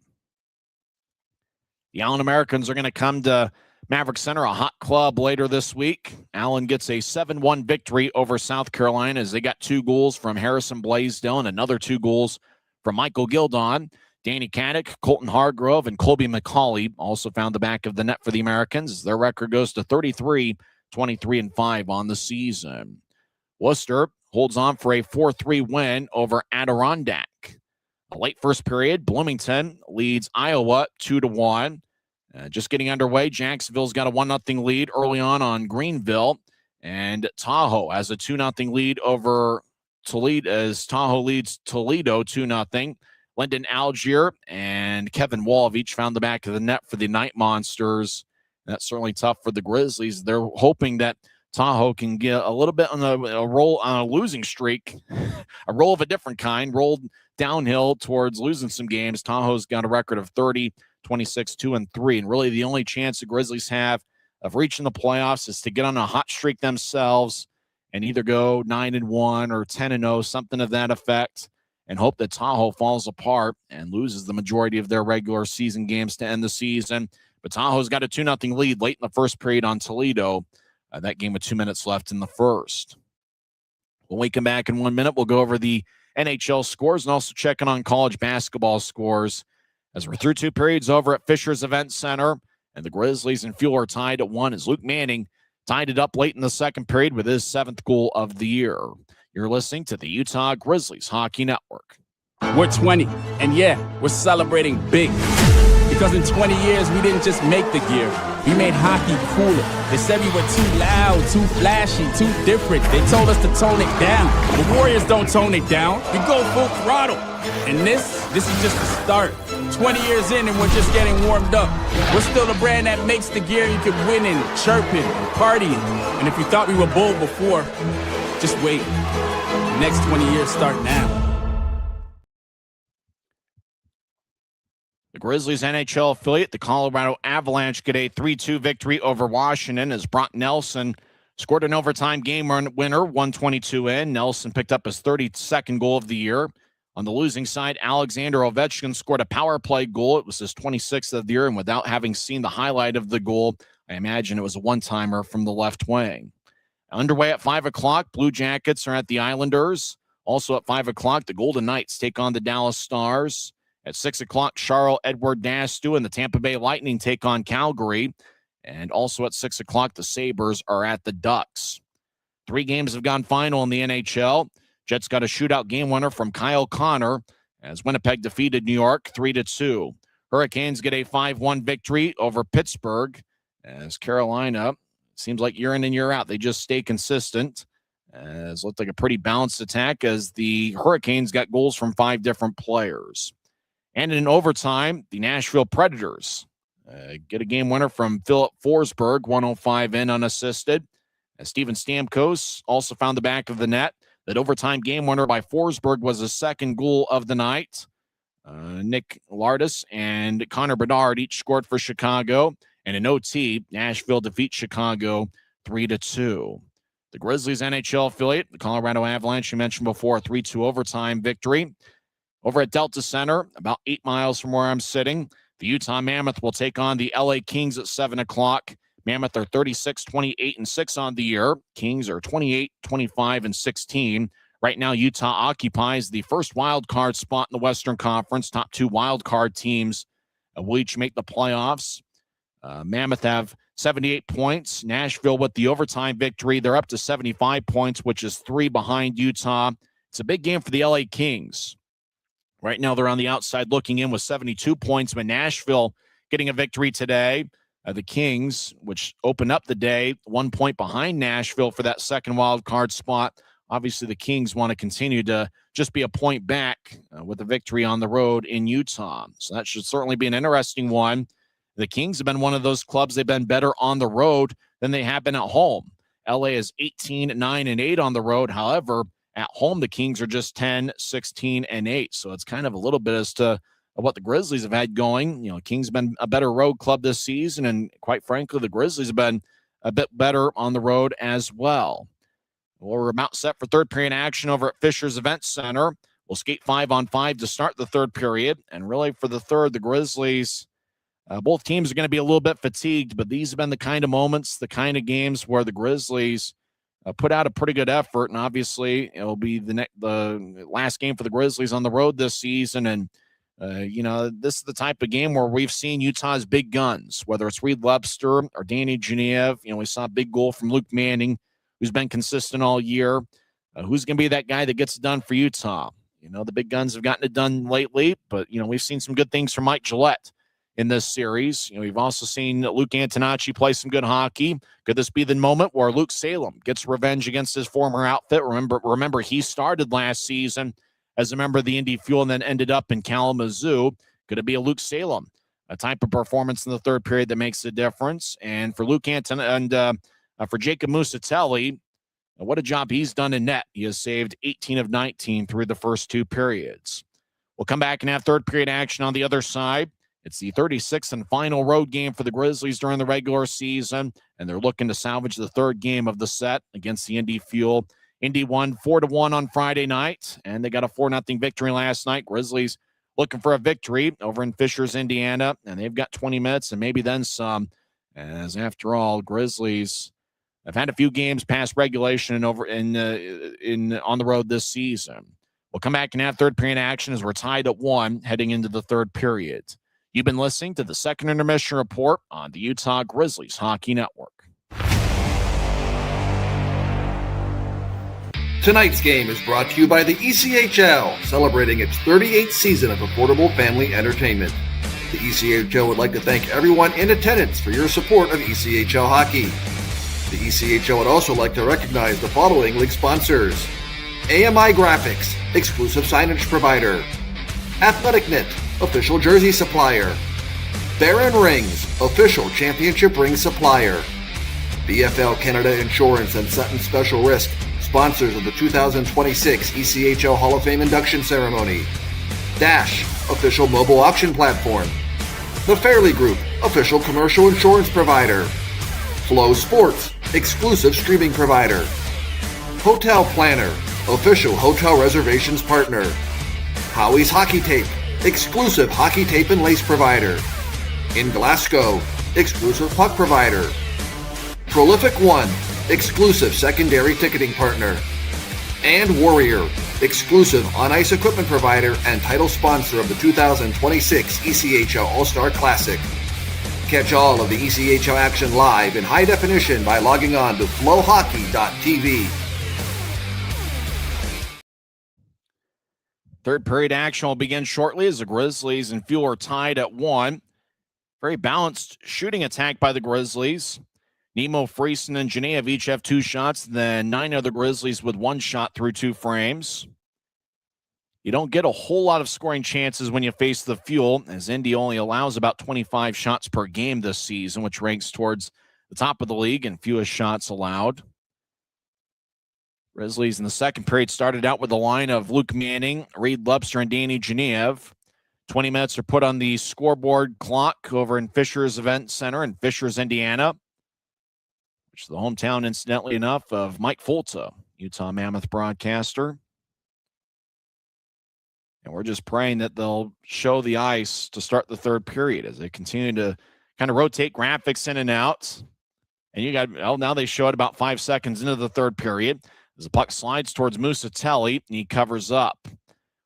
Speaker 1: The Allen Americans are going to come to Maverick Center, a hot club, later this week. Allen gets a 7-1 victory over South Carolina as they got 2 goals from Harrison Blaisdell and another 2 goals from Michael Gildon. Danny Caddick, Colton Hargrove, and Colby McCauley also found the back of the net for the Americans. Their record goes to 33-23-5 on the season. Worcester holds on for a 4-3 win over Adirondack. A late first period, Bloomington leads Iowa 2-1. Just getting underway, Jacksonville's got a 1-0 lead early on Greenville, and Tahoe has a 2-0 lead over Toledo as Tahoe leads Toledo 2-0. Lyndon Algier and Kevin Wall have each found the back of the net for the Night Monsters. That's certainly tough for the Grizzlies. They're hoping that Tahoe can get a little bit on a roll on a losing streak, a roll of a different kind, rolled downhill towards losing some games. Tahoe's got a record of 30, 26-2-3, and really the only chance the Grizzlies have of reaching the playoffs is to get on a hot streak themselves and either go 9-1 or 10-0, something of that effect, and hope that Tahoe falls apart and loses the majority of their regular season games to end the season. But Tahoe's got a 2-0 lead late in the first period on Toledo. That game with 2 minutes left in the first. When we come back in 1 minute, we'll go over the NHL scores and also check in on college basketball scores as we're through 2 periods over at Fisher's Event Center, and the Grizzlies and Fuel are tied at 1 as Luke Manning tied it up late in the second period with his 7th goal of the year. You're listening to the Utah Grizzlies Hockey Network.
Speaker 7: We're 20, and yeah, we're celebrating big. Because in 20 years, we didn't just make the gear. We made hockey cooler. They said we were too loud, too flashy, too different. They told us to tone it down. The Warriors don't tone it down. We go full throttle. And this is just the start. 20 years in and we're just getting warmed up. We're still the brand that makes the gear you could win in, chirping, partying. And if you thought we were bold before, just wait. The next 20 years start now.
Speaker 1: The Grizzlies NHL affiliate, the Colorado Avalanche, get a 3-2 victory over Washington as Brock Nelson scored an overtime game winner, 1:22 in. Nelson picked up his 32nd goal of the year. On the losing side, Alexander Ovechkin scored a power play goal. It was his 26th of the year, and without having seen the highlight of the goal, I imagine it was a one-timer from the left wing. Underway at 5 o'clock, Blue Jackets are at the Islanders. Also at 5 o'clock, the Golden Knights take on the Dallas Stars. At 6 o'clock, Charles-Edouard Dastu and the Tampa Bay Lightning take on Calgary. And also at 6 o'clock, the Sabres are at the Ducks. 3 games have gone final in the NHL. Jets got a shootout game winner from Kyle Connor as Winnipeg defeated New York 3-2. Hurricanes get a 5-1 victory over Pittsburgh as Carolina, seems like year in and year out, they just stay consistent. As looked like a pretty balanced attack as the Hurricanes got goals from 5 different players. And in overtime, the Nashville Predators get a game winner from Philip Forsberg, 105 in unassisted. As Steven Stamkos also found the back of the net. That overtime game winner by Forsberg was the second goal of the night. Nick Lardis and Connor Bedard each scored for Chicago. And in OT, Nashville defeats Chicago 3-2. The Grizzlies NHL affiliate, the Colorado Avalanche, you mentioned before, 3-2 overtime victory. Over at Delta Center, about 8 miles from where I'm sitting, the Utah Mammoth will take on the LA Kings at 7 o'clock. Mammoth are 36-28-6 on the year. Kings are 28-25-16. Right now, Utah occupies the first wild card spot in the Western Conference. Top 2 wild card teams will each make the playoffs. Mammoth have 78 points. Nashville with the overtime victory, they're up to 75 points, which is 3 behind Utah. It's a big game for the LA Kings. Right now, they're on the outside looking in with 72 points, but Nashville getting a victory today. The Kings, which opened up the day, 1 point behind Nashville for that second wild card spot. Obviously, the Kings want to continue to just be a point back with a victory on the road in Utah. So that should certainly be an interesting one. The Kings have been one of those clubs, they've been better on the road than they have been at home. LA is 18-9-8 on the road. However, At home, the Kings are just 10, 16, and 8. So it's kind of a little bit as to what the Grizzlies have had going. Kings have been a better road club this season, and quite frankly, the Grizzlies have been a bit better on the road as well. We're about set for third period action over at Fisher's Event Center. We'll skate 5-on-5 to start the third period. And really for the third, the Grizzlies, both teams are going to be a little bit fatigued, but these have been the kind of moments, the kind of games where the Grizzlies put out a pretty good effort. And obviously it'll be the last game for the Grizzlies on the road this season. And, this is the type of game where we've seen Utah's big guns, whether it's Reed Webster or Danny Genev. We saw a big goal from Luke Manning, who's been consistent all year. Who's going to be that guy that gets it done for Utah? The big guns have gotten it done lately, but, we've seen some good things from Mike Gillette in this series. We've also seen Luke Antonacci play some good hockey. Could this be the moment where Luke Salem gets revenge against his former outfit? Remember, he started last season as a member of the Indy Fuel and then ended up in Kalamazoo. Could it be a Luke Salem, a type of performance in the third period that makes a difference? And for Luke Anton and for Jacob Musatelli, what a job he's done in net. He has saved 18 of 19 through the first two periods. We'll come back and have third period action on the other side. It's the 36th and final road game for the Grizzlies during the regular season, and they're looking to salvage the third game of the set against the Indy Fuel. Indy won 4-1 on Friday night, and they got a 4-0 victory last night. Grizzlies looking for a victory over in Fishers, Indiana, and they've got 20 minutes and maybe then some, as after all, Grizzlies have had a few games past regulation and over on the road this season. We'll come back and have third period action as we're tied at 1 heading into the third period. You've been listening to the Second Intermission Report on the Utah Grizzlies Hockey Network.
Speaker 8: Tonight's game is brought to you by the ECHL, celebrating its 38th season of affordable family entertainment. The ECHL would like to thank everyone in attendance for your support of ECHL hockey. The ECHL would also like to recognize the following league sponsors: AMI Graphics, exclusive signage provider; AthleticNet, official jersey supplier; Baron Rings, official championship ring supplier; BFL Canada Insurance and Sutton Special Risk, sponsors of the 2026 ECHL Hall of Fame induction ceremony; Dash, official mobile auction platform; The Fairley Group, official commercial insurance provider; Flow Sports, exclusive streaming provider; Hotel Planner, official hotel reservations partner; Howie's Hockey Tape, exclusive hockey tape and lace provider; In Glasgow, exclusive puck provider; Prolific One, exclusive secondary ticketing partner; and Warrior, exclusive on-ice equipment provider and title sponsor of the 2026 ECHL All-Star Classic. Catch all of the ECHL action live in high definition by logging on to flowhockey.tv.
Speaker 1: Third period action will begin shortly as the Grizzlies and Fuel are tied at 1. Very balanced shooting attack by the Grizzlies. Nemo, Friesen, and Genev each have 2 shots, then 9 other Grizzlies with 1 shot through 2 frames. You don't get a whole lot of scoring chances when you face the Fuel, as Indy only allows about 25 shots per game this season, which ranks towards the top of the league and fewest shots allowed. Grizzlies in the second period started out with a line of Luke Manning, Reed Webster, and Danny Genev. 20 minutes are put on the scoreboard clock over in Fisher's Event Center in Fishers, Indiana, which is the hometown, incidentally enough, of Mike Folta, Utah Mammoth broadcaster. And we're just praying that they'll show the ice to start the third period as they continue to kind of rotate graphics in and out. And now they show it about 5 seconds into the third period as the puck slides towards Musatelli and he covers up.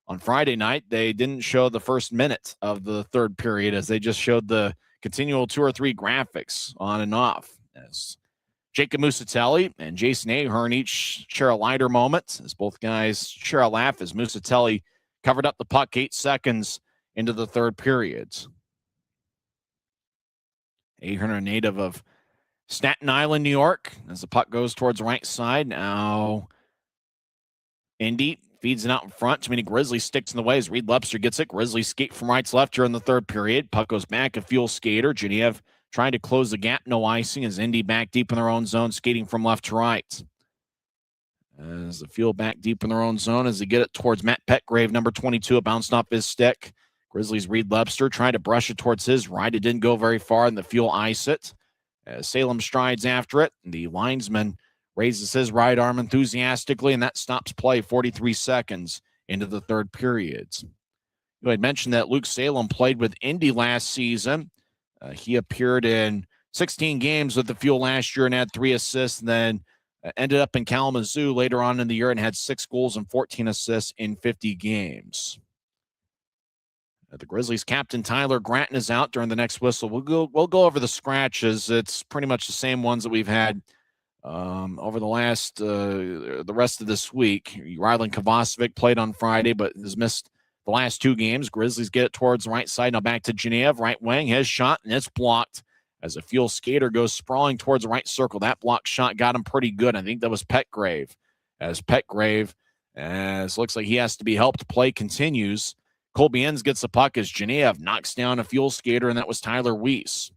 Speaker 1: On Friday night, they didn't show the first minute of the third period as they just showed the continual 2 or 3 graphics on and off. As Jacob Musatelli and Jason Ahern each share a lighter moment as both guys share a laugh as Musatelli covered up the puck 8 seconds into the third period. Ahern, a native of Staten Island, New York, as the puck goes towards the right side. Now Indy feeds it out in front. Too many Grizzlies sticks in the way as Reed Webster gets it. Grizzlies skate from right to left here in the third period. Puck goes back, a Fuel skater. Genev trying to close the gap, no icing as Indy back deep in their own zone, skating from left to right. As the field back deep in their own zone as they get it towards Matt Petgrave, number 22. It bounced off his stick. Grizzlies' Reed Lebster tried to brush it towards his right. It didn't go very far, and the field ice it. As Salem strides after it, the linesman raises his right arm enthusiastically, and that stops play 43 seconds into the third period. You had mentioned that Luke Salem played with Indy last season. He appeared in 16 games with the Fuel last year and had 3 assists, and then ended up in Kalamazoo later on in the year and had 6 goals and 14 assists in 50 games. The Grizzlies captain Tyler Gratton is out during the next whistle. We'll go over the scratches. It's pretty much the same ones that we've had over the rest of this week. Rylan Kovacevic played on Friday, but has missed the last 2 games. Grizzlies get it towards the right side. Now back to Genev, right wing. His shot, and it's blocked as a Fuel skater goes sprawling towards the right circle. That blocked shot got him pretty good. I think that was Petgrave. As looks like he has to be helped. Play continues. Colby Enns gets the puck as Genev knocks down a Fuel skater, and that was Tyler Weiss.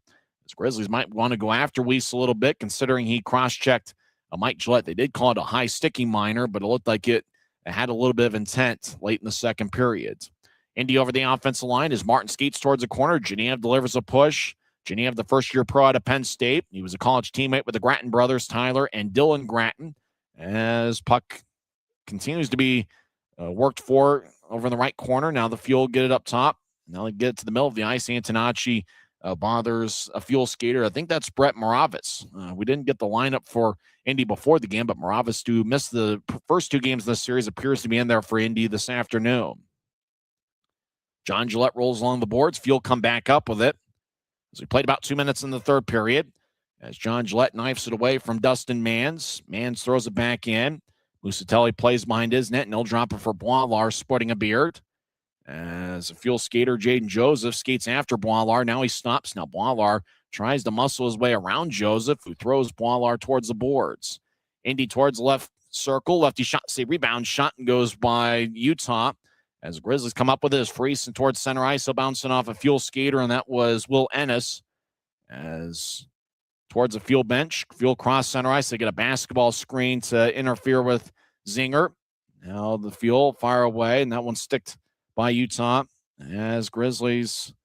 Speaker 1: As Grizzlies might want to go after Weiss a little bit, considering he cross-checked Mike Gillette. They did call it a high sticking minor, but it looked like it had a little bit of intent late in the second period. Indy over the offensive line as Martin skates towards the corner. Genev delivers a push. Genev, the first-year pro out of Penn State. He was a college teammate with the Gratton brothers, Tyler and Dylan Gratton, as puck continues to be worked for over in the right corner. Now the Fuel get it up top. Now they get it to the middle of the ice. Antonacci bothers a Fuel skater. I think that's Brett Moravitz. We didn't get the lineup for Indy before the game, but Moravitz, who missed the first 2 games of this series, appears to be in there for Indy this afternoon. John Gillette rolls along the boards. Fuel come back up with it. As we played about 2 minutes in the third period, as John Gillette knifes it away from Dustin Mans. Mans throws it back in. Musatelli plays behind his net, and he'll drop it for Boilar, sporting a beard. As a Fuel skater, Jaden Joseph skates after Boilar. Now he stops. Now Boilar tries to muscle his way around Joseph, who throws Boilar towards the boards. Indy towards the left circle. Lefty shot, rebound shot, and goes by Utah. As Grizzlies come up with his Friesen towards center ice, so bouncing off a Fuel skater, and that was Will Ennis. As towards the Fuel bench, Fuel cross center ice, they get a basketball screen to interfere with Zinger. Now the Fuel fire away, and that one sticked by Utah. As Grizzlies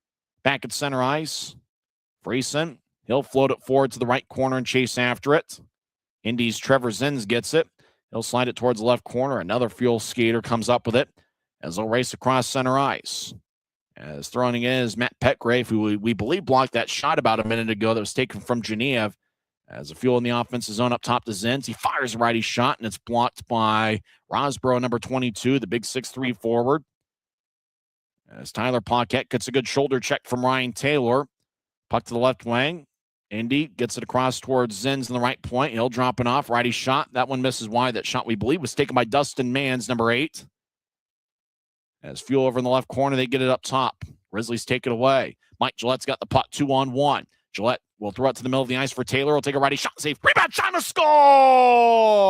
Speaker 1: back at center ice, Friesen, he'll float it forward to the right corner and chase after it. Indy's Trevor Zins gets it. He'll slide it towards the left corner. Another Fuel skater comes up with it as they'll race across center ice. As throwing it in is Matt Petgrave, who we believe blocked that shot about a minute ago that was taken from Genev. As the Fuel in the offensive zone up top to Zins. He fires a righty shot, and it's blocked by Rosborough, number 22, the big 6'3" forward. As Tyler Paquette gets a good shoulder check from Ryan Taylor. Puck to the left wing. Indy gets it across towards Zins in the right point. He'll drop it off. Righty shot. That one misses wide. That shot, we believe, was taken by Dustin Mans, number 8. As Fuel over in the left corner, they get it up top. Grizzlies take it away. Mike Gillette's got the puck 2-on-1. Gillette will throw it to the middle of the ice for Taylor. He'll take a righty shot, save. Rebound shot, and a score!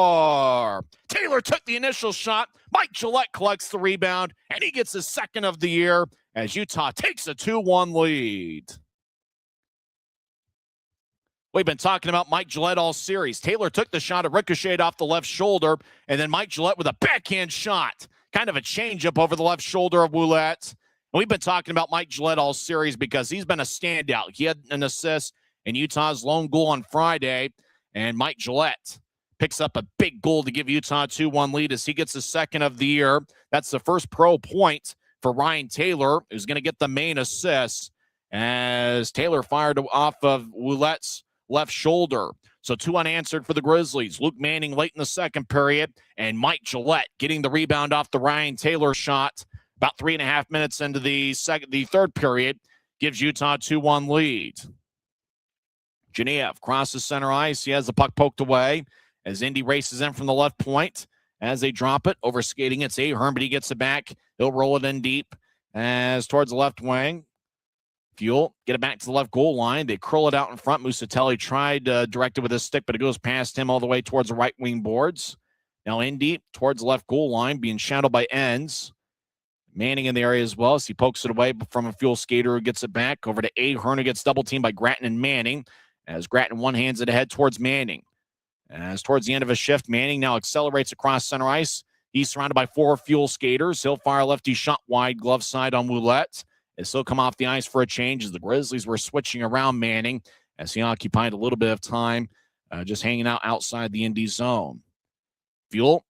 Speaker 1: Taylor took the initial shot. Mike Gillette collects the rebound, and he gets his second of the year as Utah takes a 2-1 lead. We've been talking about Mike Gillette all series. Taylor took the shot, a ricochet off the left shoulder, and then Mike Gillette with a backhand shot. Kind of a changeup over the left shoulder of Ouellette. And we've been talking about Mike Gillette all series because he's been a standout. He had an assist in Utah's lone goal on Friday, and Mike Gillette picks up a big goal to give Utah a 2-1 lead as he gets his second of the year. That's the first pro point for Ryan Taylor, who's going to get the main assist as Taylor fired off of Ouellette's left shoulder. So 2 unanswered for the Grizzlies. Luke Manning late in the second period, and Mike Gillette getting the rebound off the Ryan Taylor shot about 3.5 minutes into the third period, gives Utah a 2-1 lead. Genev crosses center ice. He has the puck poked away as Indy races in from the left point. As they drop it, over skating, it's Ahern, but he gets it back. He'll roll it in deep as towards the left wing. Fuel, get it back to the left goal line. They curl it out in front. Musatelli tried to direct it with his stick, but it goes past him all the way towards the right wing boards. Now Indy towards the left goal line, being shadowed by Enns. Manning in the area as well as he pokes it away from a Fuel skater who gets it back over to Ahern, who gets double teamed by Gratton and Manning as Gratton one-hands it ahead towards Manning. As towards the end of a shift, Manning now accelerates across center ice. He's surrounded by 4 fuel skaters. He'll fire a lefty shot wide, glove side on Ouellette. As he'll come off the ice for a change as the Grizzlies were switching around Manning as he occupied a little bit of time just hanging out outside the Indy zone. Fuel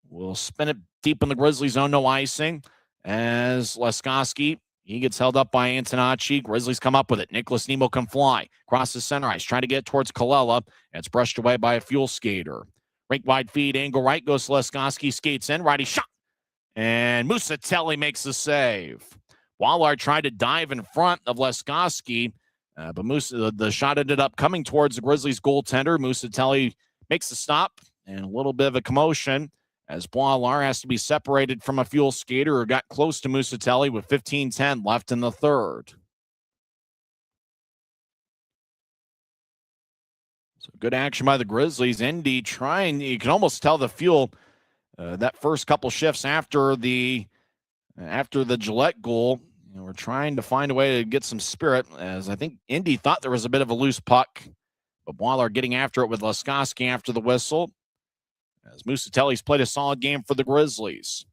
Speaker 1: will spin it deep in the Grizzlies zone, no icing. As Leskoski, he gets held up by Antonacci. Grizzlies come up with it. Nicholas Nemo can fly across the center ice, trying to get towards Kalela. And it's brushed away by a fuel skater. Rink wide feed, angle right, goes to Leskoski, skates in, righty shot. And Musatelli makes the save. Wallard tried to dive in front of Leskoski, but the shot ended up coming towards the Grizzlies goaltender. Musatelli makes the stop, and a little bit of a commotion as Boilar has to be separated from a fuel skater who got close to Musatelli with 15:10 left in the third. So good action by the Grizzlies. Indy trying, you can almost tell the Fuel that first couple shifts after the Gillette goal, we're trying to find a way to get some spirit, as I think Indy thought there was a bit of a loose puck, but Boiler getting after it with Leskoski after the whistle, as Musatelli's played a solid game for the Grizzlies.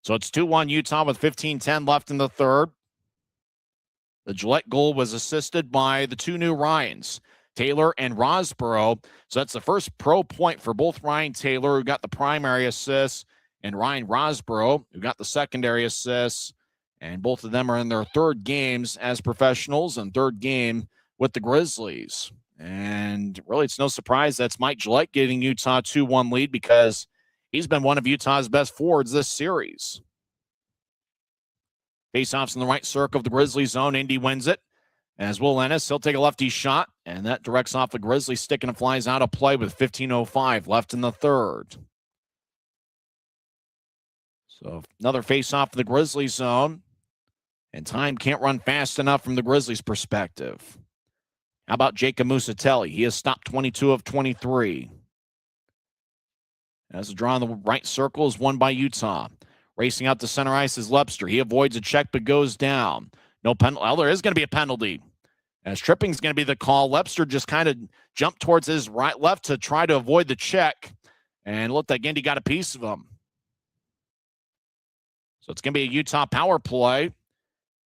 Speaker 1: So it's 2-1 Utah with 15:10 left in the third. The Gillette goal was assisted by the 2 new Ryans, Taylor and Rosborough. So that's the first pro point for both Ryan Taylor, who got the primary assist, and Ryan Rosborough, who got the secondary assists. And both of them are in their third games as professionals and third game with the Grizzlies. And really, it's no surprise that's Mike Gillette getting Utah 2-1 lead, because he's been one of Utah's best forwards this series. Faceoffs in the right circle of the Grizzlies zone. Indy wins it. As Will Ennis, he'll take a lefty shot, and that directs off the Grizzlies stick and flies out of play with 15:05 left in the third. So another faceoff in the Grizzlies zone. And time can't run fast enough from the Grizzlies' perspective. How about Jacob Musatelli? He has stopped 22 of 23. As a draw in the right circle is won by Utah. Racing out to center ice is Lepster. He avoids a check but goes down. No penalty. Well, there is going to be a penalty. As tripping's going to be the call. Lepster just kind of jumped towards his left to try to avoid the check. And looked like Indy got a piece of him. So it's going to be a Utah power play,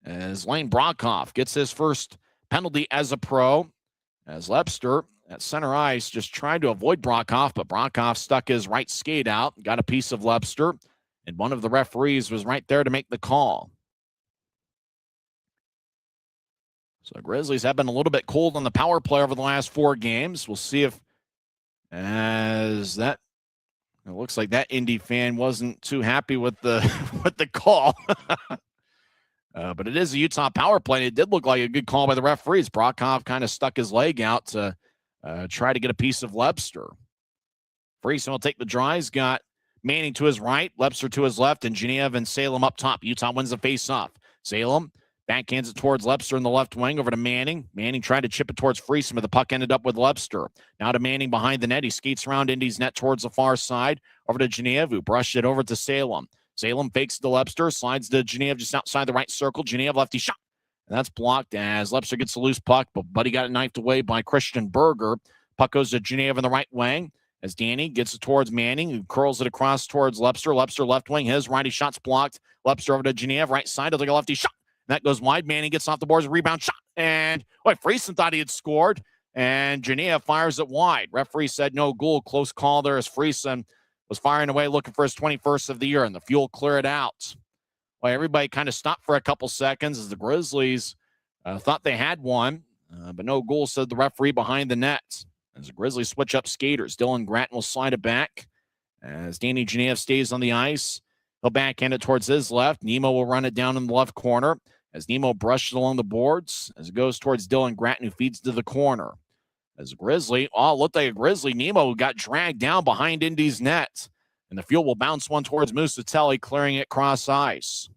Speaker 1: as Lane Brockhoff gets his first penalty as a pro, as Lepster at center ice just tried to avoid Brockhoff, but Brockhoff stuck his right skate out, got a piece of Lepster, and one of the referees was right there to make the call. So Grizzlies have been a little bit cold on the power play over the last 4 games. We'll see if, as that, it looks like that Indy fan wasn't too happy with the with the call. But it is a Utah power play. It did look like a good call by the referees. Brockhoff kind of stuck his leg out to try to get a piece of Lepster. Friesen will take the draw. He's got Manning to his right, Lepster to his left, and Genev and Salem up top. Utah wins the face-off. Salem backhands it towards Lepster in the left wing, over to Manning. Manning tried to chip it towards Friesen, but the puck ended up with Lepster. Now to Manning behind the net. He skates around Indy's net towards the far side, over to Genev, who brushed it over to Salem. Salem fakes to Lepster, slides to Genev just outside the right circle. Genev lefty shot. And that's blocked as Lepster gets a loose puck, but Buddy got it knifed away by Christian Berger. Puck goes to Genev in the right wing as Danny gets it towards Manning, who curls it across towards Lepster. Lepster left wing, his righty shot's blocked. Lepster over to Genev, right side, like a lefty shot. And that goes wide. Manning gets off the boards, rebound shot. And Friesen thought he had scored, and Genev fires it wide. Referee said no goal. Close call there as Friesen was firing away looking for his 21st of the year, and the Fuel clear it out. Well, everybody kind of stopped for a couple seconds as the Grizzlies thought they had one, but no goal, said the referee behind the net. As the Grizzlies switch up skaters, Dylan Gratton will slide it back as Danny Genev stays on the ice. He'll backhand it towards his left. Nemo will run it down in the left corner as Nemo brushes along the boards as it goes towards Dylan Gratton, who feeds to the corner. As a Grizzly, looked like a Grizzly. Nemo got dragged down behind Indy's net. And the Fuel will bounce one towards Musatelli, clearing it cross ice.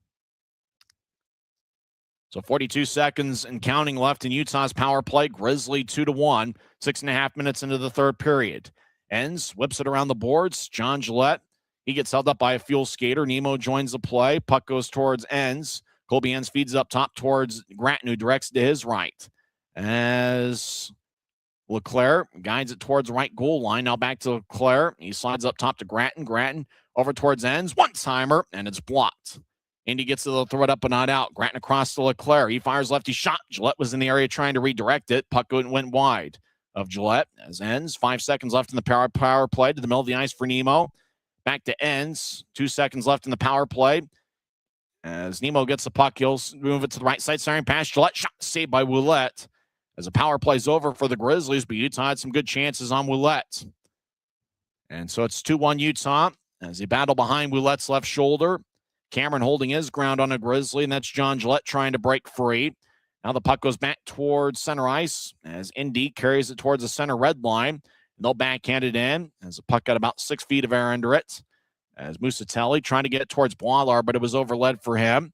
Speaker 1: So 42 seconds and counting left in Utah's power play. Grizzly 2-1, 6.5 minutes into the third period. Enns whips it around the boards. John Gillette, he gets held up by a Fuel skater. Nemo joins the play. Puck goes towards Enns. Colby Enns feeds up top towards Gratton, who directs to his right. As LeClaire guides it towards the right goal line. Now back to LeClaire. He slides up top to Gratton. Gratton over towards ends. One-timer, and it's blocked. Indy gets to throw it up and not out. Gratton across to LeClaire. He fires lefty shot. Gillette was in the area trying to redirect it. Puck went wide of Gillette as ends. 5 seconds left in the power play to the middle of the ice for Nemo. Back to ends. 2 seconds left in the power play. As Nemo gets the puck, he'll move it to the right side. Siren pass. Gillette shot saved by Ouellette. As the power play's over for the Grizzlies, but Utah had some good chances on Ouellette. And so it's 2-1 Utah as they battle behind Ouellette's left shoulder. Cameron holding his ground on a Grizzly, and that's John Gillette trying to break free. Now the puck goes back towards center ice as Indy carries it towards the center red line. They'll backhand it in as the puck got about 6 feet of air under it. As Musatelli trying to get it towards Boiler, but it was overled for him.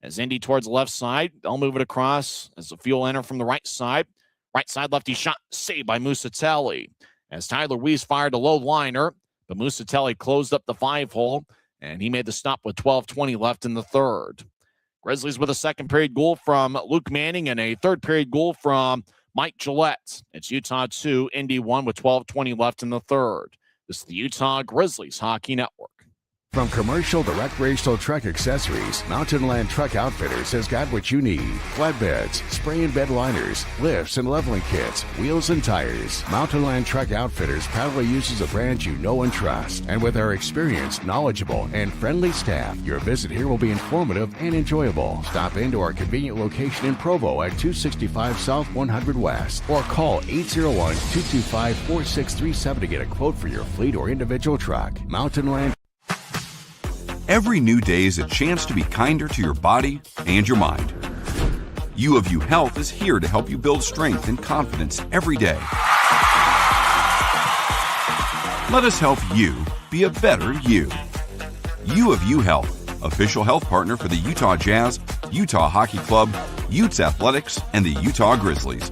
Speaker 1: As Indy towards the left side, they'll move it across as the fuel enter from the right side. Right side lefty shot saved by Musatelli. As Tyler Weiss fired a low liner, but Musatelli closed up the 5-hole, and he made the stop with 12:20 left in the third. Grizzlies with a second period goal from Luke Manning and a third period goal from Mike Gillette. It's Utah 2, Indy 1 with 12:20 left in the third. This is the Utah Grizzlies Hockey Network.
Speaker 2: From commercial to recreational truck accessories, Mountain Land Truck Outfitters has got what you need. Flatbeds, spray and bed liners, lifts and leveling kits, wheels and tires. Mountain Land Truck Outfitters proudly uses a brand you know and trust. And with our experienced, knowledgeable, and friendly staff, your visit here will be informative and enjoyable. Stop into our convenient location in Provo at 265 South 100 West or call 801-225-4637 to get a quote for your fleet or individual truck. Mountain Land.
Speaker 3: Every new day is a chance to be kinder to your body and your mind. U of U Health is here to help you build strength and confidence every day. Let us help you be a better you. U of U Health, official health partner for the Utah Jazz, Utah Hockey Club, Utes Athletics, and the Utah Grizzlies.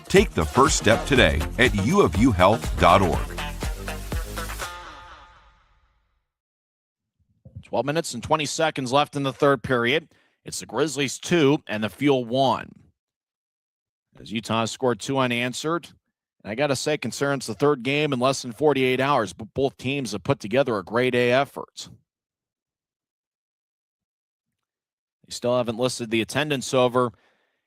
Speaker 3: Take the first step today at uofuhealth.org.
Speaker 1: 12 minutes and 20 seconds left in the third period. It's the Grizzlies 2 and the Fuel 1. As Utah scored 2 unanswered. And I got to say, concerns the third game in less than 48 hours, but both teams have put together a grade A effort. They still haven't listed the attendance over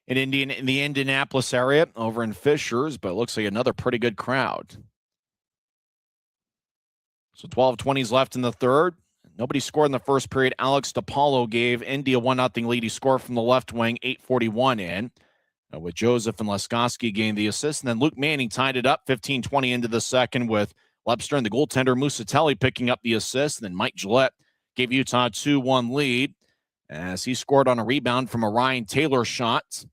Speaker 1: in the Indianapolis area, over in Fishers, but it looks like another pretty good crowd. So 12:20 left in the third. Nobody scored in the first period. Alex DePaulo gave Indy a 1-0 lead. He scored from the left wing, 8:41 in, with Joseph and Leskoski getting the assist. And then Luke Manning tied it up 15:20 into the second with Lebster and the goaltender Musatelli picking up the assist. And then Mike Gillette gave Utah a 2-1 lead as he scored on a rebound from a Ryan Taylor shot.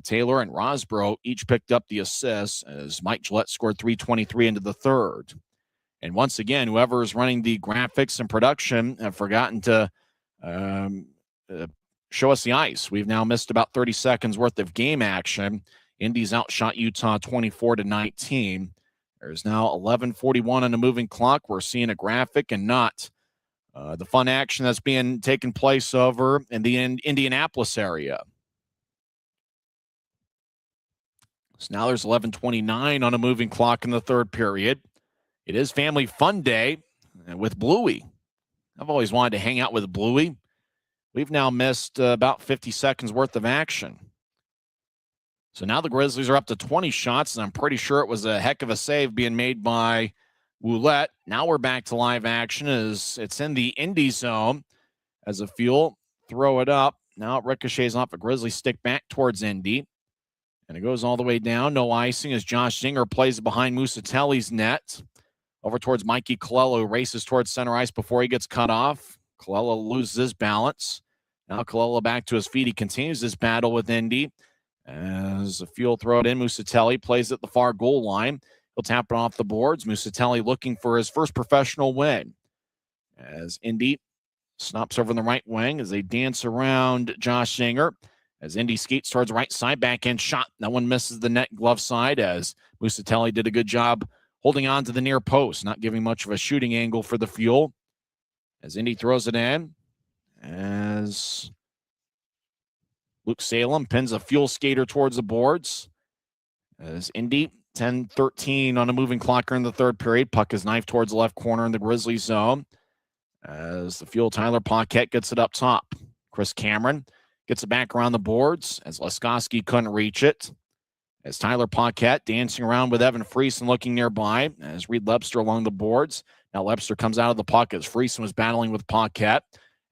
Speaker 1: Taylor and Rosbro each picked up the assists as Mike Gillette scored 3:23 into the third. And once again, whoever is running the graphics and production have forgotten to show us the ice. We've now missed about 30 seconds worth of game action. Indy's outshot Utah 24-19. There's now 11:41 on the moving clock. We're seeing a graphic and not the fun action that's being taken place over in the Indianapolis area. So now there's 11:29 on a moving clock in the third period. It is Family Fun Day with Bluey. I've always wanted to hang out with Bluey. We've now missed about 50 seconds worth of action. So now the Grizzlies are up to 20 shots, and I'm pretty sure it was a heck of a save being made by Ouellette. Now we're back to live action as it's in the Indy zone as a Fuel throw it up. Now it ricochets off a Grizzly stick back towards Indy. And it goes all the way down. No icing as Josh Zinger plays it behind Musatelli's net. Over towards Mikey Colella, who races towards center ice before he gets cut off. Colella loses his balance. Now Colella back to his feet. He continues his battle with Indy. As the Fuel throw it in, Musatelli plays at the far goal line. He'll tap it off the boards. Musatelli looking for his first professional win. As Indy snaps over in the right wing as they dance around Josh Zinger. As Indy skates towards the right side, backhand shot. That one misses the net glove side as Musatelli did a good job holding on to the near post, not giving much of a shooting angle for the Fuel. As Indy throws it in, as Luke Salem pins a Fuel skater towards the boards. As Indy 10-13 on a moving clock in the third period. Puck is knifed towards the left corner in the Grizzlies zone. As the Fuel, Tyler Paquette gets it up top. Chris Cameron gets it back around the boards as Laskowski couldn't reach it. As Tyler Paquette dancing around with Evan Friesen looking nearby. As Reed Lebster along the boards. Now Lebster comes out of the puck as Friesen was battling with Paquette.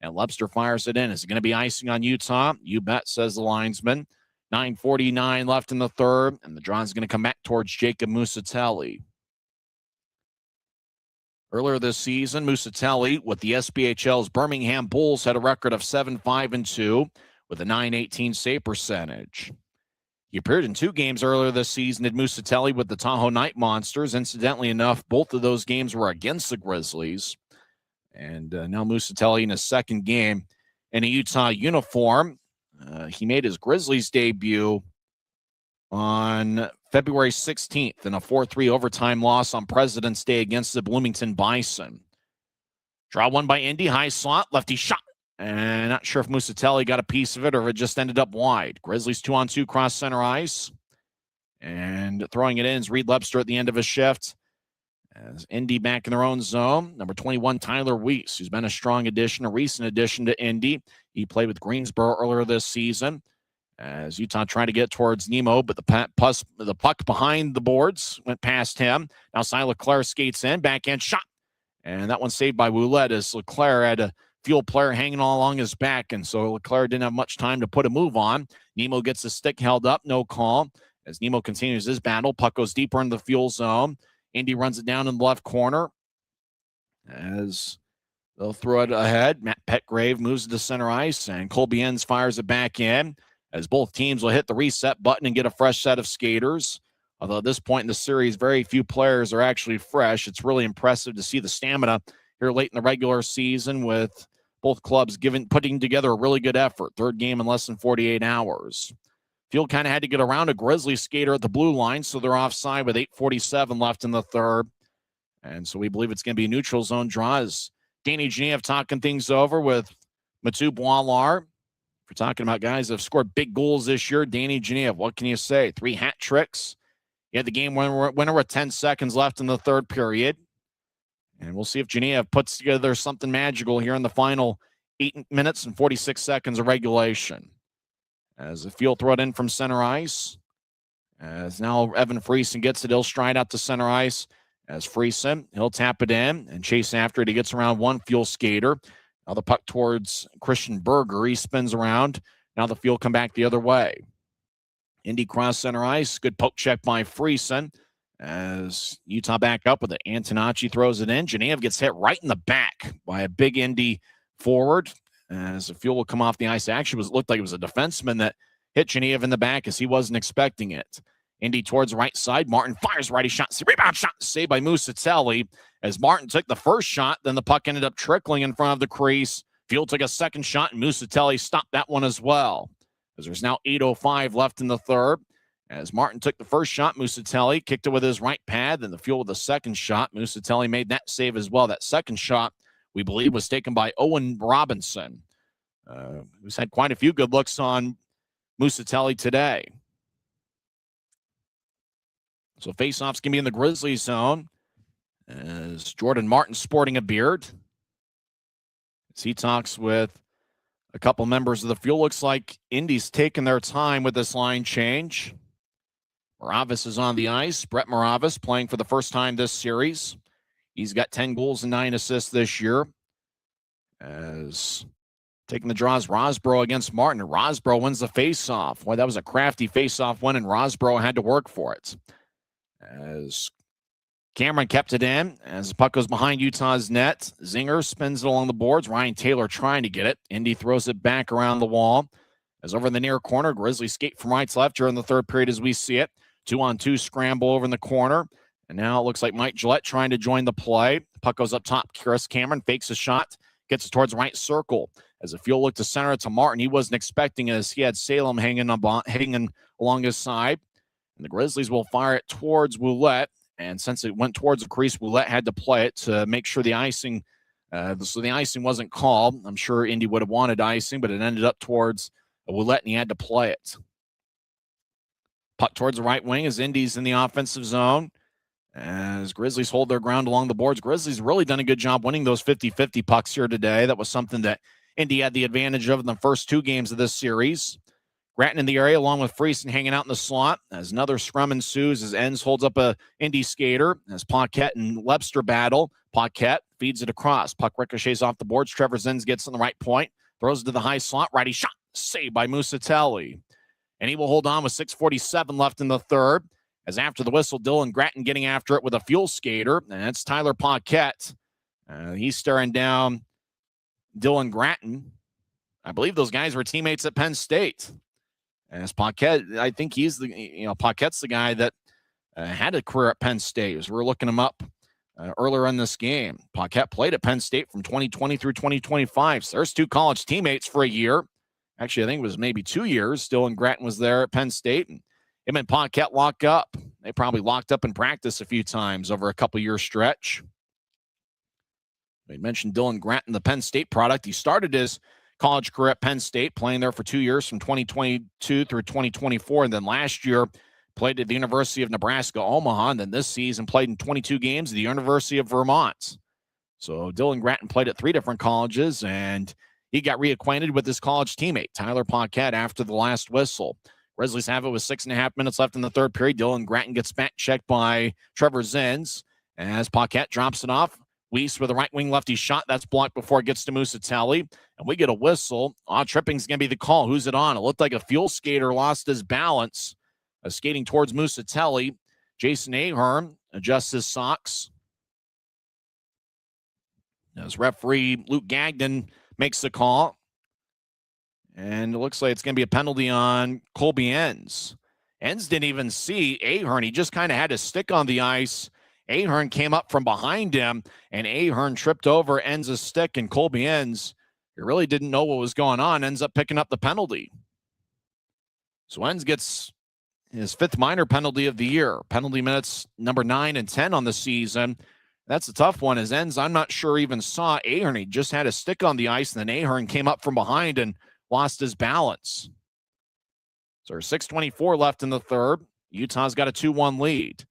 Speaker 1: And Lebster fires it in. Is it going to be icing on Utah? You bet, says the linesman. 9:49 left in the third, and the draw is going to come back towards Jacob Musatelli. Earlier this season, Musatelli with the SPHL's Birmingham Bulls had a record of 7-5-2 with a .918 save percentage. He appeared in 2 games earlier this season at Musatelli with the Tahoe Night Monsters. Incidentally enough, both of those games were against the Grizzlies. And now Musatelli in his second game in a Utah uniform. He made his Grizzlies debut on February 16th in a 4-3 overtime loss on President's Day against the Bloomington Bison. Draw one by Indy, high slot, lefty shot. And not sure if Musatelli got a piece of it or if it just ended up wide. Grizzlies 2-on-2 cross center ice. And throwing it in is Reed Lebster at the end of his shift. As Indy back in their own zone. Number 21, Tyler Weiss, who's been a strong addition, a recent addition to Indy. He played with Greensboro earlier this season. As Utah tried to get towards Nemo, but the puck behind the boards went past him. Now Cy Leclerc skates in, backhand shot. And that one saved by Ouellette as Leclerc had a Fuel player hanging all along his back, and so Leclerc didn't have much time to put a move on. Nemo gets the stick held up, no call. As Nemo continues his battle, puck goes deeper into the Fuel zone. Indy runs it down in the left corner as they'll throw it ahead. Matt Petgrave moves to center ice, and Colby Enns fires it back in as both teams will hit the reset button and get a fresh set of skaters. Although at this point in the series, very few players are actually fresh. It's really impressive to see the stamina here late in the regular season with both clubs putting together a really good effort. Third game in less than 48 hours. Fuel kind of had to get around a Grizzlies skater at the blue line, so they're offside with 8:47 left in the third. And so we believe it's going to be a neutral zone draw as Danny Genev talking things over with Mathieu Boilard. If you're talking about guys that have scored big goals this year, Danny Genev, what can you say? 3 hat tricks. He had the game winner with 10 seconds left in the third period. And we'll see if Genev puts together something magical here in the final 8 minutes and 46 seconds of regulation. As the Fuel throw it in from center ice. As now Evan Friesen gets it, he'll stride out to center ice. As Friesen, he'll tap it in and chase after it. He gets around one Fuel skater. Now the puck towards Christian Berger. He spins around. Now the Fuel come back the other way. Indy cross center ice. Good poke check by Friesen. As Utah back up with it. Antonacci throws it in. Genev gets hit right in the back by a big Indy forward. As the Fuel will come off the ice. Actually, looked like it was a defenseman that hit Genev in the back as he wasn't expecting it. Indy towards the right side. Martin fires righty shot. Rebound shot saved by Musatelli. As Martin took the first shot, then the puck ended up trickling in front of the crease. Fuel took a second shot, and Musatelli stopped that one as well. As there's now 8:05 left in the third. As Martin took the first shot, Musatelli kicked it with his right pad. Then the Fuel with the second shot. Musatelli made that save as well. That second shot, we believe, was taken by Owen Robinson, who's had quite a few good looks on Musatelli today. So faceoffs can be in the Grizzlies zone as Jordan Martin sporting a beard. As he talks with a couple members of the Fuel. Looks like Indy's taking their time with this line change. Moravis is on the ice. Brett Moravis playing for the first time this series. He's got 10 goals and 9 assists this year. As taking the draws, Rosbro against Martin. Rosbro wins the faceoff. Boy, that was a crafty faceoff win, and Rosbro had to work for it. As Cameron kept it in. As the puck goes behind Utah's net, Zinger spins it along the boards. Ryan Taylor trying to get it. Indy throws it back around the wall. As over in the near corner, Grizzlies skate from right to left during the third period as we see it. 2-on-2 scramble over in the corner. And now it looks like Mike Gillette trying to join the play. The puck goes up top. Chris Cameron fakes a shot. Gets it towards the right circle. As the Fuel looked to center it to Martin, he wasn't expecting it as he had Salem hanging along his side. And the Grizzlies will fire it towards Ouellette. And since it went towards the crease, Ouellette had to play it to make sure the icing, so the icing wasn't called. I'm sure Indy would have wanted icing, but it ended up towards Ouellette, and he had to play it. Puck towards the right wing as Indy's in the offensive zone. As Grizzlies hold their ground along the boards. Grizzlies really done a good job winning those 50-50 pucks here today. That was something that Indy had the advantage of in the first two games of this series. Grattan in the area along with Friesen hanging out in the slot as another scrum ensues as Enns holds up a Indy skater as Paquette and Webster battle. Paquette feeds it across. Puck ricochets off the boards. Trevor Zenz gets on the right point. Throws it to the high slot. Righty shot. Saved by Musatelli. And he will hold on with 6:47 left in the third. As after the whistle, Dylan Grattan getting after it with a fuel skater. And that's Tyler Paquette. He's staring down Dylan Grattan. I believe those guys were teammates at Penn State. As Paquette, I think Paquette's the guy that had a career at Penn State. As we're looking him up earlier in this game. Paquette played at Penn State from 2020 through 2025. So there's two college teammates for a year. Actually, I think it was maybe 2 years. Dylan Grattan was there at Penn State, and him and Paquette lock up. They probably locked up in practice a few times over a couple-year stretch. We mentioned Dylan Grattan, the Penn State product. He started his college career at Penn State, playing there for 2 years from 2022 through 2024, and then last year played at the University of Nebraska, Omaha, and then this season played in 22 games at the University of Vermont. So Dylan Grattan played at 3 different colleges, and he got reacquainted with his college teammate, Tyler Paquette, after the last whistle. Grizzlies have it with 6.5 minutes left in the third period. Dylan Grattan gets back checked by Trevor Zenz as Paquette drops it off. Weiss with a right wing lefty shot. That's blocked before it gets to Musatelli. And we get a whistle. Tripping's going to be the call. Who's it on? It looked like a fuel skater lost his balance. Skating towards Musatelli. Jason Ahern adjusts his socks. As referee Luke Gagnon makes the call. And it looks like it's going to be a penalty on Colby Enns. Enns didn't even see Ahern. He just kind of had his stick on the ice. Ahern came up from behind him, and Ahern tripped over Enns' stick, and Colby Enns, he really didn't know what was going on, ends up picking up the penalty. So Enns gets his 5th minor penalty of the year. Penalty minutes number 9 and 10 on the season. That's a tough one, as Enns, I'm not sure, even saw Ahern. He just had a stick on the ice, and then Ahern came up from behind and lost his balance. So there's 6:24 left in the third. Utah's got a 2-1 lead.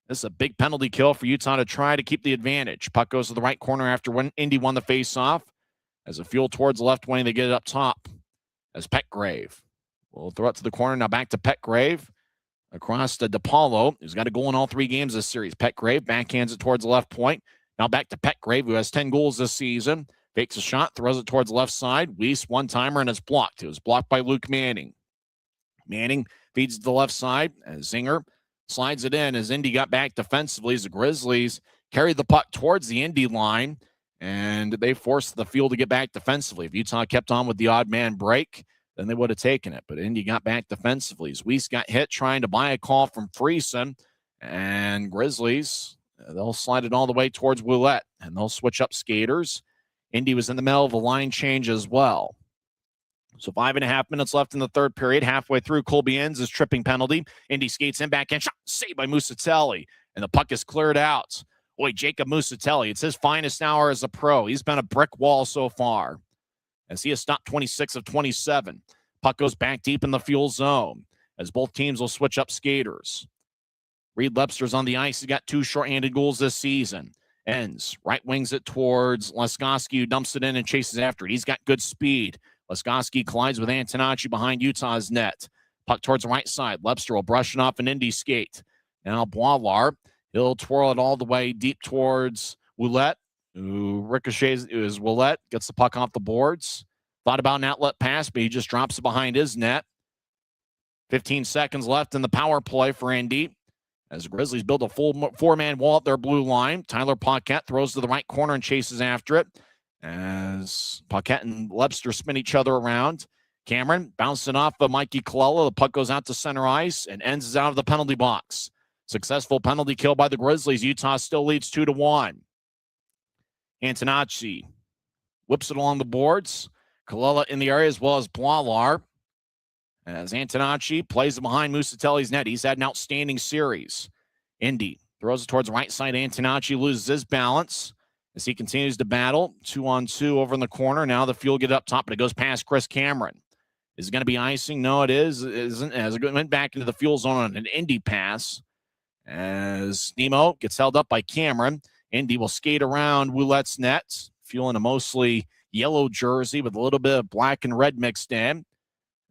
Speaker 1: This is a big penalty kill for Utah to try to keep the advantage. Puck goes to the right corner after Indy won the faceoff. As a fuel towards the left wing, they get it up top. As Petgrave will throw it to the corner. Now back to Petgrave. Across to DePaulo, who's got a goal in all 3 games this series. Petgrave backhands it towards the left point. Now back to Petgrave, who has 10 goals this season. Fakes a shot, throws it towards the left side. Weiss, one-timer, and it's blocked. It was blocked by Luke Manning. Manning feeds to the left side as Zinger slides it in as Indy got back defensively as the Grizzlies carried the puck towards the Indy line, and they forced the field to get back defensively. If Utah kept on with the odd man break, then they would have taken it. But Indy got back defensively as Weiss got hit trying to buy a call from Friesen, and Grizzlies, they'll slide it all the way towards Ouellette, and they'll switch up skaters. Indy was in the middle of a line change as well. So 5.5 minutes left in the third period. Halfway through, Colby Enns' tripping penalty. Indy skates in, backhand shot, saved by Musatelli, and the puck is cleared out. Boy, Jacob Musatelli, it's his finest hour as a pro. He's been a brick wall so far, as he has stopped 26 of 27. Puck goes back deep in the fuel zone, as both teams will switch up skaters. Reed Lepster's on the ice. He's got 2 shorthanded goals this season. Enns right wings it towards Leskoski, who dumps it in and chases after it. He's got good speed. Leskoski collides with Antonacci behind Utah's net. Puck towards the right side. Lepster will brush it off an Indy skate. Now Boilar, he'll twirl it all the way deep towards Ouellette, who ricochets as Ouellette gets the puck off the boards. Thought about an outlet pass, but he just drops it behind his net. 15 seconds left in the power play for Indy, as the Grizzlies build a full 4-man wall at their blue line. Tyler Paquette throws to the right corner and chases after it, as Paquette and Lepster spin each other around. Cameron bouncing off of Mikey Colella. The puck goes out to center ice and Enns out of the penalty box. Successful penalty kill by the Grizzlies. Utah still leads 2-1. Antonacci whips it along the boards. Colella in the area as well as Boilar, as Antonacci plays it behind Musatelli's net. He's had an outstanding series. Indy throws it towards the right side. Antonacci loses his balance as he continues to battle. 2-on-2 over in the corner. Now the fuel get up top, but it goes past Chris Cameron. Is it going to be icing? No, it isn't. As it went back into the fuel zone on an Indy pass. As Nemo gets held up by Cameron. Indy will skate around Ouellette's net, Fuel in a mostly yellow jersey with a little bit of black and red mixed in.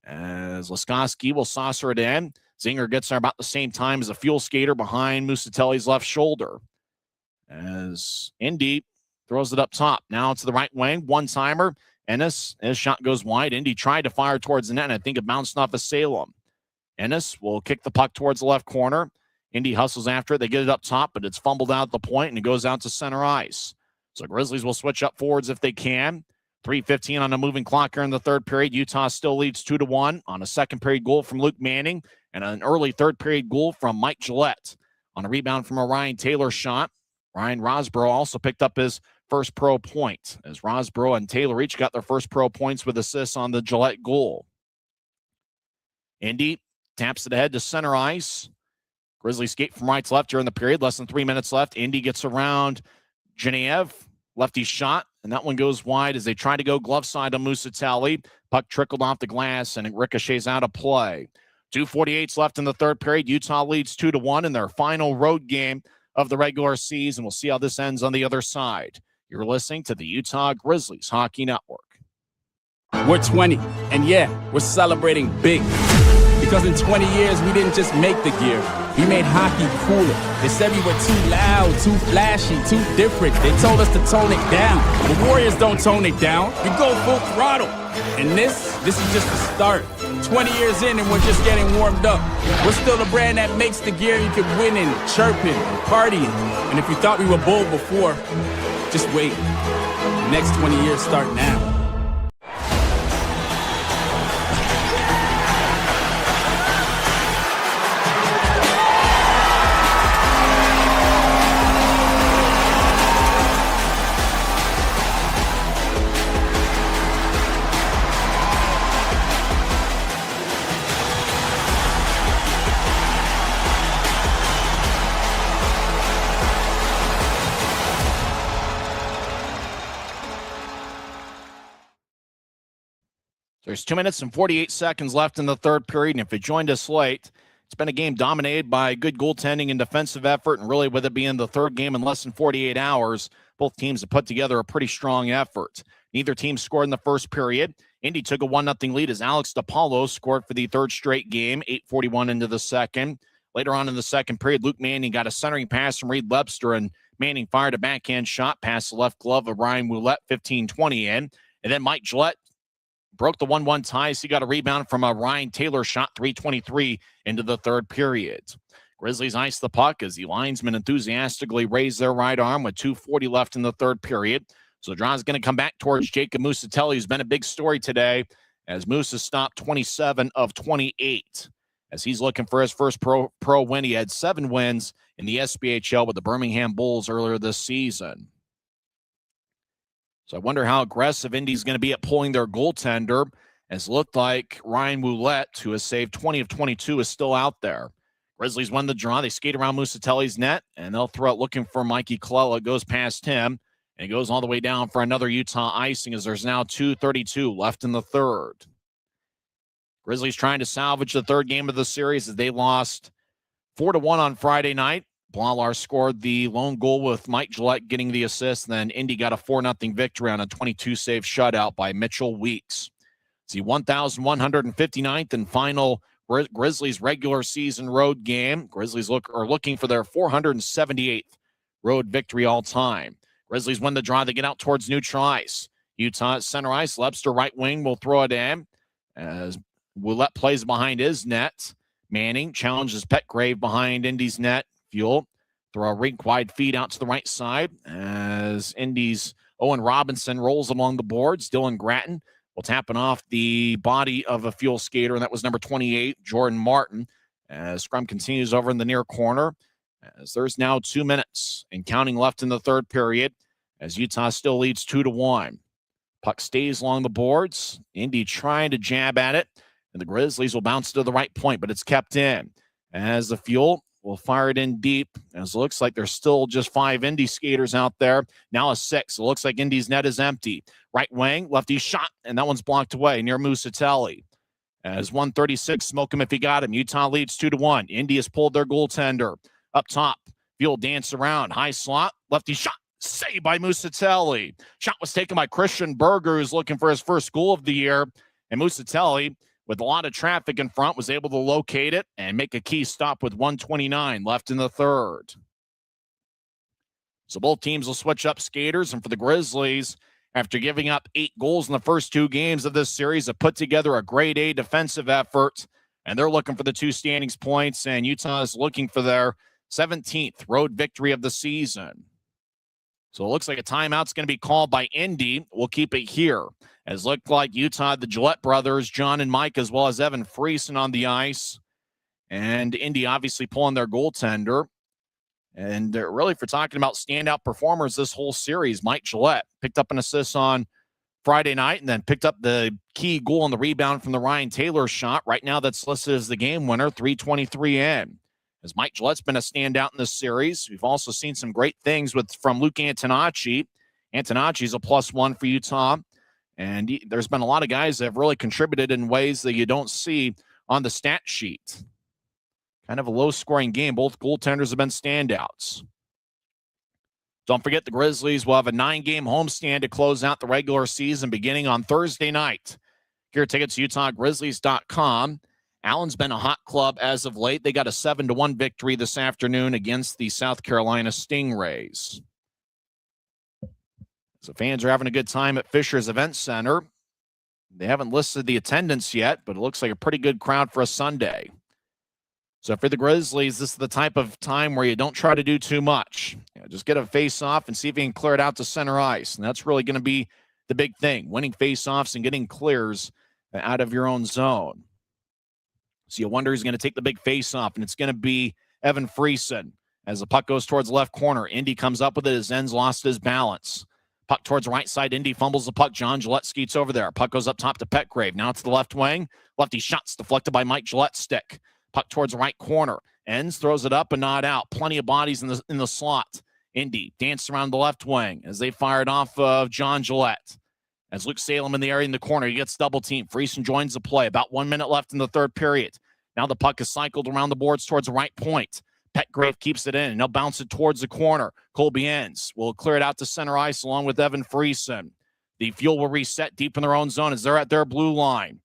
Speaker 1: As Laskowski will saucer it in. Zinger gets there about the same time as a Fuel skater behind Musatelli's left shoulder. As Indy throws it up top. Now to the right wing. One-timer. Ennis, his shot goes wide. Indy tried to fire towards the net, and I think it bounced off of Salem. Ennis will kick the puck towards the left corner. Indy hustles after it. They get it up top, but it's fumbled out at the point, and it goes out to center ice. So Grizzlies will switch up forwards if they can. 3:15 on a moving clock here in the third period. Utah still leads 2-1 on a second period goal from Luke Manning and an early third period goal from Mike Gillette on a rebound from a Ryan Taylor shot. Ryan Rosborough also picked up his first pro point as Rosborough and Taylor each got their first pro points with assists on the Gillette goal. Indy taps it ahead to center ice. Grizzlies skate from right to left during the period. Less than 3 minutes left. Indy gets around Genev. Lefty shot, and that one goes wide as they try to go glove side on Musatelli. Puck trickled off the glass, and it ricochets out of play. 2:48 left in the third period. Utah leads 2-1 in their final road game of the regular season. We'll see how this ends on the other side. You're listening to the Utah Grizzlies Hockey Network.
Speaker 7: We're 20, and yeah, we're celebrating big. Because in 20 years, we didn't just make the gear. We made hockey cooler. They said we were too loud, too flashy, too different. They told us to tone it down. The Warriors don't tone it down. We go full throttle. And this is just the start. 20 years in and we're just getting warmed up. We're still the brand that makes the gear you can win in, chirping, partying. And if you thought we were bold before, just wait. The next 20 years start now.
Speaker 1: There's 2 minutes and 48 seconds left in the third period, and if you joined us late, it's been a game dominated by good goaltending and defensive effort, and really with it being the third game in less than 48 hours, both teams have put together a pretty strong effort. Neither team scored in the first period. Indy took a 1-0 lead as Alex DePaulo scored for the third straight game, 8:41 into the second. Later on in the second period, Luke Manning got a centering pass from Reed Webster, and Manning fired a backhand shot past the left glove of Ryan Ouellette, 15-20 in. And then Mike Gillette broke the 1-1 tie, so he got a rebound from a Ryan Taylor shot, 3:23 into the third period. Grizzlies ice the puck as the linesmen enthusiastically raise their right arm with 2:40 left in the third period. So the draw is going to come back towards Jacob Musatelli, who's been a big story today as Moose has stopped 27 of 28. As he's looking for his first pro win, he had 7 wins in the SBHL with the Birmingham Bulls earlier this season. So I wonder how aggressive Indy's going to be at pulling their goaltender, as it looked like Ryan Ouellette, who has saved 20 of 22, is still out there. Grizzlies won the draw. They skate around Musatelli's net, and they'll throw it looking for Mikey Colella. It goes past him, and it goes all the way down for another Utah icing as there's now 2:32 left in the third. Grizzlies trying to salvage the third game of the series as they lost 4-1 on Friday night. Blahlar scored the lone goal with Mike Gillette getting the assist. Then Indy got a 4-0 victory on a 22-save shutout by Mitchell Weeks. It's the 1,159th and final Grizzlies regular season road game. Grizzlies are looking for their 478th road victory all time. Grizzlies win the draw. They get out towards neutral ice. Utah at center ice. Webster right wing will throw it in as Ouellette plays behind his net. Manning challenges Petgrave behind Indy's net. Fuel throw a rink-wide feed out to the right side as Indy's Owen Robinson rolls along the boards. Dylan Gratton will tap it off the body of a Fuel skater, and that was number 28, Jordan Martin, as scrum continues over in the near corner, as there's now 2 minutes and counting left in the third period, as Utah still leads 2-1. Puck stays along the boards. Indy trying to jab at it, and the Grizzlies will bounce to the right point, but it's kept in, as the Fuel will fire it in deep, as it looks like there's still just 5 Indy skaters out there. Now a 6. It looks like Indy's net is empty. Right wing, lefty shot, and that one's blocked away near Musatelli. As 136, smoke him if you got him. Utah leads 2-1. Indy has pulled their goaltender. Up top, Field dance around. High slot, lefty shot. Saved by Musatelli. Shot was taken by Christian Berger, who's looking for his first goal of the year. And Musatelli, with a lot of traffic in front, was able to locate it and make a key stop with 1:29 left in the third. So both teams will switch up skaters. And for the Grizzlies, after giving up 8 goals in the first 2 games of this series, have put together a grade A defensive effort. And they're looking for the 2 standings points. And Utah is looking for their 17th road victory of the season. So it looks like a timeout's going to be called by Indy. We'll keep it here. As looked like Utah, the Gillette brothers, John and Mike, as well as Evan Friesen on the ice. And Indy obviously pulling their goaltender. And really, for talking about standout performers this whole series, Mike Gillette picked up an assist on Friday night and then picked up the key goal on the rebound from the Ryan Taylor shot. Right now, that's listed as the game winner, 3:23 in. As Mike Gillette's been a standout in this series. We've also seen some great things from Luke Antonacci. Antonacci's a +1 for Utah. And there's been a lot of guys that have really contributed in ways that you don't see on the stat sheet. Kind of a low-scoring game. Both goaltenders have been standouts. Don't forget the Grizzlies will have a 9-game homestand to close out the regular season beginning on Thursday night. Get your tickets to UtahGrizzlies.com. Allen's been a hot club as of late. They got a 7-1 victory this afternoon against the South Carolina Stingrays. So fans are having a good time at Fisher's Event Center. They haven't listed the attendance yet, but it looks like a pretty good crowd for a Sunday. So for the Grizzlies, this is the type of time where you don't try to do too much. Just get a face-off and see if you can clear it out to center ice. And that's really going to be the big thing, winning face-offs and getting clears out of your own zone. So you wonder who's going to take the big face-off, and it's going to be Evan Friesen. As the puck goes towards the left corner, Indy comes up with it as Ends lost his balance. Puck towards the right side, Indy fumbles the puck. John Gillette skates over there. Puck goes up top to Petgrave. Now it's the left wing. Lefty shots deflected by Mike Gillette's stick. Puck towards the right corner. Ends throws it up and not out. Plenty of bodies in the slot. Indy danced around the left wing as they fired off of John Gillette. As Luke Salem in the area in the corner, he gets double teamed. Friesen joins the play. About 1 minute left in the third period. Now the puck is cycled around the boards towards the right point. Petgrave keeps it in, and he'll bounce it towards the corner. Colby Ends will clear it out to center ice along with Evan Friesen. The Fuel will reset deep in their own zone as they're at their blue line.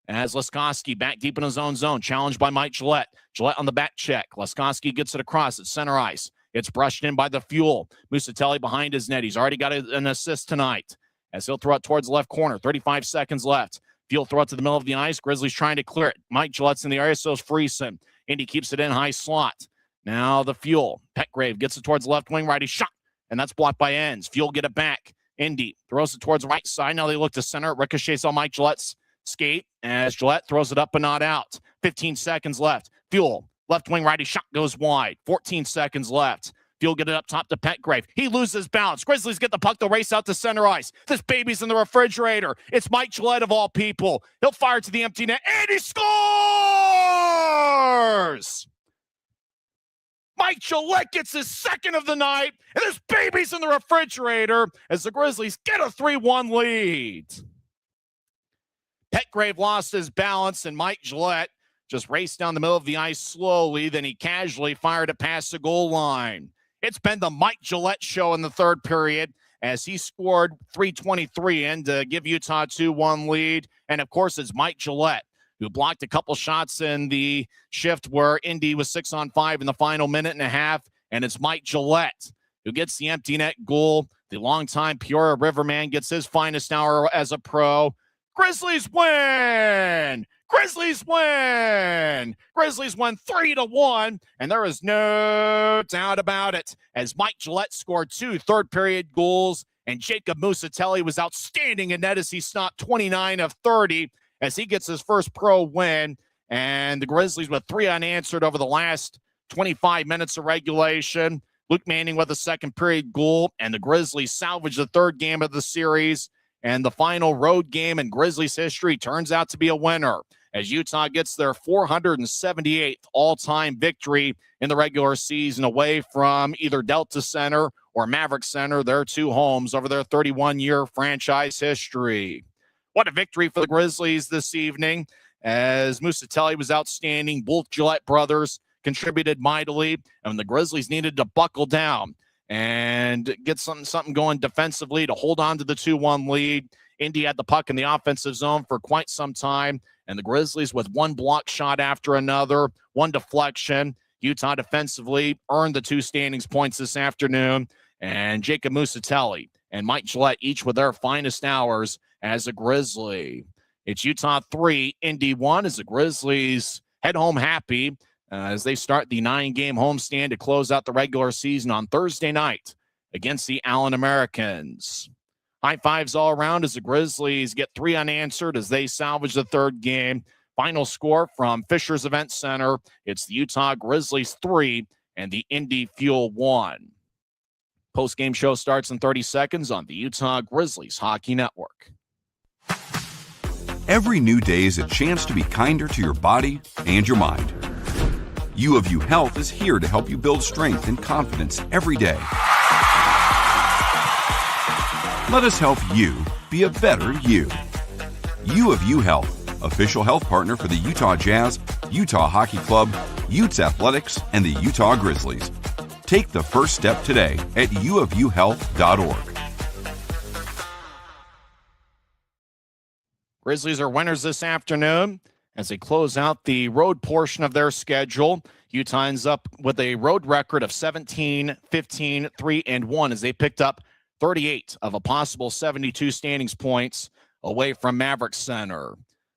Speaker 1: As Laskowski back deep in his own zone, challenged by Mike Gillette. Gillette on the back check. Laskowski gets it across at center ice. It's brushed in by the Fuel. Musatelli behind his net. He's already got an assist tonight. As he'll throw it towards the left corner. 35 seconds left. Fuel throw it to the middle of the ice. Grizzlies trying to clear it. Mike Gillette's in the area, so is Friesen. Indy keeps it in high slot. Now the Fuel. Petgrave gets it towards the left wing. Righty shot. And that's blocked by Ends. Fuel get it back. Indy throws it towards the right side. Now they look to center. It ricochets on Mike Gillette's skate as Gillette throws it up and not out. 15 seconds left. Fuel. Left wing righty shot goes wide. 14 seconds left. Fuel get it up top to Petgrave. He loses balance. Grizzlies get the puck. They'll race out to center ice. This baby's in the refrigerator. It's Mike Gillette of all people. He'll fire to the empty net, and he scores! Mike Gillette gets his second of the night, and this baby's in the refrigerator as the Grizzlies get a 3-1 lead. Petgrave lost his balance, and Mike Gillette just raced down the middle of the ice slowly. Then he casually fired it past the goal line. It's been the Mike Gillette show in the third period as he scored 3:23 in to give Utah a 2-1 lead. And, of course, it's Mike Gillette who blocked a couple shots in the shift where Indy was 6-on-5 in the final minute and a half. And it's Mike Gillette who gets the empty net goal. The longtime Peoria Riverman gets his finest hour as a pro. Grizzlies win! Grizzlies win! Grizzlies win 3-1, and there is no doubt about it. As Mike Gillette scored 2 third-period goals, and Jacob Musatelli was outstanding in net as he stopped 29 of 30 as he gets his first pro win. And the Grizzlies with 3 unanswered over the last 25 minutes of regulation. Luke Manning with a second-period goal, and the Grizzlies salvage the third game of the series. And the final road game in Grizzlies history turns out to be a winner as Utah gets their 478th all-time victory in the regular season away from either Delta Center or Maverick Center, their 2 homes over their 31-year franchise history. What a victory for the Grizzlies this evening as Musatelli was outstanding. Both Gillette brothers contributed mightily, and the Grizzlies needed to buckle down and get something going defensively to hold on to the 2-1 lead. Indy had the puck in the offensive zone for quite some time, and the Grizzlies with one block shot after another, one deflection. Utah defensively earned the 2 standings points this afternoon, and Jacob Musatelli and Mike Gillette each with their finest hours as a Grizzly. It's Utah 3, Indy 1 as the Grizzlies head home happy as they start the 9-game homestand to close out the regular season on Thursday night against the Allen Americans. High fives all around as the Grizzlies get 3 unanswered as they salvage the 3rd game. Final score from Fisher's Event Center. It's the Utah Grizzlies 3 and the Indy Fuel 1. Post-game show starts in 30 seconds on the Utah Grizzlies Hockey Network.
Speaker 3: Every new day is a chance to be kinder to your body and your mind. U of U Health is here to help you build strength and confidence every day. Let us help you be a better you. U of U Health, official health partner for the Utah Jazz, Utah Hockey Club, Utes Athletics, and the Utah Grizzlies. Take the first step today at uofuhealth.org.
Speaker 1: Grizzlies are winners this afternoon as they close out the road portion of their schedule. Utah ends up with a road record of 17, 15, 3, and 1 as they picked up 38 of a possible 72 standings points away from Maverick Center.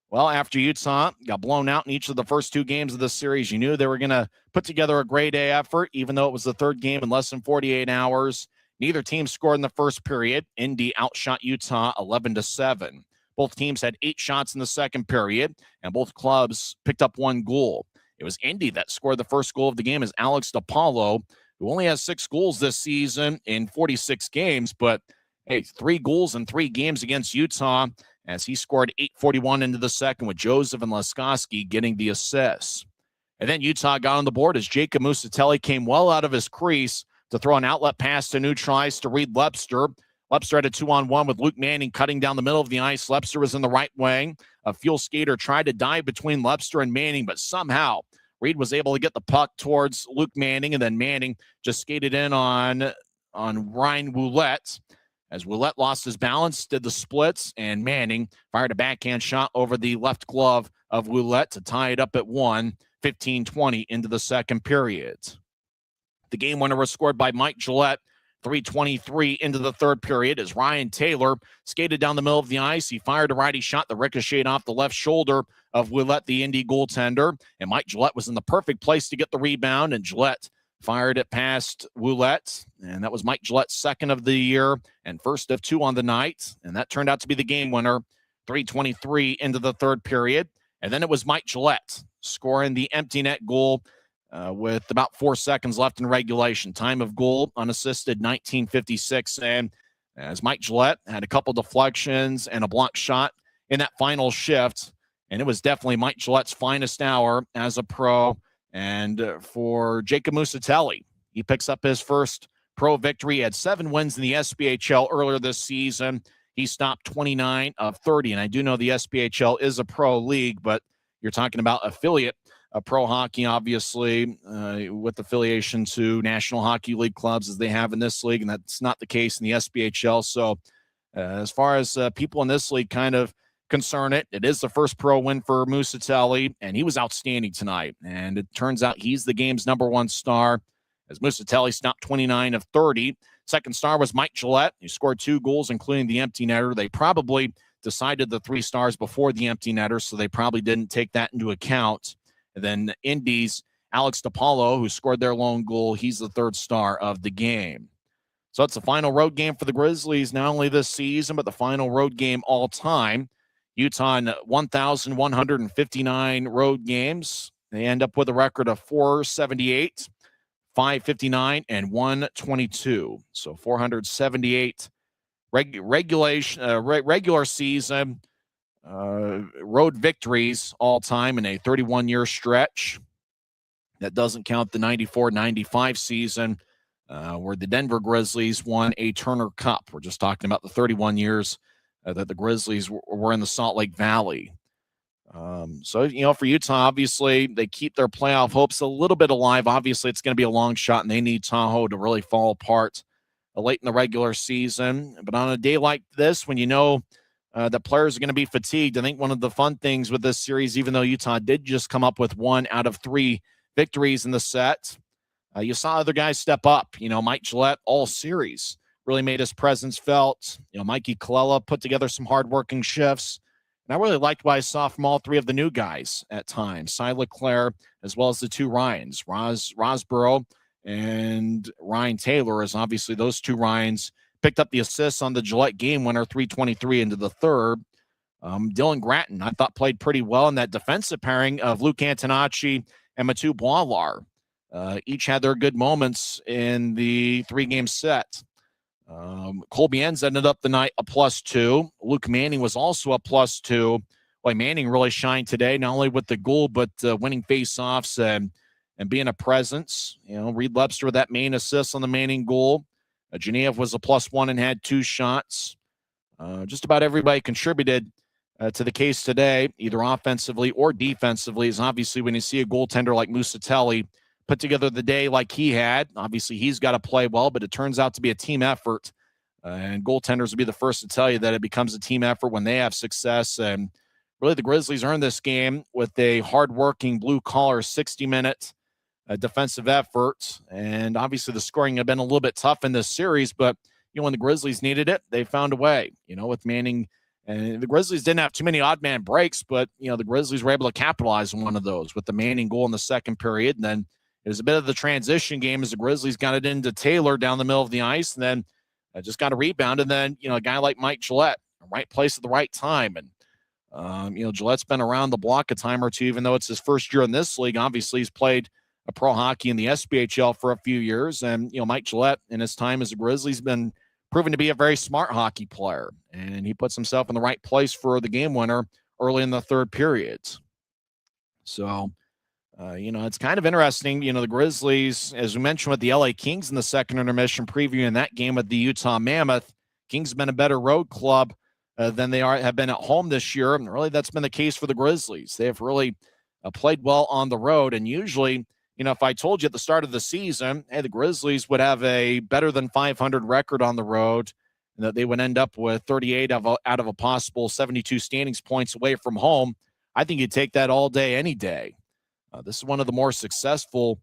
Speaker 1: Well, after Utah got blown out in each of the first 2 games of the series, you knew they were going to put together a grade A effort, even though it was the 3rd game in less than 48 hours. Neither team scored in the first period. Indy outshot Utah 11-7. Both teams had 8 shots in the second period, and both clubs picked up 1 goal. It was Indy that scored the first goal of the game as Alex DePaulo, who only has 6 goals this season in 46 games, but hey, 3 goals in 3 games against Utah as he scored 8:41 into the second with Joseph and Laskowski getting the assists. And then Utah got on the board as Jacob Musatelli came well out of his crease to throw an outlet pass to New Trice to Reed Lepster. Lepster had a 2-on-1 with Luke Manning cutting down the middle of the ice. Lepster was in the right wing. A Fuel skater tried to dive between Lepster and Manning, but somehow Reed was able to get the puck towards Luke Manning, and then Manning just skated in on Ryan Ouellette. As Ouellette lost his balance, did the splits, and Manning fired a backhand shot over the left glove of Ouellette to tie it up at 1, 15-20 into the second period. The game winner was scored by Mike Gillette, 3:23 into the third period as Ryan Taylor skated down the middle of the ice. He fired a righty shot that ricocheted off the left shoulder of Ouellette, the Indy goaltender, and Mike Gillette was in the perfect place to get the rebound, and Gillette fired it past Ouellette, and that was Mike Gillette's 2nd of the year and 1st of 2 on the night, and that turned out to be the game winner, 3:23 into the third period. And then it was Mike Gillette scoring the empty net goal with about 4 seconds left in regulation. Time of goal, unassisted, 19:56. And as Mike Gillette had a couple deflections and a block shot in that final shift, and it was definitely Mike Gillette's finest hour as a pro. And for Jacob Musatelli, he picks up his first pro victory. He had 7 wins in the SPHL earlier this season. He stopped 29 of 30. And I do know the SPHL is a pro league, but you're talking about affiliate pro hockey, obviously, with affiliation to National Hockey League clubs as they have in this league, and that's not the case in the SPHL. So as far as people in this league kind of concern it is the first pro win for Musatelli, and he was outstanding tonight. And it turns out he's the game's #1 star as Musatelli stopped 29 of 30. Second star was Mike Gillette. He scored 2 goals, including the empty netter. They probably decided the 3 stars before the empty netter, so they probably didn't take that into account. And then Indy's Alex DePaulo, who scored their lone goal, he's the 3rd star of the game. So it's the final road game for the Grizzlies, not only this season, but the final road game all time. Utah in 1,159 road games. They end up with a record of 478, 559, and 122. So 478 regular season road victories all time in a 31-year stretch. That doesn't count the 94-95 season where the Denver Grizzlies won a Turner Cup. We're just talking about the 31 years that the Grizzlies were in the Salt Lake Valley. For Utah, obviously, they keep their playoff hopes a little bit alive. Obviously, it's going to be a long shot, and they need Tahoe to really fall apart late in the regular season. But on a day like this, when you know that players are going to be fatigued, I think one of the fun things with this series, even though Utah did just come up with 1 out of 3 victories in the set, you saw other guys step up. Mike Gillette all series really made his presence felt. Mikey Colella put together some hardworking shifts. And I really liked what I saw from all 3 of the new guys at times, Cy Leclerc, as well as the 2 Ryans, Rosborough and Ryan Taylor, as obviously those 2 Ryans picked up the assists on the Gillette game winner, 3:23 into the third. Dylan Gratton, I thought, played pretty well in that defensive pairing of Luke Antonacci and Matu Boilar. Each had their good moments in the 3-game set. Colby Enns ended up the night a +2. Luke Manning was also a +2. Boy, Manning really shined today, not only with the goal, but winning faceoffs and being a presence. Reed Webster with that main assist on the Manning goal. Genev was a +1 and had 2 shots. Just about everybody contributed to the case today, either offensively or defensively, is obviously when you see a goaltender like Musatelli put together the day like he had. Obviously, he's got to play well, but it turns out to be a team effort. And goaltenders will be the first to tell you that it becomes a team effort when they have success. And really, the Grizzlies earned this game with a hardworking, blue-collar 60-minute defensive effort. And obviously, the scoring had been a little bit tough in this series, but when the Grizzlies needed it, they found a way. With Manning, and the Grizzlies didn't have too many odd man breaks, but the Grizzlies were able to capitalize on one of those with the Manning goal in the second period. And then it was a bit of the transition game as the Grizzlies got it into Taylor down the middle of the ice, and then just got a rebound. And then a guy like Mike Gillette, right place at the right time. And Gillette's been around the block a time or two, even though it's his first year in this league. Obviously, he's played a pro hockey in the SPHL for a few years. And, Mike Gillette, in his time as a Grizzlies, been proven to be a very smart hockey player. And he puts himself in the right place for the game winner early in the third period. So, it's kind of interesting. The Grizzlies, as we mentioned with the LA Kings in the second intermission, previewing that game with the Utah Mammoth, Kings have been a better road club than they have been at home this year. And really, that's been the case for the Grizzlies. They have really played well on the road. And usually, if I told you at the start of the season, hey, the Grizzlies would have a better than 500 record on the road, and that they would end up with 38 out of a possible 72 standings points away from home, I think you'd take that all day, any day. This is one of the more successful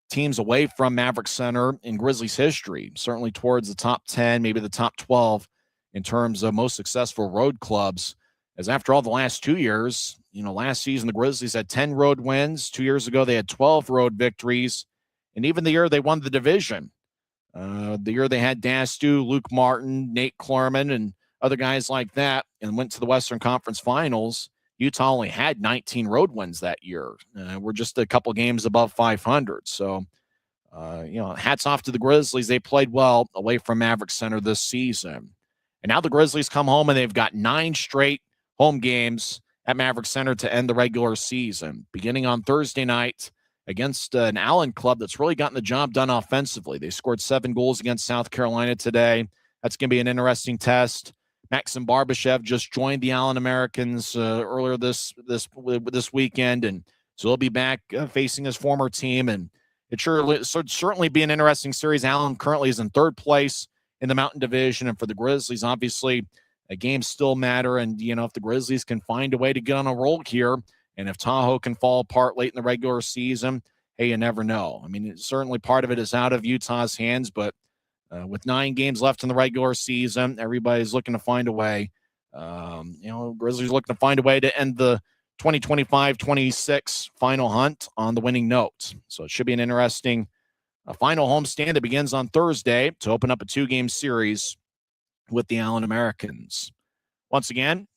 Speaker 1: teams away from Maverick Center in Grizzlies history, certainly towards the top 10, maybe the top 12 in terms of most successful road clubs. As after all the last 2 years, last season the Grizzlies had 10 road wins. 2 years ago, they had 12 road victories. And even the year they won the division, the year they had Dastu, Luke Martin, Nate Klarman, and other guys like that, and went to the Western Conference Finals, Utah only had 19 road wins that year. We're just a couple games above 500. So, hats off to the Grizzlies. They played well away from Maverick Center this season. And now the Grizzlies come home, and they've got 9 straight home games at Maverick Center to end the regular season, beginning on Thursday night against an Allen club that's really gotten the job done offensively. They scored 7 goals against South Carolina today. That's going to be an interesting test. Maxim Barbashev just joined the Allen Americans earlier this weekend, and so he'll be back facing his former team. And it should certainly be an interesting series. Allen currently is in 3rd place in the Mountain Division, and for the Grizzlies, obviously, games still matter. And, if the Grizzlies can find a way to get on a roll here, and if Tahoe can fall apart late in the regular season, hey, you never know. I mean, certainly part of it is out of Utah's hands, but with 9 games left in the regular season, everybody's looking to find a way. Grizzlies looking to find a way to end the 2025-26 final hunt on the winning note. So it should be an interesting final homestand that begins on Thursday to open up a 2-game series with the Allen Americans. Once again,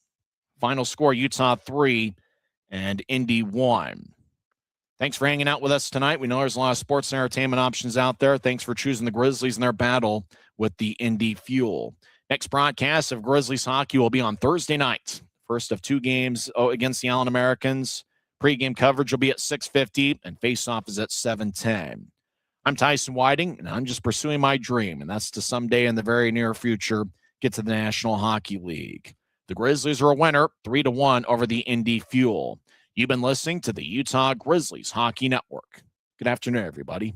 Speaker 1: final score, Utah 3 and Indy 1. Thanks for hanging out with us tonight. We know there's a lot of sports and entertainment options out there. Thanks for choosing the Grizzlies in their battle with the Indy Fuel. Next broadcast of Grizzlies hockey will be on Thursday night. First of 2 games against the Allen Americans. Pre-game coverage will be at 6:50, and face-off is at 7:10. I'm Tyson Whiting, and I'm just pursuing my dream, and that's to someday in the very near future get to the National Hockey League. The Grizzlies are a winner, 3-1 over the Indy Fuel. You've been listening to the Utah Grizzlies Hockey Network. Good afternoon, everybody.